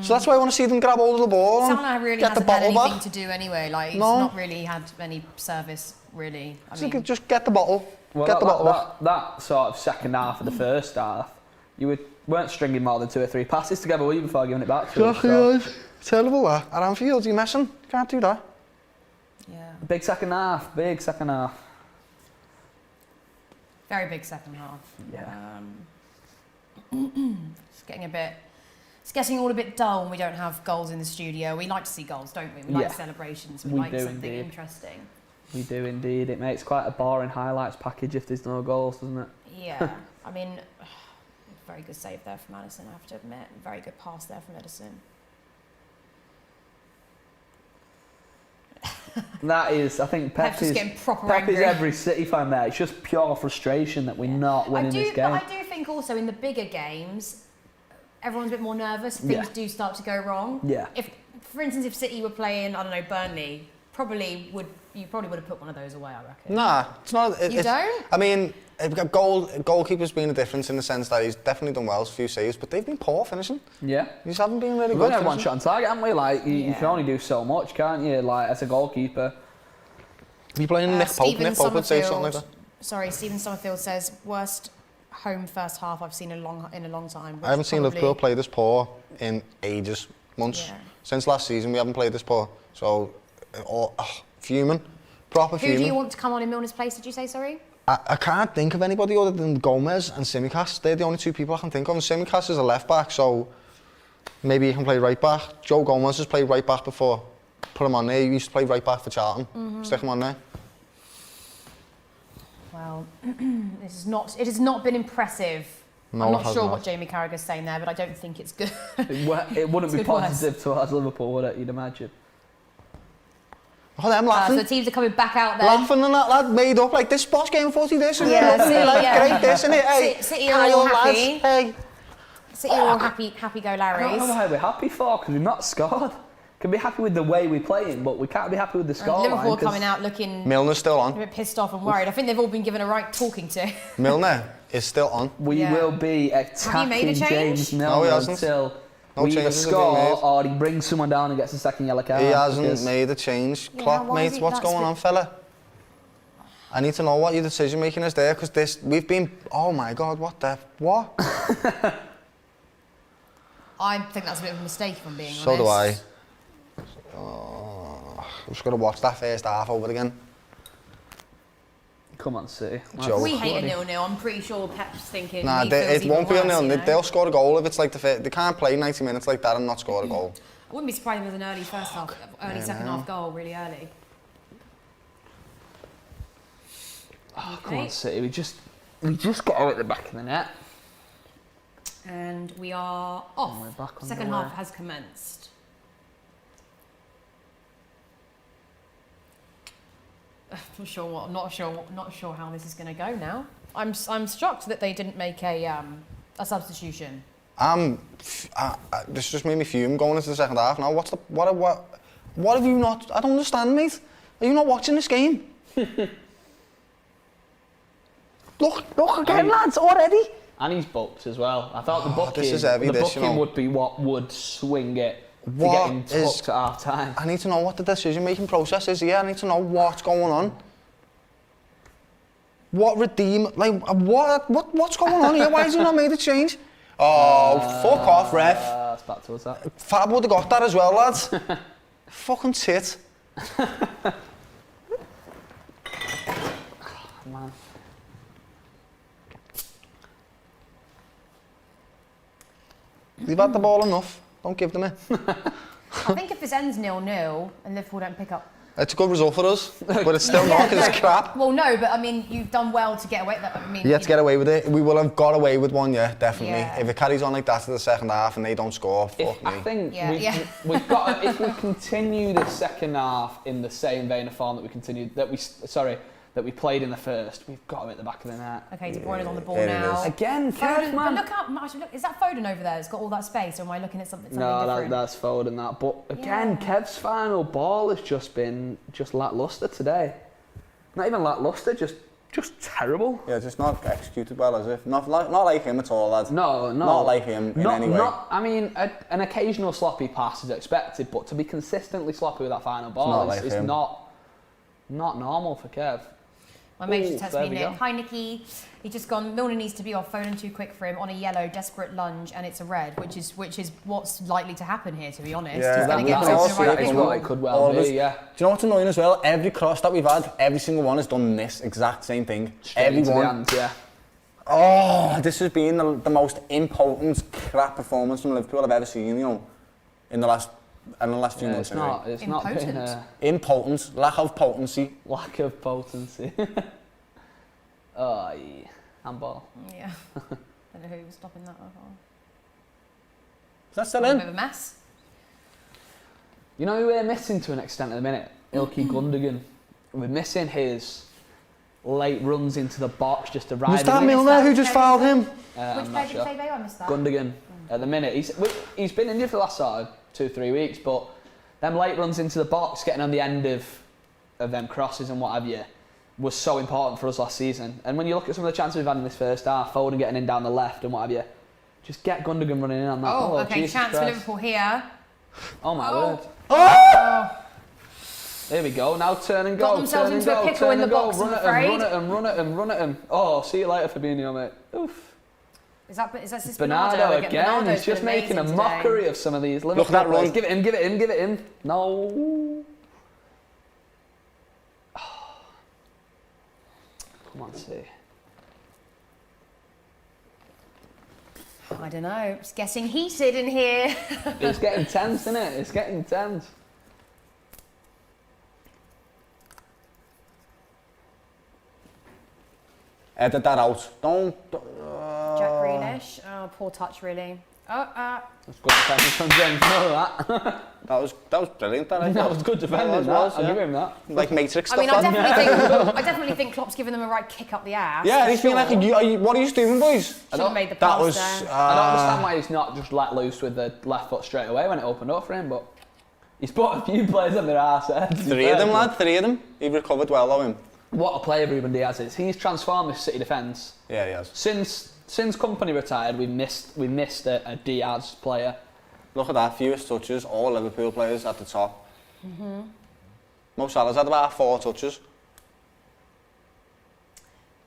S3: So that's why I want to see them grab hold of the ball and
S1: Salah really
S3: get the
S1: hasn't had
S3: bottle
S1: anything
S3: back.
S1: to do anyway. Like he's not really had any service really. I mean,
S3: just get the bottle.
S2: Well,
S3: get the bottle back.
S2: That sort of second half of the first half, you weren't stringing more than 2 or 3 passes together, were you, before giving it back to us?
S3: Terrible that. At Anfield, you're messing. Can't do that.
S1: Yeah.
S2: Big second half. Very
S1: big second half.
S2: Yeah.
S1: It's getting all a bit dull when we don't have goals in the studio. We like to see goals, don't we? We like celebrations. We like something interesting.
S2: We do indeed. It makes quite a boring highlights package if there's no goals, doesn't it?
S1: Yeah. I mean, very good save there from Maddison, I have to admit. Very good pass there from Edison.
S2: That is, I think Pep is every City fan there. It's just pure frustration that we're not winning this game.
S1: But I do think also in the bigger games, everyone's a bit more nervous. Things do start to go wrong.
S2: Yeah.
S1: For instance, if City were playing, I don't know, Burnley, you probably would have put one of those away, I reckon.
S3: Nah, it's not.
S1: You don't?
S3: I mean, goalkeeper's been a difference in the sense that he's definitely done well, a few saves, but they've been poor finishing. Yeah. They just haven't been really good.
S2: We've only had one shot on target, haven't we? Like, you can only do so much, can't you? Like, as a goalkeeper.
S3: Are you playing Nick Pope? Nick Pope would say something like that.
S1: Sorry, Stephen Summerfield says, worst home first half I've seen in a long time.
S3: I haven't seen Liverpool play this poor in ages, months. Yeah. Since last season, we haven't played this poor. So, fuming. Proper fuming.
S1: Who do you want to come on in Milner's place, did you say, sorry?
S3: I can't think of anybody other than Gomez and Tsimikas. They're the only 2 people I can think of. And Tsimikas is a left back, so maybe he can play right back. Joe Gomez has played right back before. Put him on there. He used to play right back for Charlton. Stick him on there.
S1: Well, it has not been impressive. No, I'm not sure what Jamie Carragher's saying there, but I don't think it's good.
S2: It wouldn't be positive towards Liverpool, would it? You'd imagine.
S3: Oh, them laughing.
S1: So the teams are coming back out there.
S3: Laughing and that lad made up like this boss game 40 this.
S1: Yeah,
S3: great this, isn't it? Hey,
S1: City are all happy.
S3: Hey.
S1: City are all happy go Larrys.
S2: I don't know why we're happy for, because we've not scored. Can be happy with the way we're playing, but we can't be happy with the score.
S1: Liverpool coming out looking...
S3: Milner's still on.
S1: A bit pissed off and worried. I think they've all been given a right talking to.
S3: Milner is still on.
S2: We will be attacking James Milner until we either score or he brings someone down and gets a second yellow card.
S3: He hasn't made a change. Klopp, mate, what's going on, fella? I need to know what your decision making is there, because we've been... Oh my God, what?
S1: I think that's a bit of a mistake, if I'm being honest.
S3: So do I. I'm just going to watch that first half over again.
S2: Come on, City.
S1: We hate a 0-0. I'm pretty sure Pep's thinking.
S3: Nah, it won't be a 0-0. They'll score a goal if it's like they can't play 90 minutes like that and not score a goal.
S1: I wouldn't be surprised with an early first half, second half goal, really early.
S2: Oh, come on, City. We just got out at the back of the net.
S1: And we are off. Second half has commenced. I'm not sure how this is going to go now. I'm shocked that they didn't make a substitution.
S3: This just made me fume going into the second half. Now, what have you not? I don't understand, mate. Are you not watching this game? Look again, lads, already.
S2: And he's booked as well. I thought the booking would be what would swing it. To get him tucked at half time.
S3: I need to know what the decision making process is here. I need to know what's going on. What what's going on here? Why has he not made a change? Oh, fuck off, ref.
S2: That's back to us, that.
S3: Fab would have got that as well, lads. Fucking tit.
S2: Man.
S3: They've had the ball enough. Don't give them it.
S1: I think if this ends 0-0 and Liverpool don't pick up...
S3: It's a good result for us, but it's still not, because it's crap.
S1: Well, no, but I mean, you've done well to get away with that. I mean,
S3: Yeah, to get away with it. We will have got away with one, yeah, definitely.
S1: Yeah.
S3: If it carries on like that to the second half and they don't score, fuck me.
S2: I think
S1: we've
S2: got. If we continue the second half in the same vein of form that we played in the first, we've got him at the back of the net.
S1: Okay, De Bruyne is on the ball
S3: It
S1: now.
S3: is.
S2: Again,
S1: Foden,
S2: man.
S1: but look up, actually, look, is that Foden over there? It's got all that space, or am I looking at something
S2: No,
S1: different?
S2: that's Foden, that. But again, Kev's final ball has just been lacklustre today. Not even lacklustre, just terrible.
S3: Yeah, just not executed well, as if. Not like him at all, lads.
S2: No.
S3: Not like him in any way.
S2: I mean, an occasional sloppy pass is expected, but to be consistently sloppy with that final ball is not normal for Kev.
S1: My mate just texted
S2: there
S1: me,
S2: we
S1: Nick.
S2: go.
S1: Hi, Nikki. He's just gone, Milner needs to be off, Foden too quick for him, on a yellow, desperate lunge, and it's a red, which is what's likely to happen here, to be honest.
S3: Yeah,
S1: He's going to get
S3: that
S1: to the right
S2: is
S1: people.
S2: what it could well be, yeah.
S3: Do you know what's annoying as well? Every cross that we've had, every single one has done this exact same thing.
S2: Straight into the
S3: Everyone.
S2: hands, yeah.
S3: Oh, this has been the most impotent crap performance from Liverpool I've ever seen, you know, in the last few months.
S2: It's not been
S1: Impotent.
S3: Lack of potency.
S2: lack of potency. Oh, yeah. Handball.
S1: Yeah. I don't know who was stopping that.
S3: Is that still
S1: A
S3: in?
S1: bit of a mess.
S2: You know who we're missing to an extent at the minute? Ilkay Gundogan. We're missing his late runs into the box just to ride.
S3: Was that Milner who just fouled him?
S1: Which
S2: I'm
S1: player
S2: not
S1: did you
S2: sure.
S1: say, babe? I missed that.
S2: Gundogan. At the minute, he's been injured for the last sort of 2-3 weeks, but them late runs into the box, getting on the end of them crosses and what have you, was so important for us last season. And when you look at some of the chances we've had in this first half, Foden getting in down the left and what have you, just get Gundogan running in on that.
S1: Oh, okay,
S2: Jesus
S1: chance
S2: Christ.
S1: for Liverpool here.
S2: Oh my
S1: Oh.
S2: word.
S1: Oh.
S2: Here we go, now turn and
S1: Got
S2: go,
S1: themselves
S2: turn and
S1: into a
S2: go,
S1: pickle
S2: turn
S1: in
S2: and
S1: the
S2: go,
S1: box,
S2: run
S1: I'm
S2: at him,
S1: afraid.
S2: run at him, run at him, run at him. Oh, see you later, Fabinho, mate. Oof.
S1: Is that this
S2: Bernardo again,
S1: Bernardo's
S2: he's just
S1: been
S2: making a
S1: amazing
S2: mockery
S1: today.
S2: of some of these Liverpool
S3: Look at that
S2: players.
S3: run.
S2: Give it him, give it him, give it him. No. Come on, see.
S1: I don't know. It's getting heated in here.
S2: It's getting tense, isn't it? It's getting tense.
S3: Edit that out. Don't.
S1: Jack Grealish. Oh, poor touch, really.
S2: That's good defending from James Miller, that.
S3: That was brilliant. That
S2: was good defending,
S3: I'll
S2: I'll give him that.
S3: Like Matrix
S1: I
S3: stuff.
S1: mean, I definitely think Klopp's given them a right kick up the ass.
S3: Yeah,
S1: for
S3: he's been
S1: sure.
S3: like, what are you doing, boys?
S1: Should have made the
S3: That
S1: pass
S3: was.
S1: there.
S2: I don't understand why he's not just let loose with the left foot straight away when it opened up for him, but he's put a few players on their arse.
S3: Three of them, lad. Three of them. He recovered well, though, him.
S2: What a player Ruben Diaz is. He's transformed this City defence.
S3: Yeah, he has.
S2: Since Company retired, we missed a Diaz player.
S3: Look at that, fewest touches, all Liverpool players at the top. Mo Salah's had about 4 touches.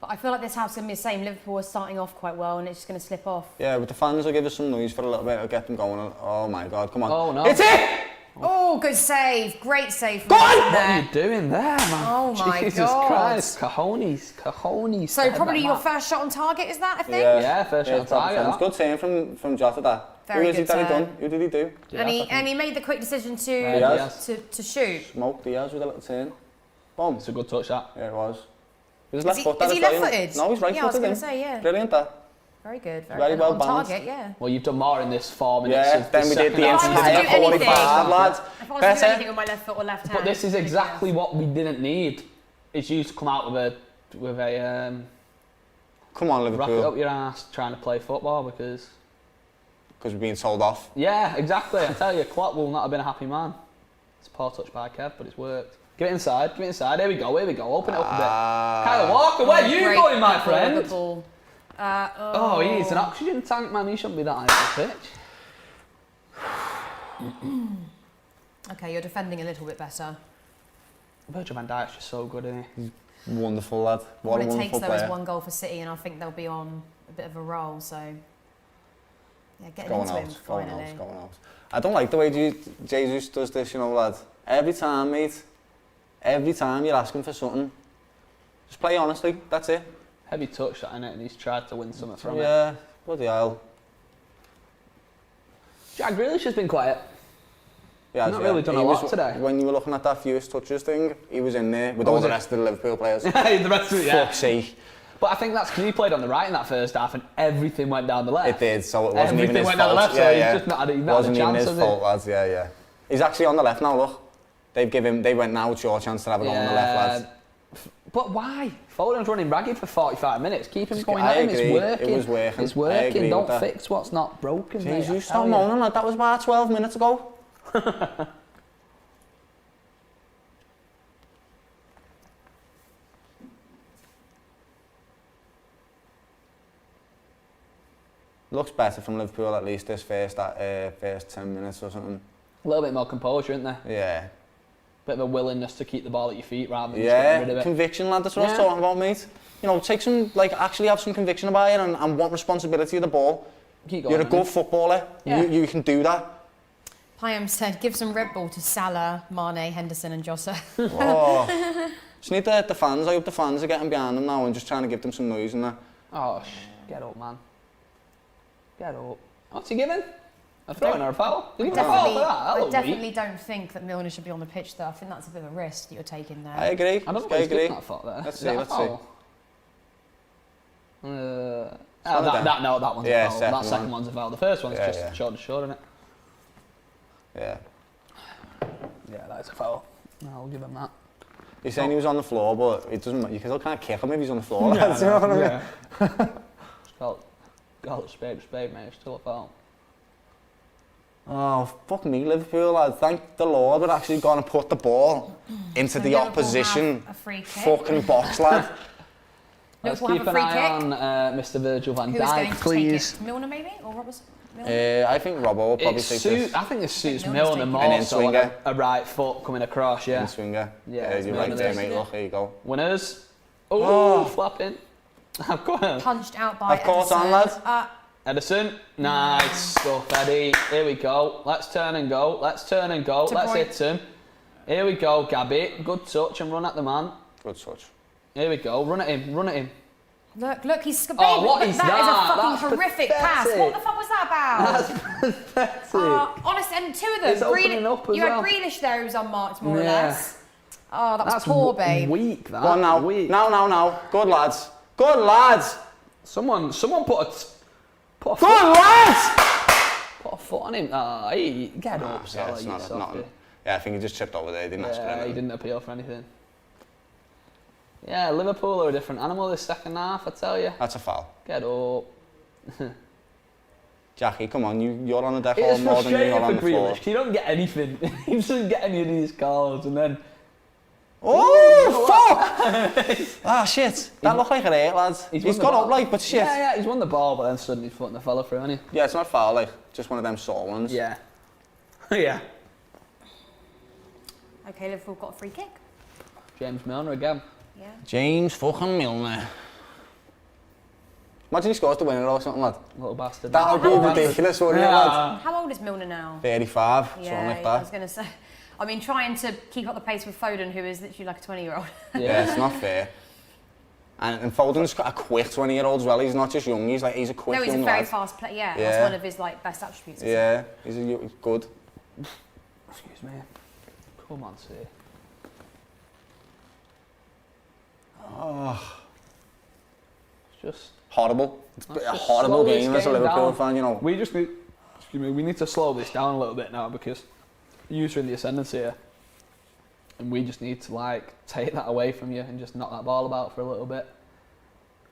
S1: But I feel like this house is going to be the same. Liverpool are starting off quite well and it's just going to slip off.
S3: Yeah, but the fans will give us some noise for a little bit, it'll get them going. Oh my God, come on.
S2: Oh no.
S3: It's it!
S1: Oh, good save. Great save from
S3: Go on!
S1: Mason
S2: What are
S1: there.
S2: you doing there, man?
S1: Oh my
S2: Jesus
S1: God.
S2: Christ, cojones.
S1: So probably your first shot on target, is that, I think?
S2: Yeah, first shot on
S3: probably
S2: target,
S3: sounds good turn from Jota that.
S1: Very
S3: Who is
S1: good
S3: he that he
S1: turn.
S3: done? Who did he do?
S1: And he made the quick decision
S3: Diaz.
S1: to shoot.
S3: Smoke Diaz with a little turn. Boom.
S2: It's a good touch, that.
S3: Yeah, it was. He was
S1: Is he
S3: left-footed.
S1: left-footed?
S3: No, he's right-footed.
S1: Yeah, I was going
S3: him.
S1: to say, yeah.
S3: Brilliant, that.
S1: Very good.
S3: Very
S1: good.
S3: well
S1: On
S3: balanced.
S1: target, yeah.
S2: Well, you've done more in this 4 minutes.
S3: Yeah,
S2: of
S3: then we did the
S1: If I was to do
S3: entire
S1: anything-
S3: 45, lads.
S1: If I was to do anything with my left foot or left hand.
S2: But this is exactly what we didn't need. Is you to come out with a
S3: Come on,
S2: rocket
S3: Liverpool.
S2: up your ass trying to play football because
S3: Because we're being sold off.
S2: yeah, exactly. I tell you, Klopp will not have been a happy man. It's a poor touch by Kev, but it's worked. Give it inside. Here we go. Open it up a bit. Kyle Walker, where are you
S1: Great
S2: going, my
S1: pickle,
S2: friend?
S1: Liverpool.
S2: Oh, he's an oxygen tank, man. He shouldn't be that high on the pitch.
S1: Okay, you're defending a little bit better.
S2: Virgil van Dijk's just so good, isn't he?
S3: Wonderful lad. What
S1: All
S3: a
S1: it takes
S3: wonderful
S1: though
S3: player.
S1: is one goal for City, and I think they'll be on a bit of a roll. So yeah, getting
S3: Going
S1: into
S3: out,
S1: him
S3: going
S1: finally.
S3: out, going out. I don't like the way Jesus does this, you know, lad. Every time, mate. Every time you're asking for something, just play honestly. That's it.
S2: Heavy touch that, innit? And he's tried to win something from it.
S3: Yeah, bloody hell.
S2: Jack Grealish has been quiet.
S3: Yeah,
S2: Not really done a lot today.
S3: When you were looking at that fewest touches thing, he was in there with all the rest of the Liverpool players.
S2: The rest of it, yeah.
S3: Fuck's sake.
S2: But I think that's because he played on the right in that first half and everything went down the left.
S3: It did, so it wasn't
S2: Everything
S3: even his
S2: went
S3: fault.
S2: down the left, so he's just not had a chance,
S3: wasn't even his
S2: has he?
S3: fault, lads, yeah. He's actually on the left now, look. They went, now it's your chance to have a go on the left, lads.
S2: But why? Foden's running ragged for 45 minutes. Keep him going
S3: I
S2: at him.
S3: agree.
S2: It's working.
S3: It was working.
S2: It's working. Don't
S3: with
S2: fix what's not broken, mate.
S3: Jesus, stop moaning, lad. That was about 12 minutes ago. Looks better from Liverpool at least this first 10 minutes or something.
S2: A little bit more composure, isn't there?
S3: Yeah.
S2: Bit of a willingness to keep the ball at your feet rather than just getting rid of it.
S3: Conviction, lad. That's what I was talking about, mate. You know, take some, actually have some conviction about it and want responsibility of the ball.
S2: Keep going,
S3: You're a good footballer.
S2: Yeah.
S3: You can do that.
S1: Payam said, give some Red Bull to Salah, Mane, Henderson and Jota.
S3: Oh. Just need the fans. I hope the fans are getting behind them now and just trying to give them some noise and that.
S2: Oh, get up, man. Get up. What's he giving? A throw in or a foul? Did he give him a foul for that?
S1: I definitely don't think that Milner should be on the pitch though. I think that's a bit of a risk that you're taking there.
S3: I agree.
S2: I don't know what he's doing that for there.
S3: Let's
S2: Is
S3: see,
S2: that a
S3: let's see.
S2: foul? That one's a foul. That second one's a foul. The first one's just short, isn't it?
S3: Yeah.
S2: Yeah, that is a foul. I'll give him that.
S3: You're saying he was on the floor, but it doesn't. You still can't kick him if he's on the floor. Yeah, you know what I mean?
S2: Call it spade, mate. It's still a foul.
S3: Oh, fuck me, Liverpool, lad. Thank the Lord we're actually going to put the ball into the opposition fucking box, lad.
S2: Let's keep an eye on Mr. Virgil van Dijk, please.
S1: Milner, maybe? Or Robert? Milner?
S3: I think Robbo will probably take this.
S2: I think this suits Milner more.
S3: And
S2: so like a right foot coming across, yeah.
S3: In swinger.
S2: Yeah,
S3: you're right there, mate. Look, there you go.
S2: Winners. Oh, flapping. I've got him.
S1: Punched out by
S3: I've caught on, lads.
S2: Edison, nice stuff, Eddie. Here we go. Let's turn and go. Let's hit him. Here we go, Gabby. Good touch and run at the man.
S3: Good touch.
S2: Here we go. Run at him.
S1: Look, he's baby.
S2: Oh, what is that?
S1: That is a fucking horrific
S2: pathetic.
S1: pass. What the fuck was that about?
S2: That's pathetic.
S1: Honestly, and two of them.
S2: It's opening up as
S1: you
S2: well.
S1: had Grealish there who was unmarked, more or less. Oh, that's poor, babe.
S2: Weak, that.
S3: Go on now.
S2: Weak.
S3: Now. Good lads. Good lads.
S2: Someone put a
S3: Good lads.
S2: Put a foot on him. Hey, get up, Salah, you softy.
S3: Yeah, I think he just chipped over there. He didn't ask for anything.
S2: He didn't appeal for anything. Yeah, Liverpool are a different animal this second half, I tell you.
S3: That's a foul.
S2: Get up.
S3: Jackie, come on, you're on the deck hall more than you're on the floor.
S2: You don't get anything. He doesn't get any of these calls, and then...
S3: Oh, fuck! Shit. That looked like an 8, lads. He's gone up, but shit.
S2: Yeah, he's won the ball, but then suddenly he's putting the fella through, hasn't he?
S3: Yeah, it's not foul, just one of them sore ones.
S2: Yeah. Yeah.
S1: Okay, Liverpool got a free kick.
S2: James Milner again.
S1: Yeah.
S3: James fucking Milner. Imagine he scores the winner or something, lad.
S2: Little bastard.
S3: That would be ridiculous, wouldn't it, lad?
S1: How old is Milner now?
S3: 35,
S1: Yeah,
S3: something like that.
S1: I was going to say. I mean, trying to keep up the pace with Foden, who is literally like a 20-year-old.
S3: Yeah, it's not fair. And Foden's got a quick 20-year-old as well. He's not just young, he's a quick young lad.
S1: No, he's a very fast player. Yeah, that's one of his best attributes.
S3: Yeah, he's good.
S2: Excuse me. Come on, see.
S3: Oh.
S2: It's just...
S3: Horrible. It's a horrible game as a Liverpool fan, you know.
S2: We just need... Excuse me, we need to slow this down a little bit now because you're in the ascendancy here. And we just need to, take that away from you and just knock that ball about for a little bit.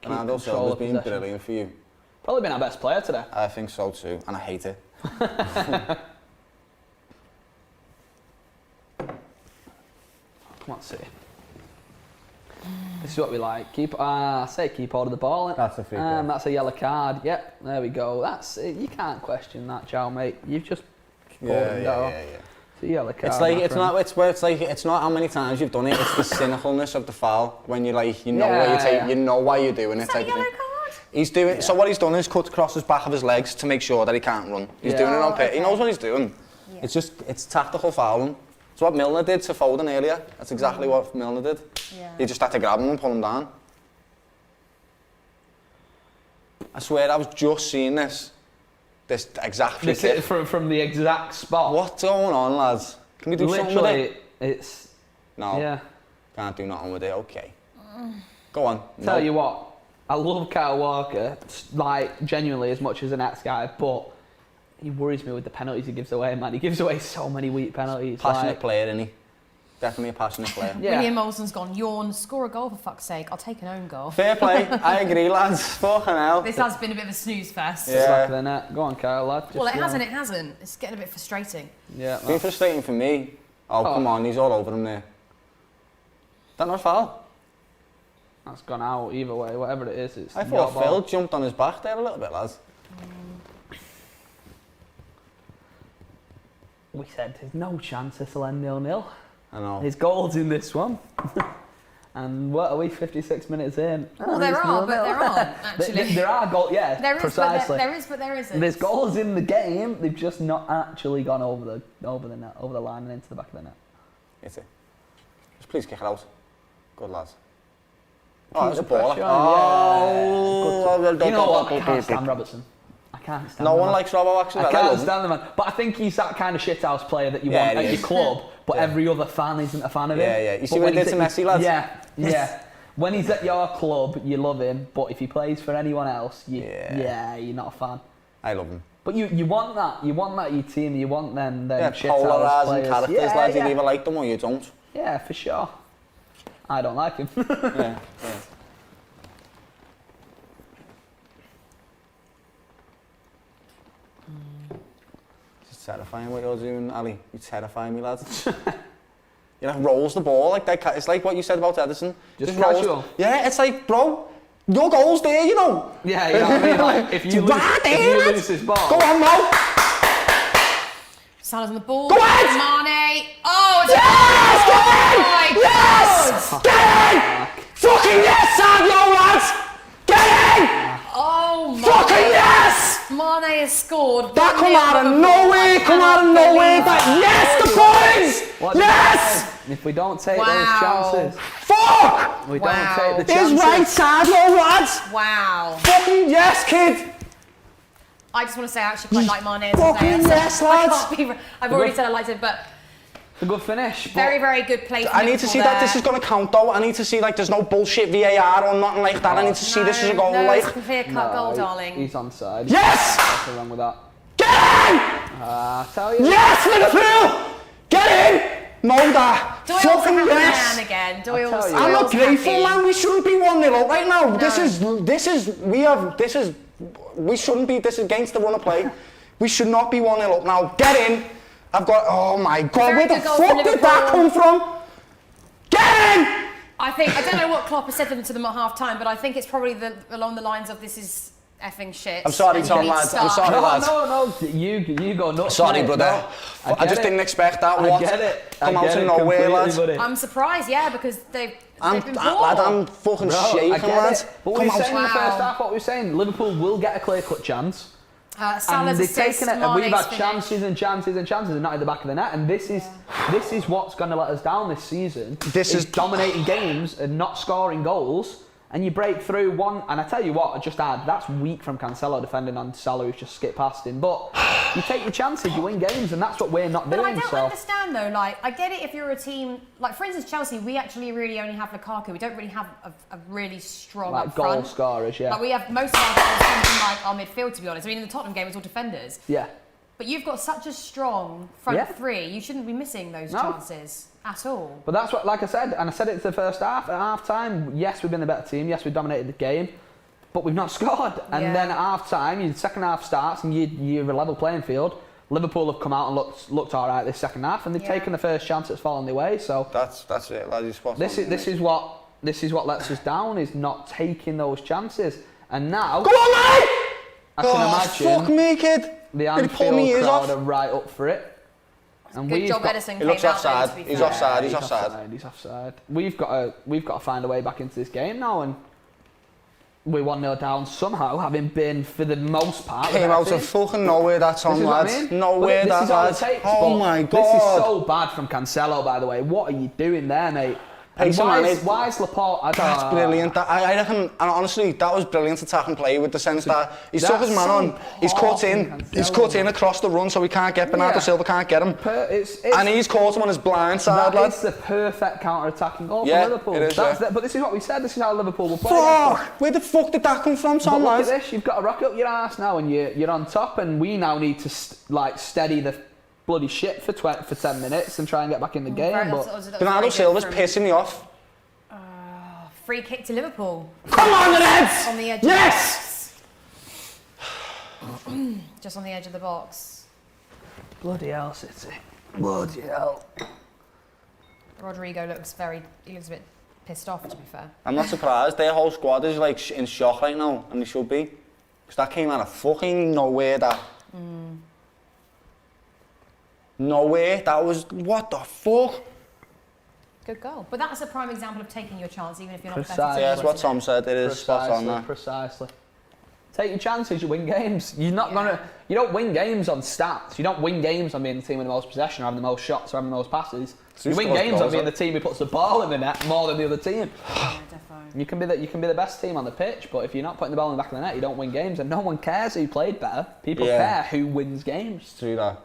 S3: Bernardo Silva's been brilliant for you.
S2: Probably been our best player today.
S3: I think so too, and I hate it.
S2: Come on, City. This is what we like. Keep hold of the ball.
S3: That's a free kick.
S2: That's a yellow card. Yep, there we go. That's it. You can't question that, Joe, mate. You've just
S3: Yeah.
S2: It's a yellow card.
S3: It's like it's not how many times you've done it. It's the cynicalness of the foul when you like you know you know why you're doing it.
S1: Is that a yellow card?
S3: He's doing so. What he's done is cut across his back of his legs to make sure that he can't run. He's doing it on purpose. He knows what he's doing. Yeah. It's tactical fouling. It's what Milner did to Foden earlier. That's exactly what Milner did.
S1: Yeah.
S3: He just had to grab him and pull him down. I swear I was just seeing this exact free kick.
S2: From the exact spot.
S3: What's going on, lads? Can we do something with it?
S2: It's...
S3: No.
S2: Yeah.
S3: Can't do nothing with it, okay. Go on.
S2: Tell you what, I love Kyle Walker, like, genuinely as much as the next guy, but he worries me with the penalties he gives away, man. He gives away so many weak penalties.
S3: Passionate player, isn't he? Definitely a passionate player.
S1: Yeah. William Olsen's gone, yawn, score a goal for fuck's sake. I'll take an own goal.
S3: Fair play. I agree, lads. Fucking hell.
S1: This has been a bit of a snooze fest.
S2: Yeah. Back net. Go on, Kyle, lad.
S1: Well, it hasn't. It's getting a bit frustrating.
S2: Yeah.
S3: It's been frustrating for me. Oh, come on. He's all over him there. That not a foul?
S2: That's gone out either way. Whatever it is, it's
S3: I thought Phil jumped on his back there a little bit, lads.
S2: We said there's no chance this will end 0-0.
S3: I know.
S2: His goal's in this one. And what are we, 56 minutes in?
S1: Well, there are, but there aren't, actually.
S2: There are goals, yeah,
S1: there is,
S2: precisely.
S1: But there isn't.
S2: There's goals in the game, they've just not actually gone over the net, over the line and into the back of the net.
S3: Is it? Just please kick it out. Good, lads. Oh, there's a ball.
S2: Yeah.
S3: Oh,
S2: you know what? I can't stand Robertson. I can't stand
S3: No one likes Robbo, actually.
S2: I can't stand the man. But I think he's that kind of shithouse player that you want at your club, but every other fan isn't a fan of him.
S3: Yeah. You see what he did to Messi, lads?
S2: Yeah. When he's at your club, you love him, but if he plays for anyone else, you're not a fan.
S3: I love him.
S2: But you want that. You want that in your team. You want them shithouse
S3: polarising
S2: players.
S3: characters, lads. You either like them or you don't.
S2: Yeah, for sure. I don't like him.
S3: yeah. It's terrifying what you're doing, Ali. You're terrifying me, lads. You know, rolls the ball like that. It's like what you said about Edison.
S2: Just
S3: rolls.
S2: casual.
S3: Yeah, it's like, bro, your goal's there, you know.
S2: Yeah, you know what I mean? Like, if you lose this ball.
S3: Go on, Mo.
S1: Salah's on the ball.
S3: Go ahead!
S1: Mane. Oh, it's
S3: yes! Get in! Yes! Get in! Fucking yes, Sadio, lads! Get in!
S1: Oh my
S3: fucking yes!
S1: Mane has scored.
S3: That come out of nowhere, yes, the points! Yes!
S2: If we don't take those chances.
S3: Fuck!
S2: We don't take the chances.
S3: It's right, Sadio, lads!
S1: Wow.
S3: Fucking yes, kid!
S1: I just want to say I actually quite like Mane as a
S3: fucking
S1: player.
S3: yes, lads!
S1: I've already said I liked it, but
S2: a good finish.
S1: Very, very good play.
S3: I need to see that this is going to count though. I need to see like there's no bullshit VAR or nothing like that. I need to see this as a goal.
S1: It's a clear-cut goal, darling.
S2: He's onside.
S3: Yes!
S2: Nothing wrong with that.
S3: Get in!
S2: I tell you.
S3: Yes, Liverpool! Get in! No, that.
S1: Doyle's
S3: fucking
S1: a
S3: yes!
S1: man again. Doyle's
S3: I'm not grateful,
S1: happy.
S3: man. We shouldn't be 1-0 up right now.
S1: No.
S3: We shouldn't be. This is against the run of play. We should not be 1-0 up now. Get in. Oh my God, where the fuck did that come from? Get in!
S1: I don't know what Klopp has said to them at half time, but I think it's probably along the lines of this is effing shit.
S3: I'm sorry, Tom, lads. I'm sorry, lads.
S2: No, you go nuts.
S3: Sorry, brother.
S2: No,
S3: I just didn't expect that.
S2: I get it.
S3: Come out of nowhere, lads.
S2: Buddy.
S1: I'm surprised, because they've been poor.
S3: Lad, I'm fucking shaking, lads.
S2: But we were saying in the first half, what we were saying, Liverpool will get a clear-cut chance.
S1: Salah's
S2: they've taken it, and we've had
S1: finish.
S2: chances and not at the back of the net, and this is what's going to let us down this season. This is dominating games and not scoring goals, and you break through one. And I tell you what, I just add that's weak from Cancelo defending on Salah, who's just skipped past him. But you take your chances, you win games, and that's what we're not doing.
S1: But I don't understand though. Like, I get it if you're a team like, for instance, Chelsea. We actually really only have Lukaku. We don't really have a really strong
S2: like
S1: up front.
S2: goal scorers. Yeah.
S1: Like we have most of our goals come from like our midfield. To be honest, I mean in the Tottenham game it's all defenders.
S2: Yeah.
S1: But you've got such a strong front three. You shouldn't be missing those chances at all.
S2: But that's what, like I said, and I said it to the first half. At half time, yes, we've been the better team. Yes, we've dominated the game, but we've not scored. And then at half time, your second half starts, and you're a level playing field. Liverpool have come out and looked all right this second half, and they've taken the first chance that's fallen their way. So
S3: that's it, lads.
S2: This is what lets us down, is not taking those chances. And now,
S3: go on, mate!
S2: I can imagine.
S3: Fuck me, kid.
S2: The Anfield crowd are right up for it. And
S1: Good job Edison
S3: He
S1: came
S3: looks
S1: out
S3: offside.
S1: then, to be
S3: He's
S1: fair.
S3: offside.
S2: He's offside. We've got to find a way back into this game now, and we're 1-0 down somehow, having been for the most part.
S3: Came out of fucking nowhere, that Tom, lads.
S2: I mean?
S3: Nowhere, that lad. Oh my God.
S2: This is so bad from Cancelo, by the way. What are you doing there, mate? And why is Laporte?
S3: That's brilliant. I reckon, and honestly, that was brilliant attack and play with the sense that he's took his man on. He's cut in across the run, so he can't get Bernardo Silva can't get him. And he's caught him on his blind side, lad.
S2: It's the perfect counter-attacking goal for Liverpool.
S3: It is,
S2: but this is what we said. This is how Liverpool will play.
S3: Fuck! Where the fuck did that come from, Tom?
S2: Look at this. You've got to rock up your ass now, and you're on top. And we now need to steady the bloody shit for 10 minutes and try and get back in the game. But
S3: Bernardo Silva's pissing me off.
S1: Free kick to Liverpool.
S3: Come on, the Reds!
S1: On the edge
S3: yes!
S1: of the box. Just on the edge of the box.
S2: Bloody hell, City. Bloody hell.
S1: Rodrigo looks a bit pissed off, to be fair.
S3: I'm not surprised. Their whole squad is like in shock right now, and they should be. Because that came out of fucking nowhere, that. Nowhere. That was, what the fuck?
S1: Good goal. But that's a prime example of taking your chance, even if you're not
S2: Precisely.
S1: better.
S3: Yeah, that's what Tom said. It is spot on there.
S2: Precisely. Take your chances, you win games. You don't win games on stats. You don't win games on being the team with the most possession or having the most shots or having the most passes. You win games on being the team who puts the ball in the net more than the other team.
S1: Yeah, definitely.
S2: You can be the best team on the pitch, but if you're not putting the ball in the back of the net, you don't win games, and no one cares who played better. People care who wins games.
S3: True that.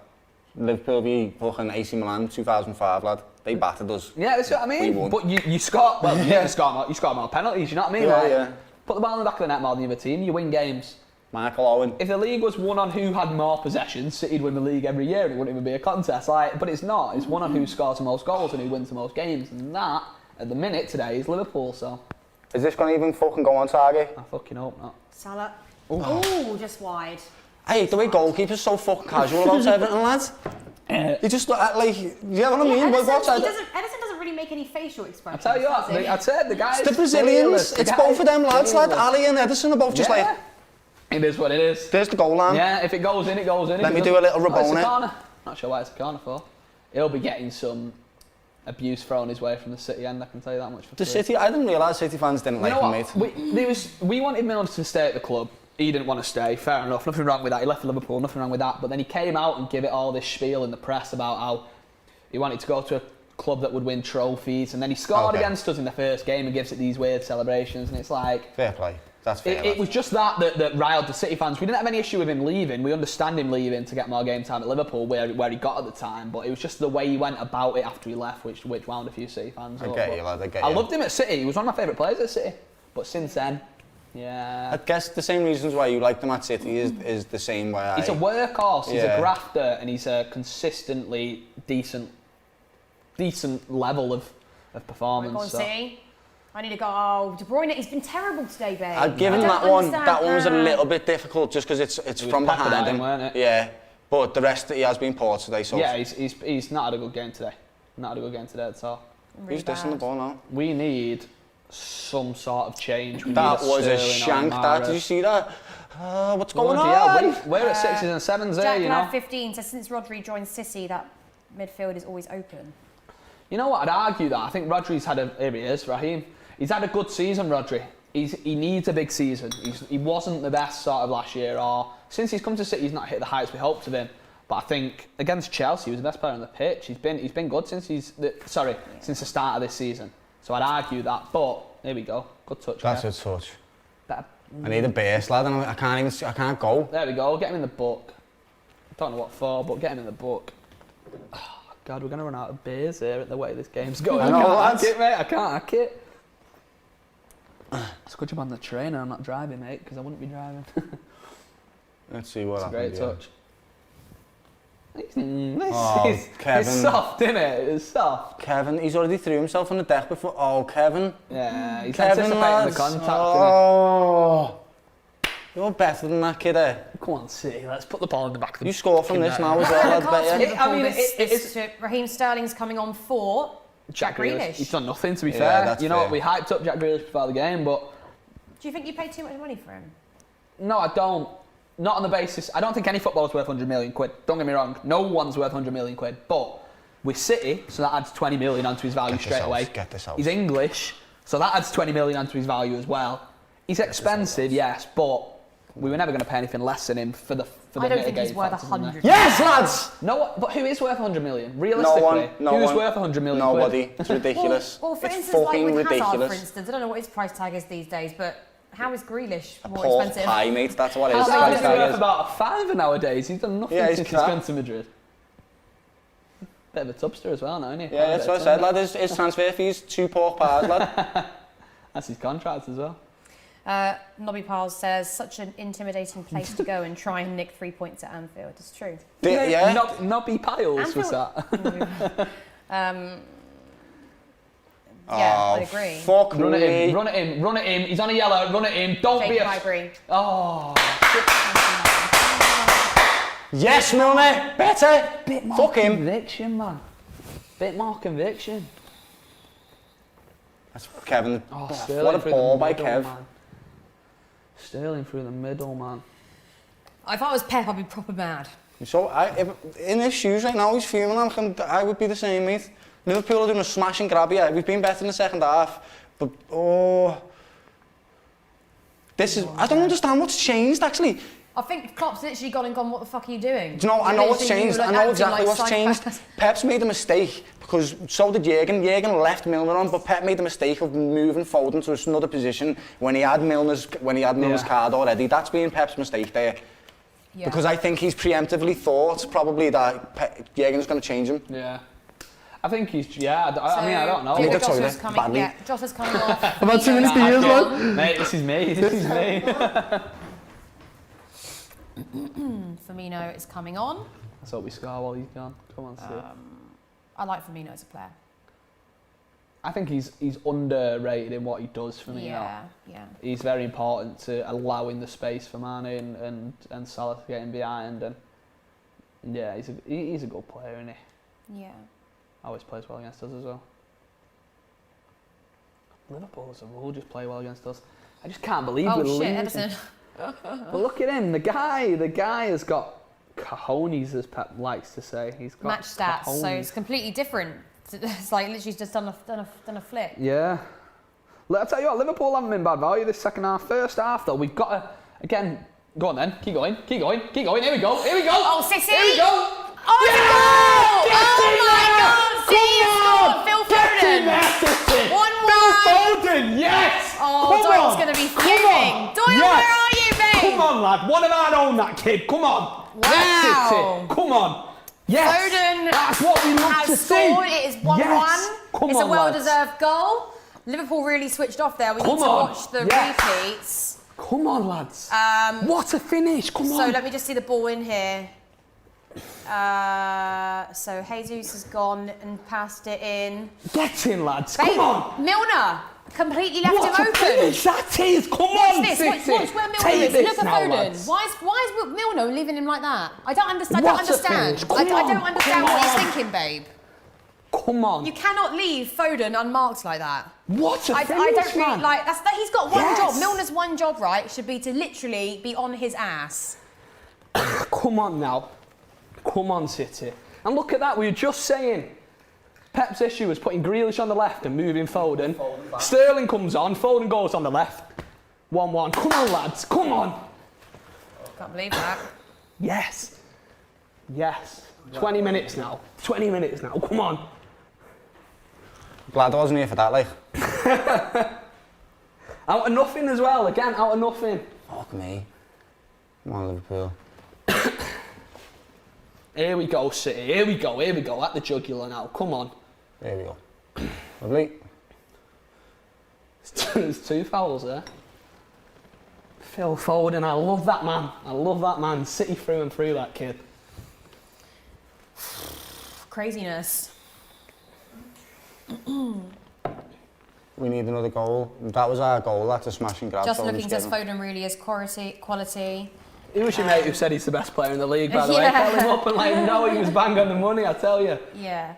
S3: Liverpool v fucking AC Milan 2005, lad. They battered us.
S2: Yeah, that's what I mean. But you score. Well, you score more penalties. You know what I mean?
S3: Yeah.
S2: Put the ball in the back of the net more than the other team. You win games.
S3: Michael Owen.
S2: If the league was won on who had more possessions, City'd win the league every year, and it wouldn't even be a contest. But it's not. It's won on who scores the most goals and who wins the most games, and that at the minute today is Liverpool. So. Is
S3: this going to even fucking go on target?
S2: I fucking hope not.
S1: Salah. Oh, just wide.
S3: Hey, the way goalkeeper's so fucking casual about everything, lads. He just like, you know what I mean?
S1: Edison doesn't really make any facial expressions.
S2: I tell you what, I'd say the guys.
S3: It's the Brazilians. It's both of them lads, lad. Ali and Edison are both just like.
S2: It is what it is.
S3: There's the goal line.
S2: Yeah, if it goes in, it goes in.
S3: Let me do a little Rabona.
S2: Not sure why it's a corner for. He'll be getting some abuse thrown his way from the City end, I can tell you that much for free.
S3: City, I didn't realise City fans didn't like him, mate.
S2: We wanted Milner to stay at the club. He didn't want to stay, fair enough, nothing wrong with that. He left for Liverpool, nothing wrong with that. But then he came out and gave it all this spiel in the press about how he wanted to go to a club that would win trophies. And then he scored against us in the first game and gives it these weird celebrations. And it's like...
S3: Fair play. That's fair.
S2: It was just that riled the City fans. We didn't have any issue with him leaving. We understand him leaving to get more game time at Liverpool, where he got at the time. But it was just the way he went about it after he left, which wound a few City fans up.
S3: I
S2: loved him at City. He was one of my favourite players at City. But since then... Yeah.
S3: I guess the same reasons why you like them at City is the same way
S2: He's a workhorse, he's a grafter, and he's a consistently decent level of performance.
S1: Go on, City. I need to go. Oh, De Bruyne, he's been terrible today, babe.
S3: I'd give him that one. That one was a little bit difficult just because it's from behind him.
S2: Weren't it?
S3: Yeah. But the rest, he has been poor today. So
S2: yeah, he's not had a good game today. Not had a good game today at all.
S3: Who's dissing the ball now?
S2: We need some sort of change.
S3: That was a shank. Did you see that? What's going on?
S2: Yeah, we're at 6s and 7s there, you know.
S1: Jack 15 says since Rodri joined City, that midfield is always open.
S2: You know what? I'd argue that. I think Rodri's had here he is, Raheem. He's had a good season, Rodri. He needs a big season. He wasn't the best sort of last year, or since he's come to City, he's not hit the heights we hoped of him. But I think against Chelsea, he was the best player on the pitch. He's been good since since the start of this season. So I'd argue that, but here we go. Good touch.
S3: That's a touch. I need a base, lad, and I can't go.
S2: There we go. Get him in the book. Don't know what for, but get him in the book. Oh, God, we're going to run out of beers here at the way this game's going.
S3: I know,
S2: I can't hack it, mate. I can't hack it. It's a good job I'm the trainer. I'm not driving, mate, because I wouldn't be driving.
S3: Let's see what happens.
S2: It's a great touch.
S3: Kevin.
S2: It's soft, isn't it? It's soft.
S3: Kevin, he's already threw himself on the deck before. Oh, Kevin.
S2: Yeah, he's
S3: Kevin,
S2: anticipating the contact.
S3: Oh, you're better than that kid there.
S2: Come on, City. Let's put the ball in the back of the...
S3: You score from this now as well, I'd bet you.
S1: Raheem Sterling's coming on for Jack Grealish.
S2: He's done nothing, to be fair. You know what? We hyped up Jack Grealish before the game, but...
S1: Do you think you paid too much money for him?
S2: No, I don't. not on the basis. I don't think any footballer's worth 100 million quid. Don't get me wrong. No one's worth 100 million quid. But with City, so that adds 20 million onto his value straight away.
S3: Get this out.
S2: He's English, so that adds 20 million onto his value as well. He's expensive, yes, but we were never going to pay anything less than him for the
S1: I don't think he's worth 100.
S3: Yes, lads!
S2: No, but who is worth 100 million? Realistically, who's worth 100 million?
S3: Nobody.
S2: Quid?
S3: It's ridiculous.
S1: Well, for
S3: it's
S1: instance, like with
S3: ridiculous.
S1: Hazard, for instance, I don't know what his price tag is these days, but how is Grealish more
S3: Pork
S1: expensive?
S3: pie, mate. That's what his
S2: Hazard
S3: price
S2: is
S3: tag
S2: worth
S3: is.
S2: about a fiver nowadays. He's done nothing since he's gone to Madrid. Bit of a tubster as well, now, isn't he?
S3: Yeah, that's what I said, lad. His transfer fees, 2 pork pies, lad.
S2: That's his contract as well.
S1: Nobby Piles says, such an intimidating place to go and try and nick 3 points at Anfield. It's true.
S3: Yeah.
S2: Nobby Piles was that.
S1: Yeah, I'd agree.
S3: Fuck
S2: Run
S3: me.
S2: at him, run at him, run at him. He's on a yellow, run at him. Don't be a...
S1: I agree.
S2: Oh.
S3: Yes, Milner. Better.
S2: Bit more
S3: Fuck him.
S2: conviction, man. Bit more conviction.
S3: That's Kevin.
S2: Oh,
S3: What a ball by Kev.
S2: Man. Sterling through the middle, man.
S1: If I was Pep, I'd be proper mad.
S3: So, in his shoes right now, he's fuming. I would be the same, mate. Liverpool are doing a smash and grab here. We've been better in the second half. But, this is... I don't understand what's changed, actually.
S1: I think Klopp's literally gone and gone, what the fuck are you doing?
S3: Do you know, I know what's
S1: Literally,
S3: changed.
S1: you were,
S3: I
S1: like,
S3: know
S1: acting
S3: exactly
S1: like
S3: what's changed.
S1: psychopaths.
S3: Pep's made a mistake, because so did Jürgen. Jürgen left Milner on, but Pep made the mistake of moving Foden to another position when he had Milner's card already. That's been Pep's mistake there.
S1: Yeah.
S3: Because I think he's preemptively thought probably that Jürgen's going to change him.
S2: Yeah. I think he's... Yeah, I mean, I don't know.
S3: Need the
S1: Jossa's
S3: toilet,
S1: coming,
S3: badly.
S1: yeah, Jossa's coming off.
S3: About 2 minutes to use, man.
S2: Mate, this is me. This is me.
S1: Firmino is coming on.
S2: Let's hope we score while he's gone. Come on, Steve.
S1: I like Firmino as a player.
S2: I think he's underrated in what he does for me.
S1: Yeah,
S2: now.
S1: yeah.
S2: He's very important to allowing the space for Mane and Salah to get in behind. And yeah, he's a good player, isn't he?
S1: Yeah.
S2: Always plays well against us as well. Liverpool as a rule just play well against us. I just can't believe we're losing.
S1: Ederson.
S2: But look at him, the guy has got cojones, as Pep likes to say. He's got
S1: Match stats,
S2: cojones.
S1: so it's completely different. It's like literally just done a flick.
S2: Yeah. I'll tell you what, Liverpool haven't been bad value this second half. First half though, we've got to, again, go on then, keep going. Here we go.
S1: Oh, City!
S2: Here we go!
S1: Oh,
S2: Yeah!
S1: oh my God! City has scored! Phil Foden! 1-1!
S2: Phil Foden, yes!
S1: Oh, Doyle's going to be fuming. Doyle,
S2: Yes.
S1: where are you, babe?
S2: Come on, lad. One of our own, that kid. Come on.
S1: Wow.
S2: Yes, City. Come on. Yes.
S1: Foden
S2: That's what we love to
S1: has
S2: see.
S1: scored. It is 1-1.
S2: Yes. Come
S1: It's
S2: on,
S1: a well-deserved goal. Liverpool really switched off there. We need to watch the repeats.
S2: Come on, lads. What a finish. Come on.
S1: So let me just see the ball in here. So Jesus has gone and passed it in.
S2: Get in, lads.
S1: Babe,
S2: Come on.
S1: Milner completely left
S2: What
S1: him
S2: a
S1: open.
S2: finish that is. Come on,
S1: Watch this.
S2: City.
S1: Watch where Milner
S2: Take
S1: is.
S2: this
S1: Look at
S2: now,
S1: Foden.
S2: lads.
S1: Why is Milner leaving him like that? I don't understand.
S2: What a finish.
S1: I don't
S2: Come
S1: understand
S2: on.
S1: what he's thinking, babe.
S2: Come on.
S1: You cannot leave Foden unmarked like that.
S2: What a
S1: I
S2: finish,
S1: don't really
S2: man.
S1: like that. He's got one
S2: Yes.
S1: job. Milner's one job, right, should be to literally be on his ass.
S2: Come on now. Come on, City. And look at that, we were just saying. Pep's issue was putting Grealish on the left and moving Foden. Sterling comes on, Foden goes on the left. 1-1. Come on, lads. Come on.
S1: Can't believe that.
S2: Yes. Yes. 20 minutes now. 20 minutes now. Come on.
S3: Glad I wasn't here for that, like.
S2: Out of nothing as well. Again, out of nothing.
S3: Fuck me. Come on, Liverpool.
S2: Here we go, City. Here we go. At the jugular now. Come on.
S3: There we go. Lovely.
S2: There's 2 fouls there. Phil Foden, I love that man. I love that man. City through and through, that kid.
S1: Craziness.
S3: We need another goal. That was our goal. That's a smash and grab.
S1: Just
S3: so
S1: looking, says
S3: given.
S1: Foden really is quality.
S2: Who was your mate who said he's the best player in the league, by the way?
S1: Yeah.
S2: Call him up and let him know he was bang on the money, I tell you.
S1: Yeah.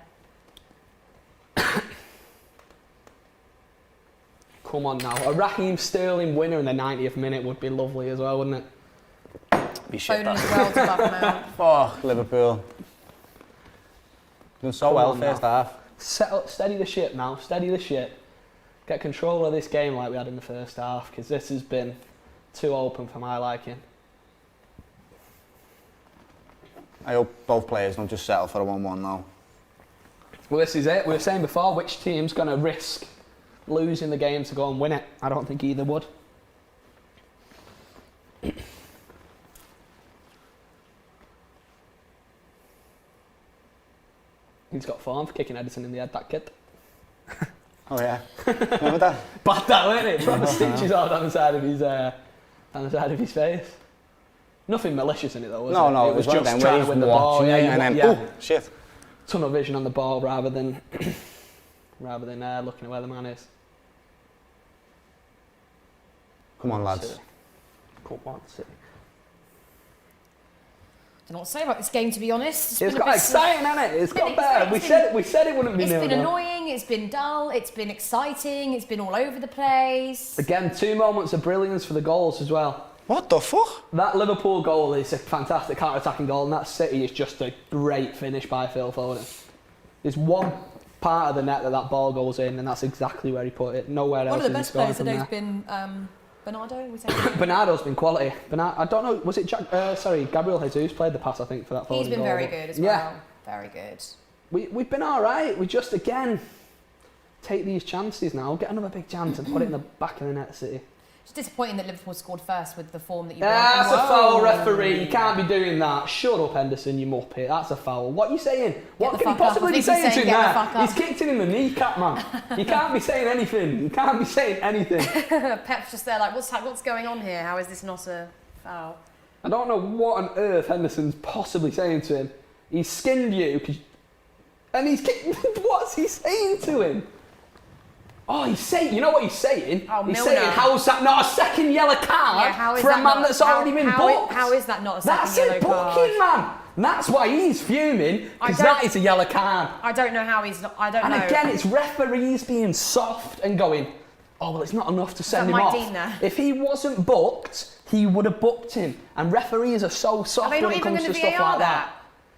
S2: Come on now. A Raheem Sterling winner in the 90th minute would be lovely as well, wouldn't it?
S3: Be shit.
S1: Foden as well to buff him out.
S3: Fuck, Liverpool. Doing so well first half.
S2: Steady the ship now, steady the ship. Get control of this game like we had in the first half, because this has been too open for my liking.
S3: I hope both players don't just settle for a 1-1 now.
S2: Well, this is it. We were saying before, which team's going to risk losing the game to go and win it? I don't think either would. He's got form for kicking Edison in the head, that kid.
S3: Oh yeah. Remember that?
S2: Bad that, weren't it? Proper stitches all down the side of his face. Nothing malicious in it though, was it?
S3: No,
S2: it was
S3: one of
S2: just
S3: them
S2: trying to win the ball,
S3: and then oh shit.
S2: Tunnel vision on the ball rather than looking at where the man is.
S3: Come on, lads.
S2: City. Come on, City.
S1: I don't know what to say about this game, to be honest.
S2: It's got exciting, hasn't it? It's got better. We said it wouldn't be
S1: It's
S2: nil-nil.
S1: been annoying, it's been dull, it's been exciting, it's been all over the place.
S2: Again, 2 moments of brilliance for the goals as well.
S3: What the fuck?
S2: That Liverpool goal is a fantastic counter-attacking goal, and that City is just a great finish by Phil Foden. There's one part of the net that ball goes in, and that's exactly where he put it. Nowhere else.
S1: One of the best players
S2: today
S1: today's been Bernardo.
S2: Bernardo's been quality. I don't know. Was it Gabriel Jesus played the pass? I think for that.
S1: He's been
S2: goal.
S1: very good as well. Very good.
S2: We've been all right. We just again take these chances now. Get another big chance and put it in the back of the net, City.
S1: It's disappointing that Liverpool scored first with the form that you.
S2: That's a foul, referee. You can't be doing that. Shut up, Henderson, you muppet. That's a foul. What are you saying? What can you possibly be saying to him there? He's kicked him in the kneecap, man. You can't be saying anything. You can't be saying anything.
S1: Pep's just there like, what's going on here? How is this not a foul?
S2: I don't know what on earth Henderson's possibly saying to him. He's skinned you, and he's kicked. What's he saying to him? Oh, he's saying, you know what he's saying?
S1: Oh,
S2: he's
S1: Milner.
S2: saying, how's that not a second yellow card for a man that's already been booked?
S1: How is that not a second
S2: that's
S1: yellow card?
S2: That's a booking, man. That's why he's fuming, because that is a yellow card.
S1: I don't know how he's not, I don't know.
S2: And again, it's referees being soft and going, oh, well, it's not enough to send him off. If he wasn't booked, he would have booked him. And referees are so soft when it comes to stuff like that.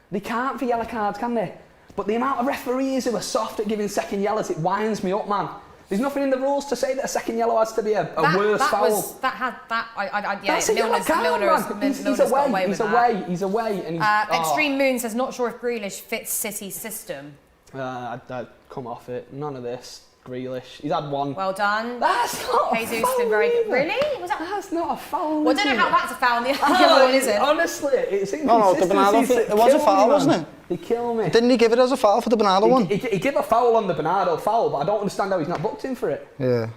S2: They can't for yellow cards, can they? But the amount of referees who are soft at giving second yellows, it winds me up, man. There's nothing in the rules to say that a second yellow has to be a worse foul.
S1: That's a yellow card,
S2: man. He's away. And
S1: Extreme Moon says, not sure if Grealish fits City's system.
S2: I'd come off it. None of this. Grealish. He's had one.
S1: Well done.
S2: That's not
S1: Jesus
S2: a foul.
S1: Been very good. Really? Was that?
S2: That's not a foul.
S1: Well, I don't know how that's a foul and the other one isn't.
S2: Honestly, it's inconsistency.
S3: No, the Bernardo thing, it was a foul, wasn't it?
S2: They kill me.
S3: Didn't he give it as a foul for the Bernardo one?
S2: He gave a foul on the Bernardo foul, but I don't understand how he's not booked in for it.
S3: Yeah.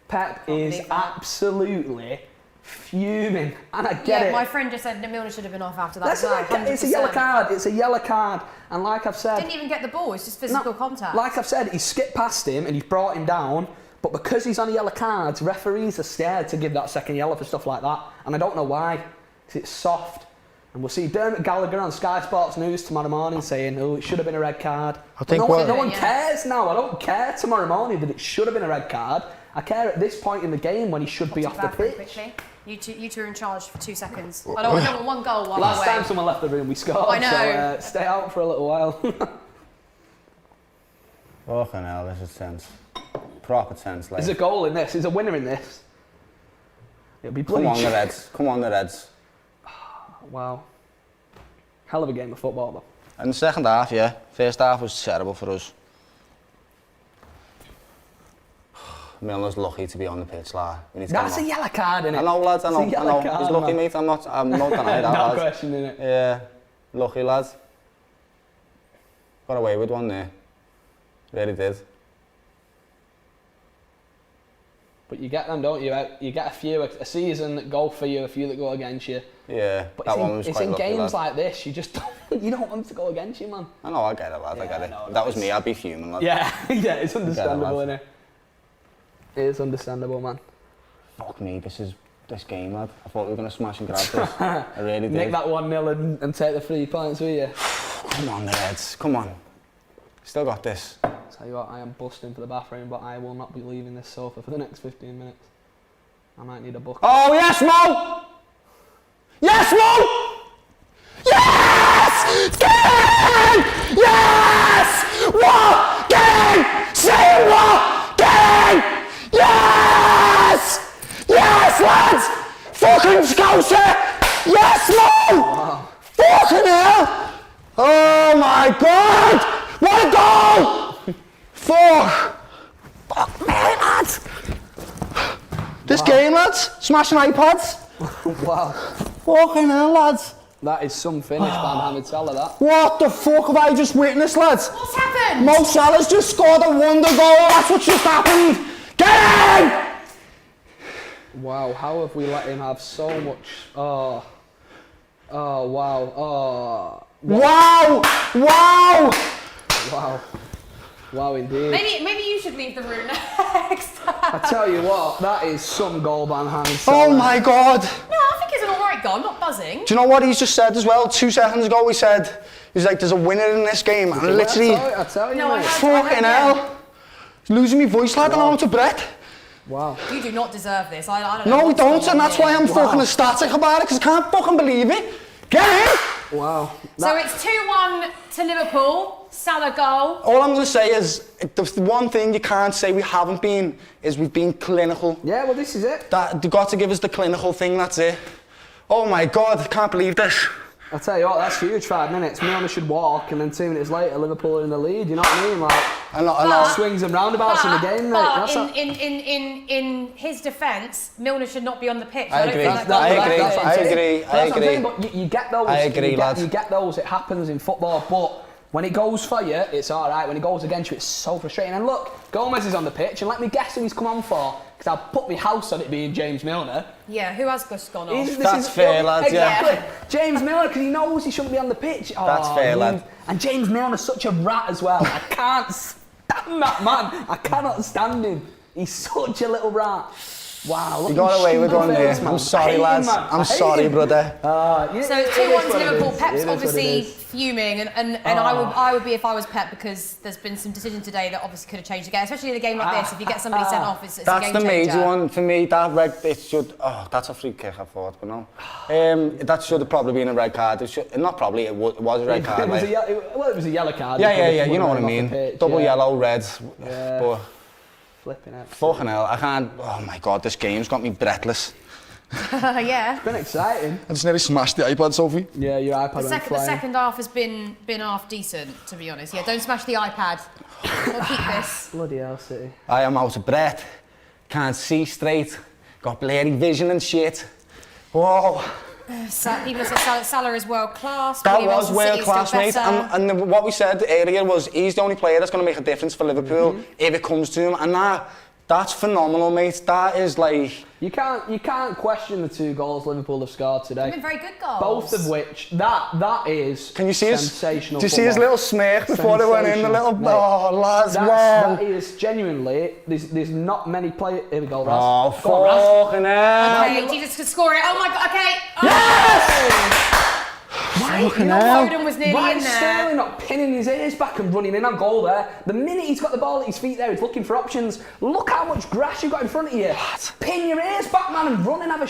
S2: Pep is absolutely fuming, and I get it.
S1: My friend just said Milner should have been off after that.
S2: It's a yellow card. It's a yellow card, and like I've said,
S1: didn't even get the ball. It's just physical contact.
S2: Like I've said, he skipped past him and he's brought him down. But because he's on a yellow card, referees are scared to give that second yellow for stuff like that, and I don't know why. Because it's soft. And we'll see Dermot Gallagher on Sky Sports News tomorrow morning saying, "Oh, it should have been a red card." No one cares now. I don't care tomorrow morning that it should have been a red card. I care at this point in the game when he should be off the pitch.
S1: Quickly. You two are in charge for 2 seconds. I don't want one goal while
S2: Last
S1: I'm away.
S2: time someone left the room, we scored.
S1: I know.
S2: So stay out for a little while.
S3: Fucking hell, this is tense. Proper tense, like.
S2: There's a goal in this. There's a winner in this. It'll be bloody.
S3: Come on, the Reds. Come on, the Reds.
S2: Wow. Hell of a game of football, though.
S3: In the second half, yeah. First half was terrible for us. Milner's lucky to be on the pitch, lad.
S2: That's a yellow card, innit?
S3: I know, lads, I know.
S2: Card,
S3: he's lucky, mate. I'm not denying that,
S2: no question, innit?
S3: Yeah. Lucky, lads. Got away with one there. Really did.
S2: But you get them, don't you? You get a few, a season that go for you, a few that go against you.
S3: Yeah,
S2: but
S3: that one was quite lucky,
S2: it's in games
S3: lad.
S2: like this, you just don't, you don't want them to go against you, man.
S3: I know, I get it, lad, I get it. If that was me, I'd be fuming, lad.
S2: Yeah, yeah, it's understandable, innit? It is understandable, man.
S3: Fuck me, this game, lad. I thought we were going to smash and grab this. I really did.
S2: Nick that 1-0 and take the 3 points, will you?
S3: Come on, the Reds, come on. Still got this.
S2: Tell you what, I am busting for the bathroom, but I will not be leaving this sofa for the next 15 minutes. I might need a bucket.
S3: Oh, yes, Mo! Yes, Mo! Yes! Get in! Yes! What? Get in! Say what? Get in! Yes! Yes, lads! Fucking Scouser! Yes, Mo! Wow. Fucking hell! Oh my God! What a goal! Fuck me, lads! This game, lads. Smashing iPads.
S2: Wow.
S3: Fucking hell, lads.
S2: That is some finish by Mohamed Salah, that.
S3: What the fuck have I just witnessed, lads?
S1: What's happened?
S3: Mo Salah's just scored a wonder goal. That's what just happened. Get in!
S2: Wow, how have we let him have so much? Oh, wow. Oh.
S3: Wow! Wow!
S2: Wow. Wow, indeed.
S1: Maybe you should leave the room next.
S2: I tell you what, that is some goal by Mohamed Salah.
S3: Oh my God!
S1: No, I think it's an alright goal. I'm not buzzing.
S3: Do you know what he's just said as well? 2 seconds ago, he said, he's like, there's a winner in this game, and literally,
S2: I tell you,
S1: no,
S2: mate.
S3: fucking hell, losing my voice, lad, and I'm out of breath.
S2: Wow.
S1: You do not deserve this. I don't know.
S3: No, we don't, and that's why I'm fucking ecstatic about it, because I can't fucking believe it. Get in!
S2: Wow.
S1: So it's 2-1 to Liverpool. Salah goal.
S3: All I'm going to say is, the one thing you can't say we haven't been, is we've been clinical.
S2: Yeah, well, this is it.
S3: They've got to give us the clinical thing, that's it. Oh my God, I can't believe this.
S2: I'll tell you what, that's huge. 5 minutes. Milner should walk, and then 2 minutes later, Liverpool are in the lead. You know what I mean? Like,
S3: a lot.
S2: Swings and roundabouts in the game, mate.
S1: But in his defence, Milner should not be on the pitch.
S3: I agree.
S2: I agree.
S3: But
S2: But you get those.
S3: I agree, lads.
S2: You get those. It happens in football, but when it goes for you, it's all right. When it goes against you, it's so frustrating. And look, Gomez is on the pitch, and let me guess who he's come on for. Because I'll put my house on it being James Milner.
S1: Yeah, who has just gone off?
S3: That's fair, lads,
S2: exactly.
S3: yeah.
S2: James Milner, because he knows he shouldn't be on the pitch.
S3: That's fair, lad.
S2: And James Milner's such a rat as well. I can't stand that man. I cannot stand him. He's such a little rat. Wow.
S3: You got away with one there. I'm sorry, lads. I'm sorry, brother.
S1: So it's 2-1 to Liverpool. Pep's obviously fuming, and I would be if I was Pep, because there's been some decisions today that obviously could have changed the game, especially in a game like this. If you get somebody sent off, it's a game changer.
S3: That's the major one for me. That red, it should. Oh, that's a free kick, I thought, but no. That should have probably been a red card. It should, not probably. It was a red card.
S2: It was a yellow card.
S3: Yeah. You know what I mean. Double yellow, red.
S2: Yeah.
S3: But
S2: flipping out.
S3: Fucking hell, I can't. Oh my God, this game's got me breathless.
S1: Yeah.
S2: It's been exciting.
S3: I just nearly smashed the iPad, Sophie.
S2: Yeah, your iPad went flying.
S1: The second half has been half decent, to be honest. Yeah, don't smash the iPad. We'll keep this.
S2: Bloody hell, City.
S3: I am out of breath. Can't see straight. Got blurry vision and shit. Whoa.
S1: People said Salah is world class.
S3: That was world class, mate. And what we said earlier was he's the only player that's going to make a difference for Liverpool if it comes to him. And that's phenomenal, mate. That is like...
S2: You can't question the 2 goals Liverpool have scored today.
S1: They've been very good goals.
S2: Both of which, that is
S3: Can you see
S2: sensational.
S3: Do you see his little smirk before it went in? The little...
S2: Mate,
S3: oh, lads, wow.
S2: That is genuinely... There's not many players... Here we go, Raz.
S3: Oh, fucking hell.
S1: Okay, Jesus could score it. Oh my God, okay. Oh.
S3: Yes! Fucking hell.
S1: Foden was nearly in there.
S2: Sterling not pinning his ears back and running in on goal there. The minute he's got the ball at his feet there, he's looking for options. Look how much grass you've got in front of you.
S3: What?
S2: Pin your ears back, man, and run and have a...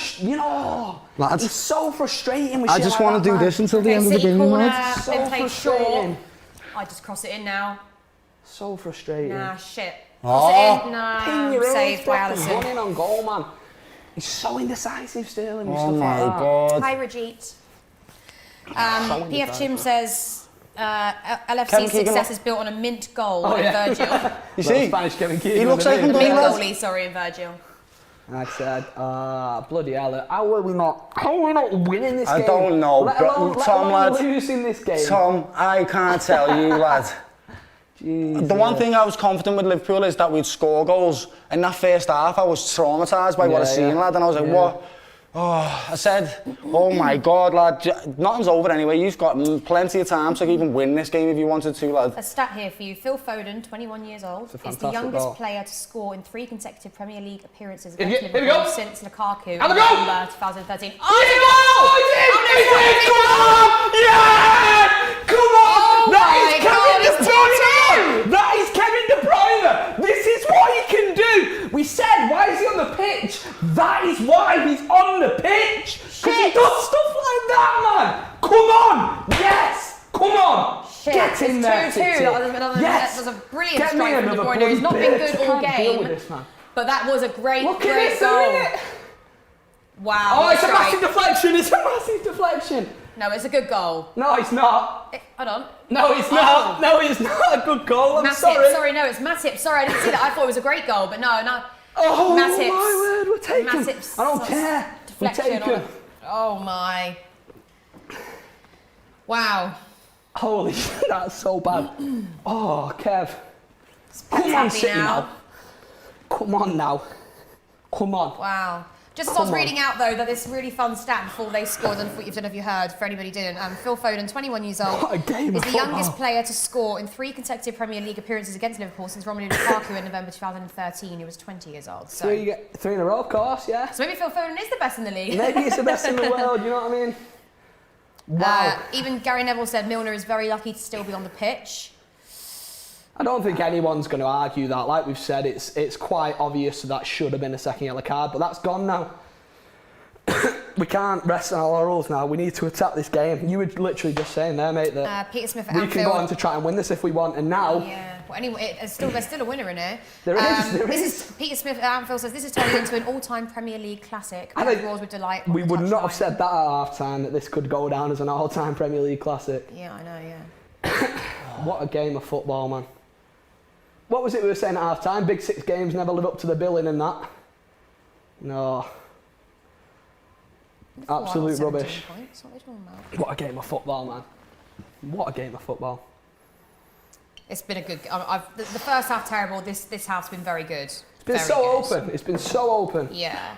S3: Lads,
S2: it's so frustrating with
S3: I
S2: shit
S3: just
S2: like
S3: want to do
S2: man.
S3: this until the end of the game, lads.
S1: So play short. I just cross it in now.
S2: So frustrating.
S1: Nah, shit.
S3: Oh.
S1: Cross it in. Nah,
S2: Pin your ears
S1: saved by
S2: back and
S1: Alisson.
S2: running on goal, man. He's so indecisive, Sterling.
S3: Oh my God.
S1: Hi, Rajit. PF Chim says LFC's success is built on a mint goal in Virgil.
S3: You see?
S2: Spanish Kevin Keegan.
S3: He looks like him,
S1: Mint
S3: doesn't he, lads?
S1: goalie, sorry, in Virgil.
S2: I said, bloody hell, how are we not winning this game?
S3: I don't know,
S2: let alone
S3: lad.
S2: losing this game.
S3: Tom, I can't tell you, lad.
S2: Jesus.
S3: The one thing I was confident with Liverpool is that we'd score goals. In that first half, I was traumatised by what I seen, lad, and I was like, what? Oh, I said, oh my God, lad, nothing's over anyway. You've got plenty of time to even win this game if you wanted to, lad.
S1: A stat here for you. Phil Foden, 21 years old, is the youngest player to score in 3 consecutive Premier League appearances against Liverpool since Lukaku in November 2013.
S2: Come on! Yeah! Come on! That is Kevin De Bruyne! This is what he can do! We said, why is he on the pitch? That is why he's on the pitch! Because he does stuff like that, man! Come on! Yes! Come on!
S1: Shit,
S2: Get in
S1: it's
S2: there,
S1: 2-2.
S2: City.
S1: That was a brilliant
S2: Get
S1: strike from De Bruyne. He's not been good all game, but that was a great
S2: Look
S1: goal.
S2: at this,
S1: Wow.
S2: Oh, it's a
S1: strike.
S2: massive deflection. It's a massive deflection.
S1: No, it's a good goal.
S2: No, it's not.
S1: Hold on.
S2: No, it's not. No, it's not a good goal. I'm sorry.
S1: Sorry, no, it's Matip. Sorry, I didn't see that. I thought it was a great goal, but no.
S2: Oh,
S1: Matip's,
S2: my word, we're taking.
S1: Matip's
S2: I don't care. We're taking.
S1: Oh, my. Wow.
S2: Holy shit, that's so bad. Oh, Kev. Come on, City now. Come on now. Come on.
S1: Wow. Just as I was reading out, though, that this really fun stat before they scored, and I don't know if you heard, for anybody who didn't, Phil Foden, 21 years old,
S2: what a game
S1: is
S2: of
S1: the
S2: football.
S1: youngest player to score in 3 consecutive Premier League appearances against Liverpool since Romelu Lukaku in November 2013. He was 20 years old. So.
S2: Three in a row, of course, yeah.
S1: So maybe Phil Foden is the best in the league.
S2: Maybe he's the best in the world, you know what I mean? Wow.
S1: Even Gary Neville said Milner is very lucky to still be on the pitch.
S2: I don't think anyone's going to argue that. Like we've said, it's quite obvious that should have been a second yellow card, but that's gone now. We can't rest on our laurels now. We need to attack this game. You were literally just saying there, mate, that
S1: Peter Smith at
S2: we
S1: Anfield.
S2: can go on to try and win this if we want, and now...
S1: Yeah. Well, anyway, there's still a winner in here.
S2: There is.
S1: This is Peter Smith at Anfield says this is turning into an all-time Premier League classic.
S2: I think
S1: roars with delight.
S2: we would not have said that at half-time, that this could go down as an all-time Premier League classic.
S1: Yeah, I know, yeah.
S2: What a game of football, man. What was it we were saying at half-time? Big 6 games never live up to the billing and that. No. Absolute rubbish.
S1: Points. What are they talking about?
S2: What a game of football, man. What a game of football.
S1: It's been a good... the first half terrible, this half's been very good.
S2: It's been so open. It's been so open.
S1: Yeah.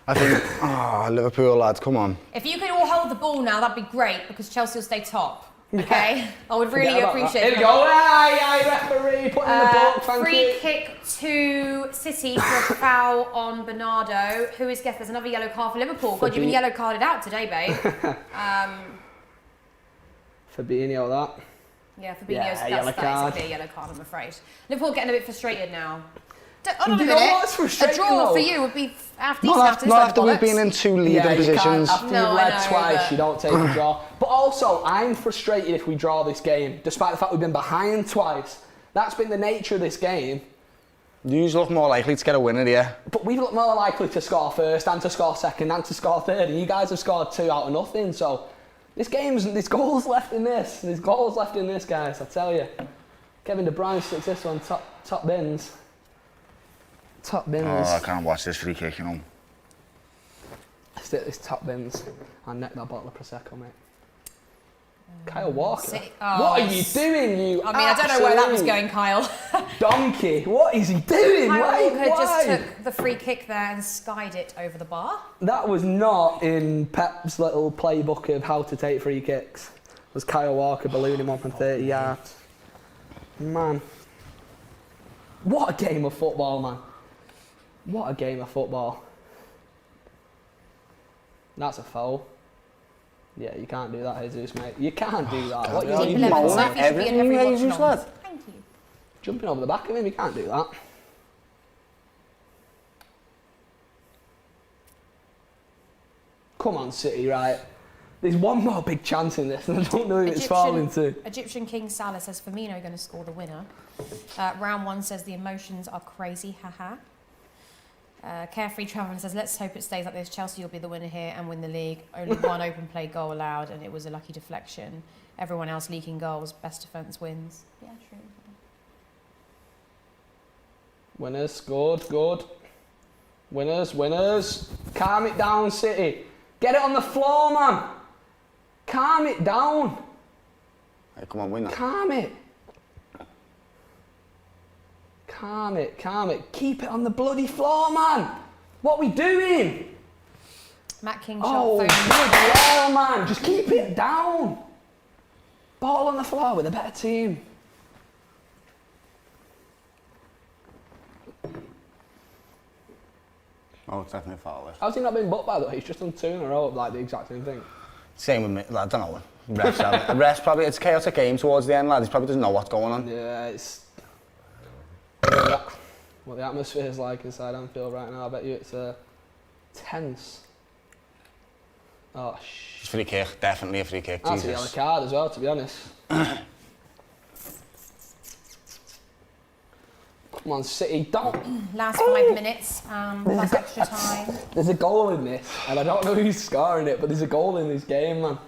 S3: I think, Liverpool lads, come on.
S1: If you could all hold the ball now, that'd be great, because Chelsea will stay top. Okay? I would really appreciate it.
S2: Here we go. Aye, referee, put in the book, thank
S1: free
S2: you.
S1: kick to City for a foul on Bernardo. Who is guessed? There's another yellow card for Liverpool. God, you've been yellow carded out today, babe.
S2: Fabinho, that.
S1: Yeah, Fabinho's that's basically a yellow card, I'm afraid. Liverpool getting a bit frustrated now. Hold on a minute.
S2: What's frustrating,
S1: a draw
S2: though?
S1: for you would be after
S3: Not after we've been in 2 leading positions.
S2: After you've led twice, you don't take a draw. But also, I'm frustrated if we draw this game, despite the fact we've been behind twice. That's been the nature of this game.
S3: You look more likely to get a winner, yeah.
S2: But we look more likely to score first, and to score second, and to score third, and you guys have scored 2 out of nothing, so there's goals left in this. There's goals left in this, guys, I tell you. Kevin De Bruyne sticks this one, top bins. Top bins.
S3: Oh, I can't watch this free kick, you know.
S2: Stick this top bins. I'll neck that bottle of Prosecco, mate. Kyle Walker. What are you doing, you
S1: I don't know where that was going, Kyle.
S2: Donkey. What is he doing?
S1: Kyle Walker just took the free kick there and skied it over the bar.
S2: That was not in Pep's little playbook of how to take free kicks. It was Kyle Walker ballooning one from 30 yards. Man. What a game of football, man. What a game of football. That's a foul. Yeah, you can't do that, Jesus, mate. You can't do that. What are you doing?
S3: Everything, Jesus, lad.
S1: Thank you.
S2: Jumping over the back of him, you can't do that. Come on, City, right? There's one more big chance in this, and I don't know who it's falling to.
S1: Egyptian King Salah says Firmino going to score the winner. Round 1 says the emotions are crazy, haha. Carefree Traveller says, let's hope it stays like this. Chelsea will be the winner here and win the league. Only one open play goal allowed, and it was a lucky deflection. Everyone else leaking goals. Best defence wins. Yeah, true.
S2: Winners, good. Winners. Calm it down, City. Get it on the floor, man. Calm it down.
S3: Hey, come on, win that.
S2: Calm it. Keep it on the bloody floor, man. What are we doing?
S1: Matt King
S2: Oh,
S1: shot
S2: good ball, man. Just keep it down. Ball on the floor with a better team.
S3: Oh, it's definitely a foul.
S2: How's he not been booked, by the way? He's just done 2 in a row of like the exact same thing.
S3: Same with me. I don't know. Refs probably, it's a chaotic game towards the end, lad. He probably doesn't know what's going on.
S2: Yeah, it's... What the atmosphere is like inside Anfield right now, I bet you it's tense. Oh,
S3: It's free kick, definitely a free kick.
S2: That's a yellow card as well, to be honest. Come on, City, don't.
S1: Last 5 minutes, plus extra time.
S2: There's a goal in this, and I don't know who's scoring it, but there's a goal in this game, man.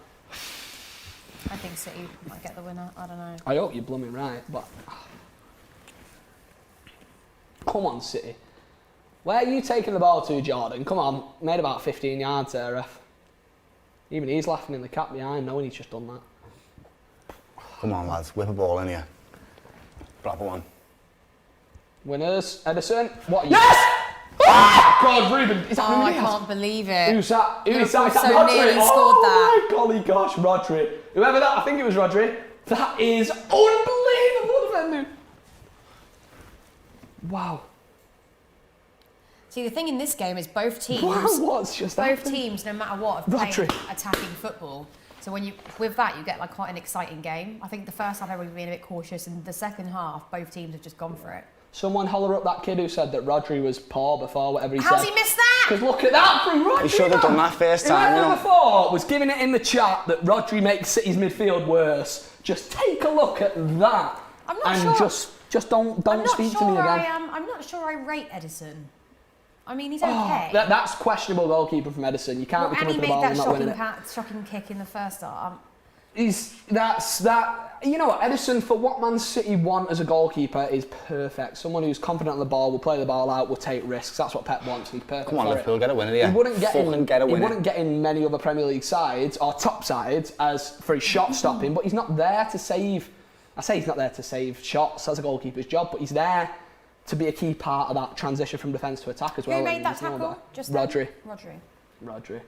S1: I think City might get the winner. I don't know.
S2: I hope you're blooming right, but... Come on, City. Where are you taking the ball to, Jordan? Come on, made about 15 yards there, ref. Even he's laughing in the cap behind, knowing he's just done that.
S3: Come on, lads, whip a ball in here. Proper one.
S2: Winners, Edison. What? Yes! Oh, God, Ruben. Is that
S1: I can't believe it.
S2: Who's that? Who's
S1: Liverpool
S2: that?
S1: so nearly scored that.
S2: Oh my golly gosh, Rodri. Whoever that, I think it was Rodri. That is unbelievable defending. Wow.
S1: See, the thing in this game is both teams.
S2: Wow, what's just
S1: both
S2: happened?
S1: teams, no matter what, have played
S2: Rodri.
S1: attacking football. So when you with that, you get like quite an exciting game. I think the first half everyone's been a bit cautious, and the second half, both teams have just gone for it.
S2: Someone holler up that kid who said that Rodri was poor before, whatever he said.
S1: How's he missed that?
S2: Because look at that from Rodri.
S3: He should have done that first time, you
S2: Whoever
S3: know.
S2: before was giving it in the chat that Rodri makes City's midfield worse. Just take a look at that.
S1: I'm not
S2: and
S1: sure.
S2: just don't speak to me again.
S1: I'm not sure I rate Edison. I mean, he's okay.
S2: That's questionable goalkeeper from Edison. You can't be
S1: and
S2: coming
S1: he
S2: to the
S1: made
S2: ball
S1: that
S2: and not winning it.
S1: shocking kick in the first half.
S2: You know what, Edison, for what Man City want as a goalkeeper, is perfect. Someone who's confident on the ball, will play the ball out, will take risks. That's what Pep wants. He's perfect.
S3: Come on,
S2: for
S3: Liverpool,
S2: it.
S3: get a winner here.
S2: He wouldn't get
S3: He
S2: wouldn't get in many other Premier League sides or top sides as for his shot stopping, but he's not there to save. I say he's not there to save shots. That's a goalkeeper's job, but he's there to be a key part of that transition from defence to attack as well.
S1: Who made that tackle? Just
S2: Rodri.
S1: Rodri.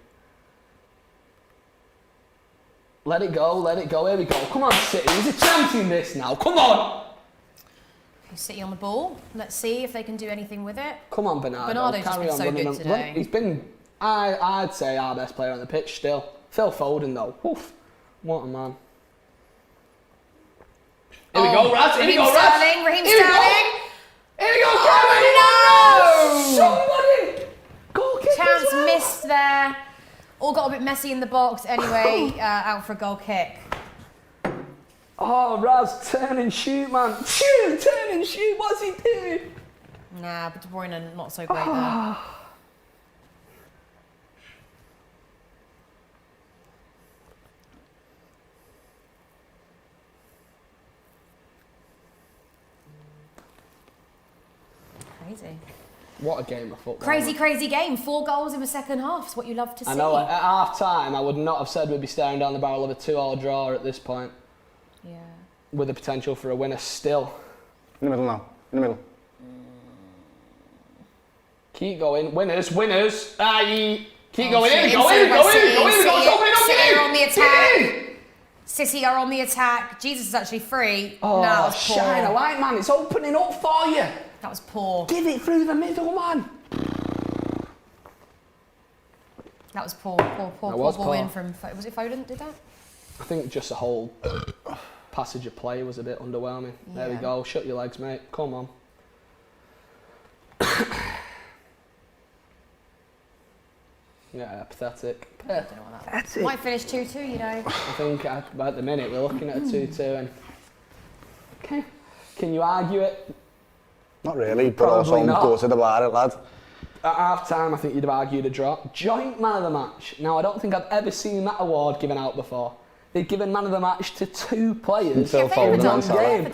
S2: Let it go, here we go. Come on, City, he's a champion this now, come on!
S1: City on the ball. Let's see if they can do anything with it.
S2: Come on, Bernardo.
S1: Bernardo's just been so good today.
S2: He's been, I'd say, our best player on the pitch still. Phil Foden, though. Oof, what a man. Here we go, Raz. Here we go, Raz.
S1: Raheem Sterling.
S2: Here we go,
S1: Oh,
S2: no! Somebody! Goal kick
S1: Chance
S2: as well.
S1: missed there. All got a bit messy in the box anyway. Out for a goal kick.
S2: Oh, Raz, turn and shoot, man. Turn and shoot. What's he doing?
S1: Nah, but De Bruyne not so great there. Crazy.
S2: What a game of football.
S1: Crazy game. 4 goals in the second half. It's what you love to see.
S2: I know, at half time, I would not have said we'd be staring down the barrel of a 2-2 draw at this point.
S1: Yeah.
S2: With the potential for a winner still.
S3: In the middle now. In the middle.
S2: Keep going. Winners. Aye. Keep going. Here we go. City
S1: are on the attack. City are on the attack. Jesus is actually free.
S2: Oh,
S1: that was poor.
S2: shine a light, man. It's opening up for you.
S1: That was poor.
S2: Give it through the middle, man.
S1: That was poor
S2: That was
S1: ball
S2: poor.
S1: in from... Was it Foden did that?
S2: I think just the whole passage of play was a bit underwhelming. There we
S1: Yeah.
S2: go. Shut your legs, mate. Come on. Yeah, pathetic.
S1: I don't know what that was. Might finish 2-2, you know.
S2: I think at the minute we're looking at a 2-2 and can you argue it?
S3: Not really, but
S2: Probably
S3: also
S2: not.
S3: go to the bar, lad.
S2: At half time I think you'd have argued a draw. Joint man of the match. Now I don't think I've ever seen that award given out before. They've given man of the match to 2 players
S3: Phil Foden
S2: in one
S3: and Salah.
S2: game.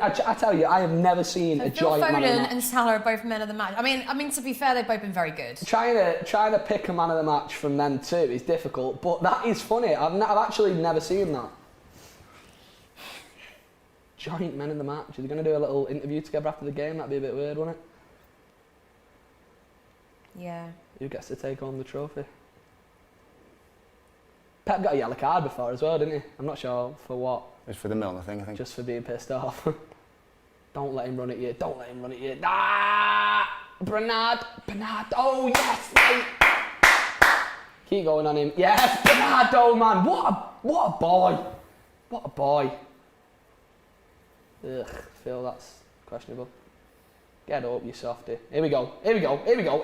S2: I tell you, I have never seen a
S1: Phil
S2: joint man of the
S1: Foden
S2: match.
S1: and Salah are both men of the match. I mean, to be fair, they've both been very good.
S2: Trying to pick a man of the match from them two is difficult, but that is funny. I've actually never seen that. Joint men of the match. Are they going to do a little interview together after the game? That'd be a bit weird, wouldn't it?
S1: Yeah.
S2: Who gets to take home the trophy? Pep got a yellow card before as well, didn't he? I'm not sure for what.
S3: It's for the Milner thing, I think.
S2: Just for being pissed off. Don't let him run at you. Ah! Bernard. Oh, yes, mate. Keep going on him. Yes, Bernardo, man. What a boy. Ugh, Phil, that's questionable. Get up, you softy. Here we go, Kev. Here we go,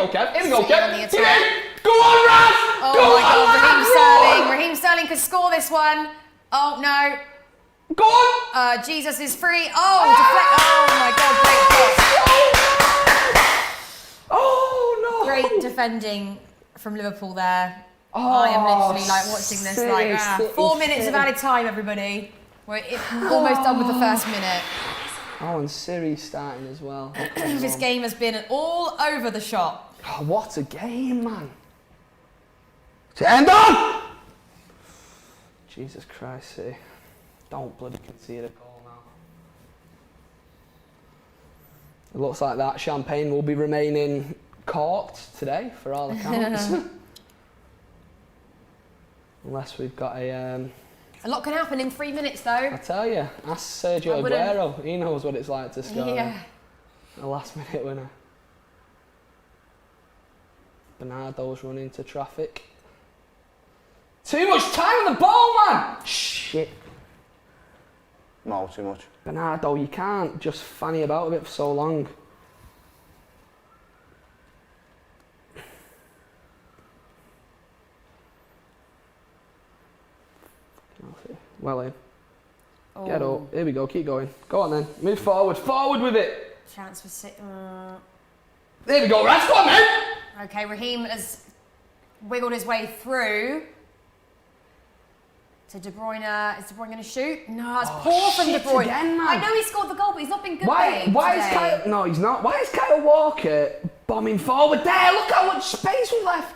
S2: Kev.
S1: On the attack.
S2: Go on, Raz!
S1: Oh
S2: Go
S1: my
S2: on,
S1: God, Raheem
S2: Raz,
S1: Sterling. Raheem Sterling could score this one. Oh no.
S2: Go on!
S1: Jesus is free. Oh, deflect. Oh my God, great block.
S2: Oh no!
S1: Great defending from Liverpool there.
S2: Oh,
S1: I am literally like watching this like 4 minutes of added time, everybody. We're almost done with the first minute.
S2: Oh, and Siri's starting as well.
S1: This game has been all over the shop.
S2: Oh, what a game, man. To end on! Jesus Christ, City. Don't bloody concede a goal now. It looks like that champagne will be remaining corked today, for all accounts. Unless we've got a
S1: lot can happen in 3 minutes, though.
S2: I tell you, ask Sergio Aguero. He knows what it's like to score a last-minute winner. Bernardo's running into traffic. Too much time on the ball, man! Shit.
S3: No, too much.
S2: Bernardo, you can't just fanny about a bit for so long. Well in.
S1: Oh.
S2: Get up. Here we go. Keep going. Go on then. Move forward. Forward with it.
S1: Chance for City.
S2: There we go. Right, go on, man.
S1: Okay, Raheem has wiggled his way through to De Bruyne. Is De Bruyne going to shoot? No, it's poor from De Bruyne.
S2: Again, man.
S1: I know he scored the goal, but he's not been good.
S2: Why is
S1: today.
S2: Kyle? No, he's not. Why is Kyle Walker bombing forward there? Look how much space was left.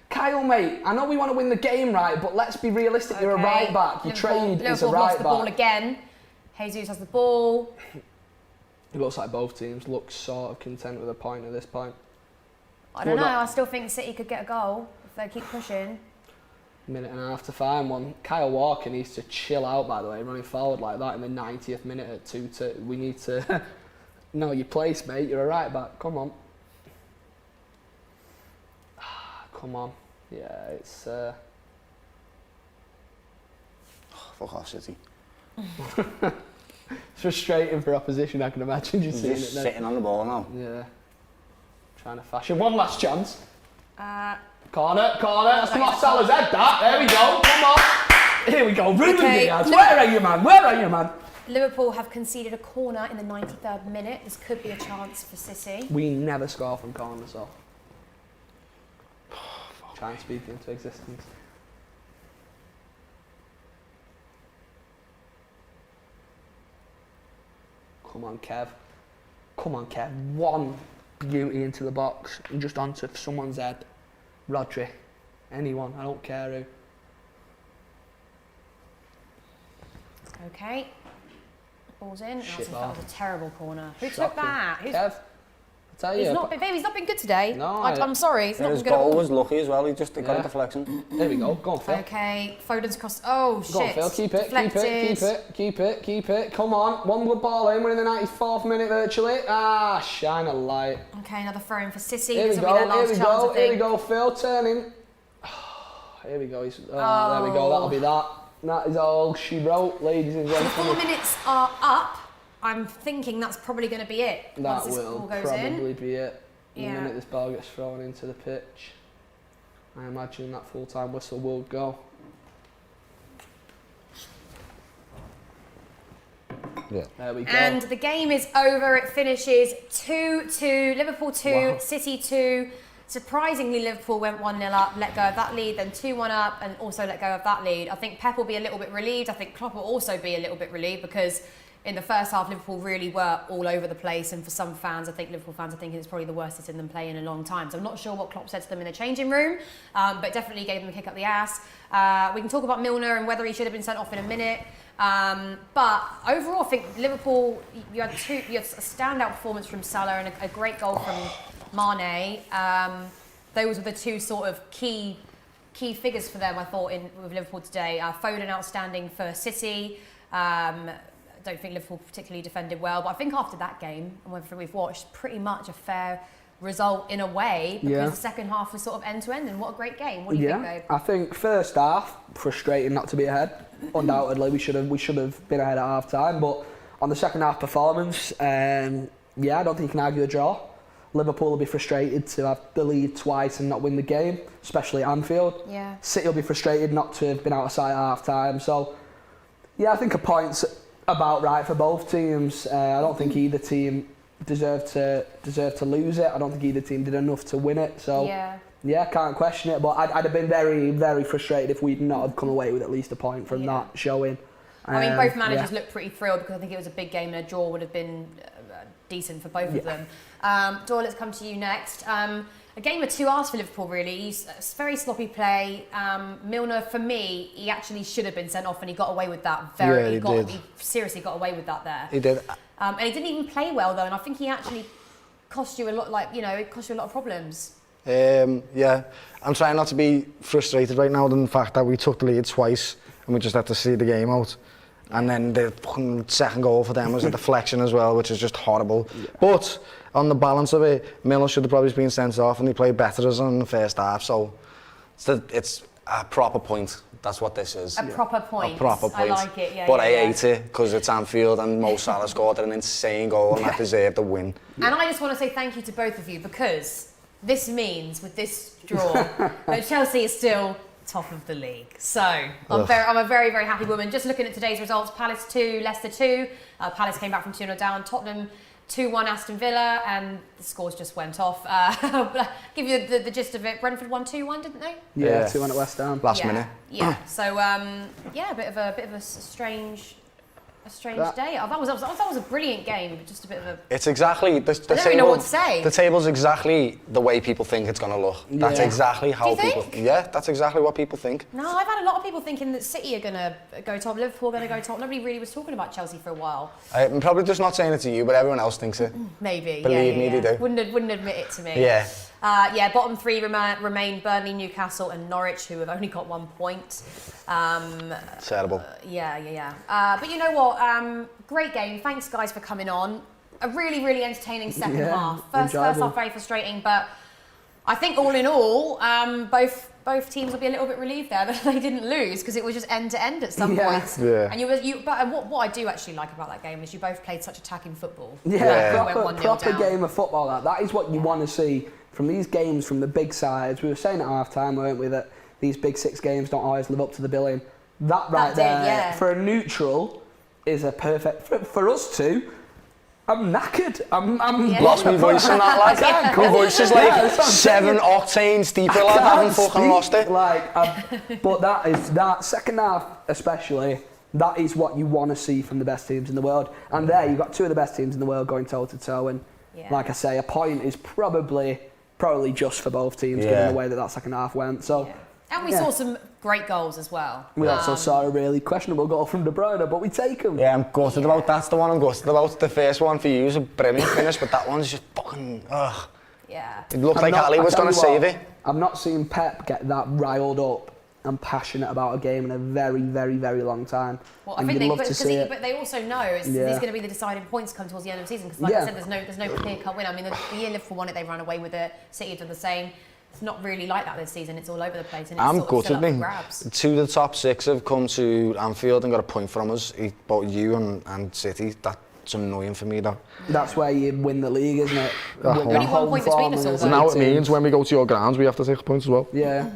S2: Kyle, mate, I know we want to win the game, right, but let's be realistic. You're a right back. Your trade is a right
S1: lost
S2: back.
S1: the ball again. Jesus has the ball.
S2: It looks like both teams look sort of content with a point at this point.
S1: I don't know. I still think City could get a goal if they keep pushing.
S2: Minute and a half to find one. Kyle Walker needs to chill out, by the way, running forward like that in the 90th minute at 2-2. We need to know your place, mate. You're a right back. Come on. Come on. Yeah, it's...
S3: Fuck off, City.
S2: It's frustrating for opposition, I can imagine. Just
S3: sitting on the ball now.
S2: Yeah. Trying to fashion one last chance. Corner. That's come off Salah's head, that. There we go. Come on. Here we go. Ruben Diaz. Where are you, man?
S1: Liverpool have conceded a corner in the 93rd minute. This could be a chance for City.
S2: We never score from corners, though. Try and speak into existence. Come on, Kev. One beauty into the box and just onto someone's head. Rodri. Anyone. I don't care who.
S1: Okay. Ball's in.
S2: Shit
S1: That was a terrible corner. Who
S2: Shocking.
S1: took that?
S2: Kev. I tell you.
S1: He's not been good today.
S2: No,
S1: I'm sorry. He's not been
S3: His
S1: good at
S3: goal
S1: all.
S3: was lucky as well. He got a deflection.
S2: There we go. Go on, Phil.
S1: Okay. Foden's cross. Oh, shit.
S2: Go on, Phil. Keep it. Come on. One good ball in. We're in the 94th minute virtually. Shine a light.
S1: Okay, another throw in for City.
S2: Here we
S1: This will be their last chance, I think.
S2: Here we go, Phil. Turning. Here we go. There we go. That'll be that. That is all she wrote, ladies and
S1: So the
S2: gentlemen.
S1: 4 minutes are up. I'm thinking that's probably going to be it.
S2: That
S1: once this
S2: will
S1: ball goes
S2: probably
S1: in.
S2: be it. The
S1: Yeah.
S2: minute this ball gets thrown into the pitch, I imagine that full-time whistle will go.
S3: Yeah.
S2: There we go.
S1: And the game is over. It finishes 2-2. Liverpool 2,
S2: Wow.
S1: City 2. Surprisingly, Liverpool went 1-0 up, let go of that lead, then 2-1 up, and also let go of that lead. I think Pep will be a little bit relieved. I think Klopp will also be a little bit relieved because in the first half, Liverpool really were all over the place. And for some fans, Liverpool fans are thinking it's probably the worst it's in them play in a long time. So I'm not sure what Klopp said to them in the changing room, but definitely gave them a kick up the ass. We can talk about Milner and whether he should have been sent off in a minute. But overall, I think Liverpool, you had a standout performance from Salah and a great goal from Mane. Those were the two sort of key figures for them, I thought, with Liverpool today. Foden outstanding for City. I don't think Liverpool particularly defended well, but I think after that game, and whether we've watched, pretty much a fair result in a way, because the second half was sort of end-to-end, and what a great game. What do you think, babe?
S2: I think first half, frustrating not to be ahead. Undoubtedly, we should have been ahead at half time, but on the second half performance, I don't think you can argue a draw. Liverpool will be frustrated to have the lead twice and not win the game, especially at Anfield.
S1: Yeah.
S2: City will be frustrated not to have been out of sight at half-time. So, yeah, I think a point's about right for both teams. I don't think either team deserved to lose it. I don't think either team did enough to win it. So, yeah, can't question it. But I'd have been very, very frustrated if we'd not have come away with at least a point from that showing.
S1: I mean, both managers looked pretty thrilled because I think it was a big game and a draw would have been decent for both of them. Doyle, let's come to you next. A game of two halves for Liverpool, really. Very sloppy play. Milner, for me, he actually should have been sent off and he got away with that. He seriously got away with that there.
S3: He did.
S1: And he didn't even play well, though, and I think he actually cost you a lot, it cost you a lot of problems.
S3: Yeah, I'm trying not to be frustrated right now than the fact that we took the lead twice and we just had to see the game out. And then the fucking second goal for them was a deflection as well, which is just horrible. Yeah. But on the balance of it, Miller should have probably been sent off and he played better in the first half. So it's a proper point. That's what this is.
S1: A proper point.
S3: A proper point.
S1: I like it, yeah.
S3: But I hate it because it's Anfield and Mo Salah scored an insane goal and that deserved the win.
S1: And I just want to say thank you to both of you because this means, with this draw, that Chelsea is still top of the league. So I'm a very, very happy woman. Just looking at today's results, Palace 2, Leicester 2. Palace came back from 2-0 down. Tottenham 2-1 Aston Villa, and the scores just went off. Give you the gist of it. Brentford won 2-1, didn't they?
S2: Yeah, 2-1 at West Ham.
S3: Last minute.
S1: Yeah. So a bit of a strange day. That was a brilliant game, but just a bit of a...
S3: It's exactly... The
S1: I don't even know what to say.
S3: The table's exactly the way people think it's going to look. Yeah. That's exactly how people... Yeah, that's exactly what people think.
S1: No, I've had a lot of people thinking that City are going to go top, Liverpool are going to go top. Nobody really was talking about Chelsea for a while.
S3: I'm probably just not saying it to you, but everyone else thinks it.
S1: Maybe,
S3: Believe me, they do.
S1: Wouldn't admit it to me.
S3: Yeah.
S1: Bottom three remain Burnley, Newcastle and Norwich, who have only got 1 point.
S3: Terrible.
S1: But you know what? Great game. Thanks, guys, for coming on. A really, really entertaining second half. First half very frustrating, but I think all in all, both teams will be a little bit relieved there that they didn't lose because it was just end to end at some points.
S3: Yeah.
S1: And what I do actually like about that game is you both played such attacking football.
S2: Proper game of football. That is what you want to see from these games, from the big sides. We were saying at half time, weren't we, that these big six games don't always live up to the billing. For a neutral is a perfect for us two. I'm knackered. I'm
S3: lost my voice in that, like. My voice is like 7 octanes deeper, like I haven't fucking lost it.
S2: But that second half especially, that is what you want to see from the best teams in the world. And there you've got two of the best teams in the world going toe to toe, and like I say, a point is probably just for both teams given the way that second half went. So.
S1: And we saw some great goals as well.
S2: We also saw a really questionable goal from De Bruyne, but we take them.
S3: Yeah, I'm gutted about that's the one I'm gutted about. The first one for you was a brilliant finish, but that one's just fucking ugh.
S1: Yeah.
S3: It looked like Ali was going to save it.
S2: I've not seen Pep get that riled up and passionate about a game in a very, very, very long time.
S1: Well, I think but they also know it's going to be the deciding points come towards the end of the season because, like I said, there's no clear-cut winner. I mean, the year Liverpool won it, they ran away with it. City have done the same. It's not really like that this season. It's all over the place, and it's
S3: I'm
S1: sort of still up for
S3: gutted.
S1: grabs.
S3: 2 of the top 6 have come to Anfield and got a point from us. Both you and City. That's annoying for me, though.
S2: That's where you win the league, isn't it?
S1: Only 1 point between us all.
S3: So now it means when we go to your grounds, we have to take points as well.
S2: Yeah.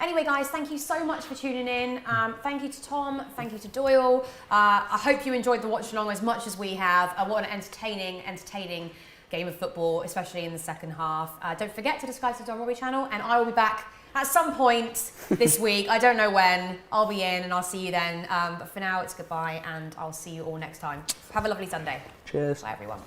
S1: Anyway, guys, thank you so much for tuning in. Thank you to Tom. Thank you to Doyle. I hope you enjoyed the watch along as much as we have. What an entertaining game of football, especially in the second half. Don't forget to subscribe to the Robbie channel, and I will be back at some point this week. I don't know when. I'll be in, and I'll see you then. But for now, it's goodbye, and I'll see you all next time. Have a lovely Sunday.
S2: Cheers.
S1: Bye, everyone.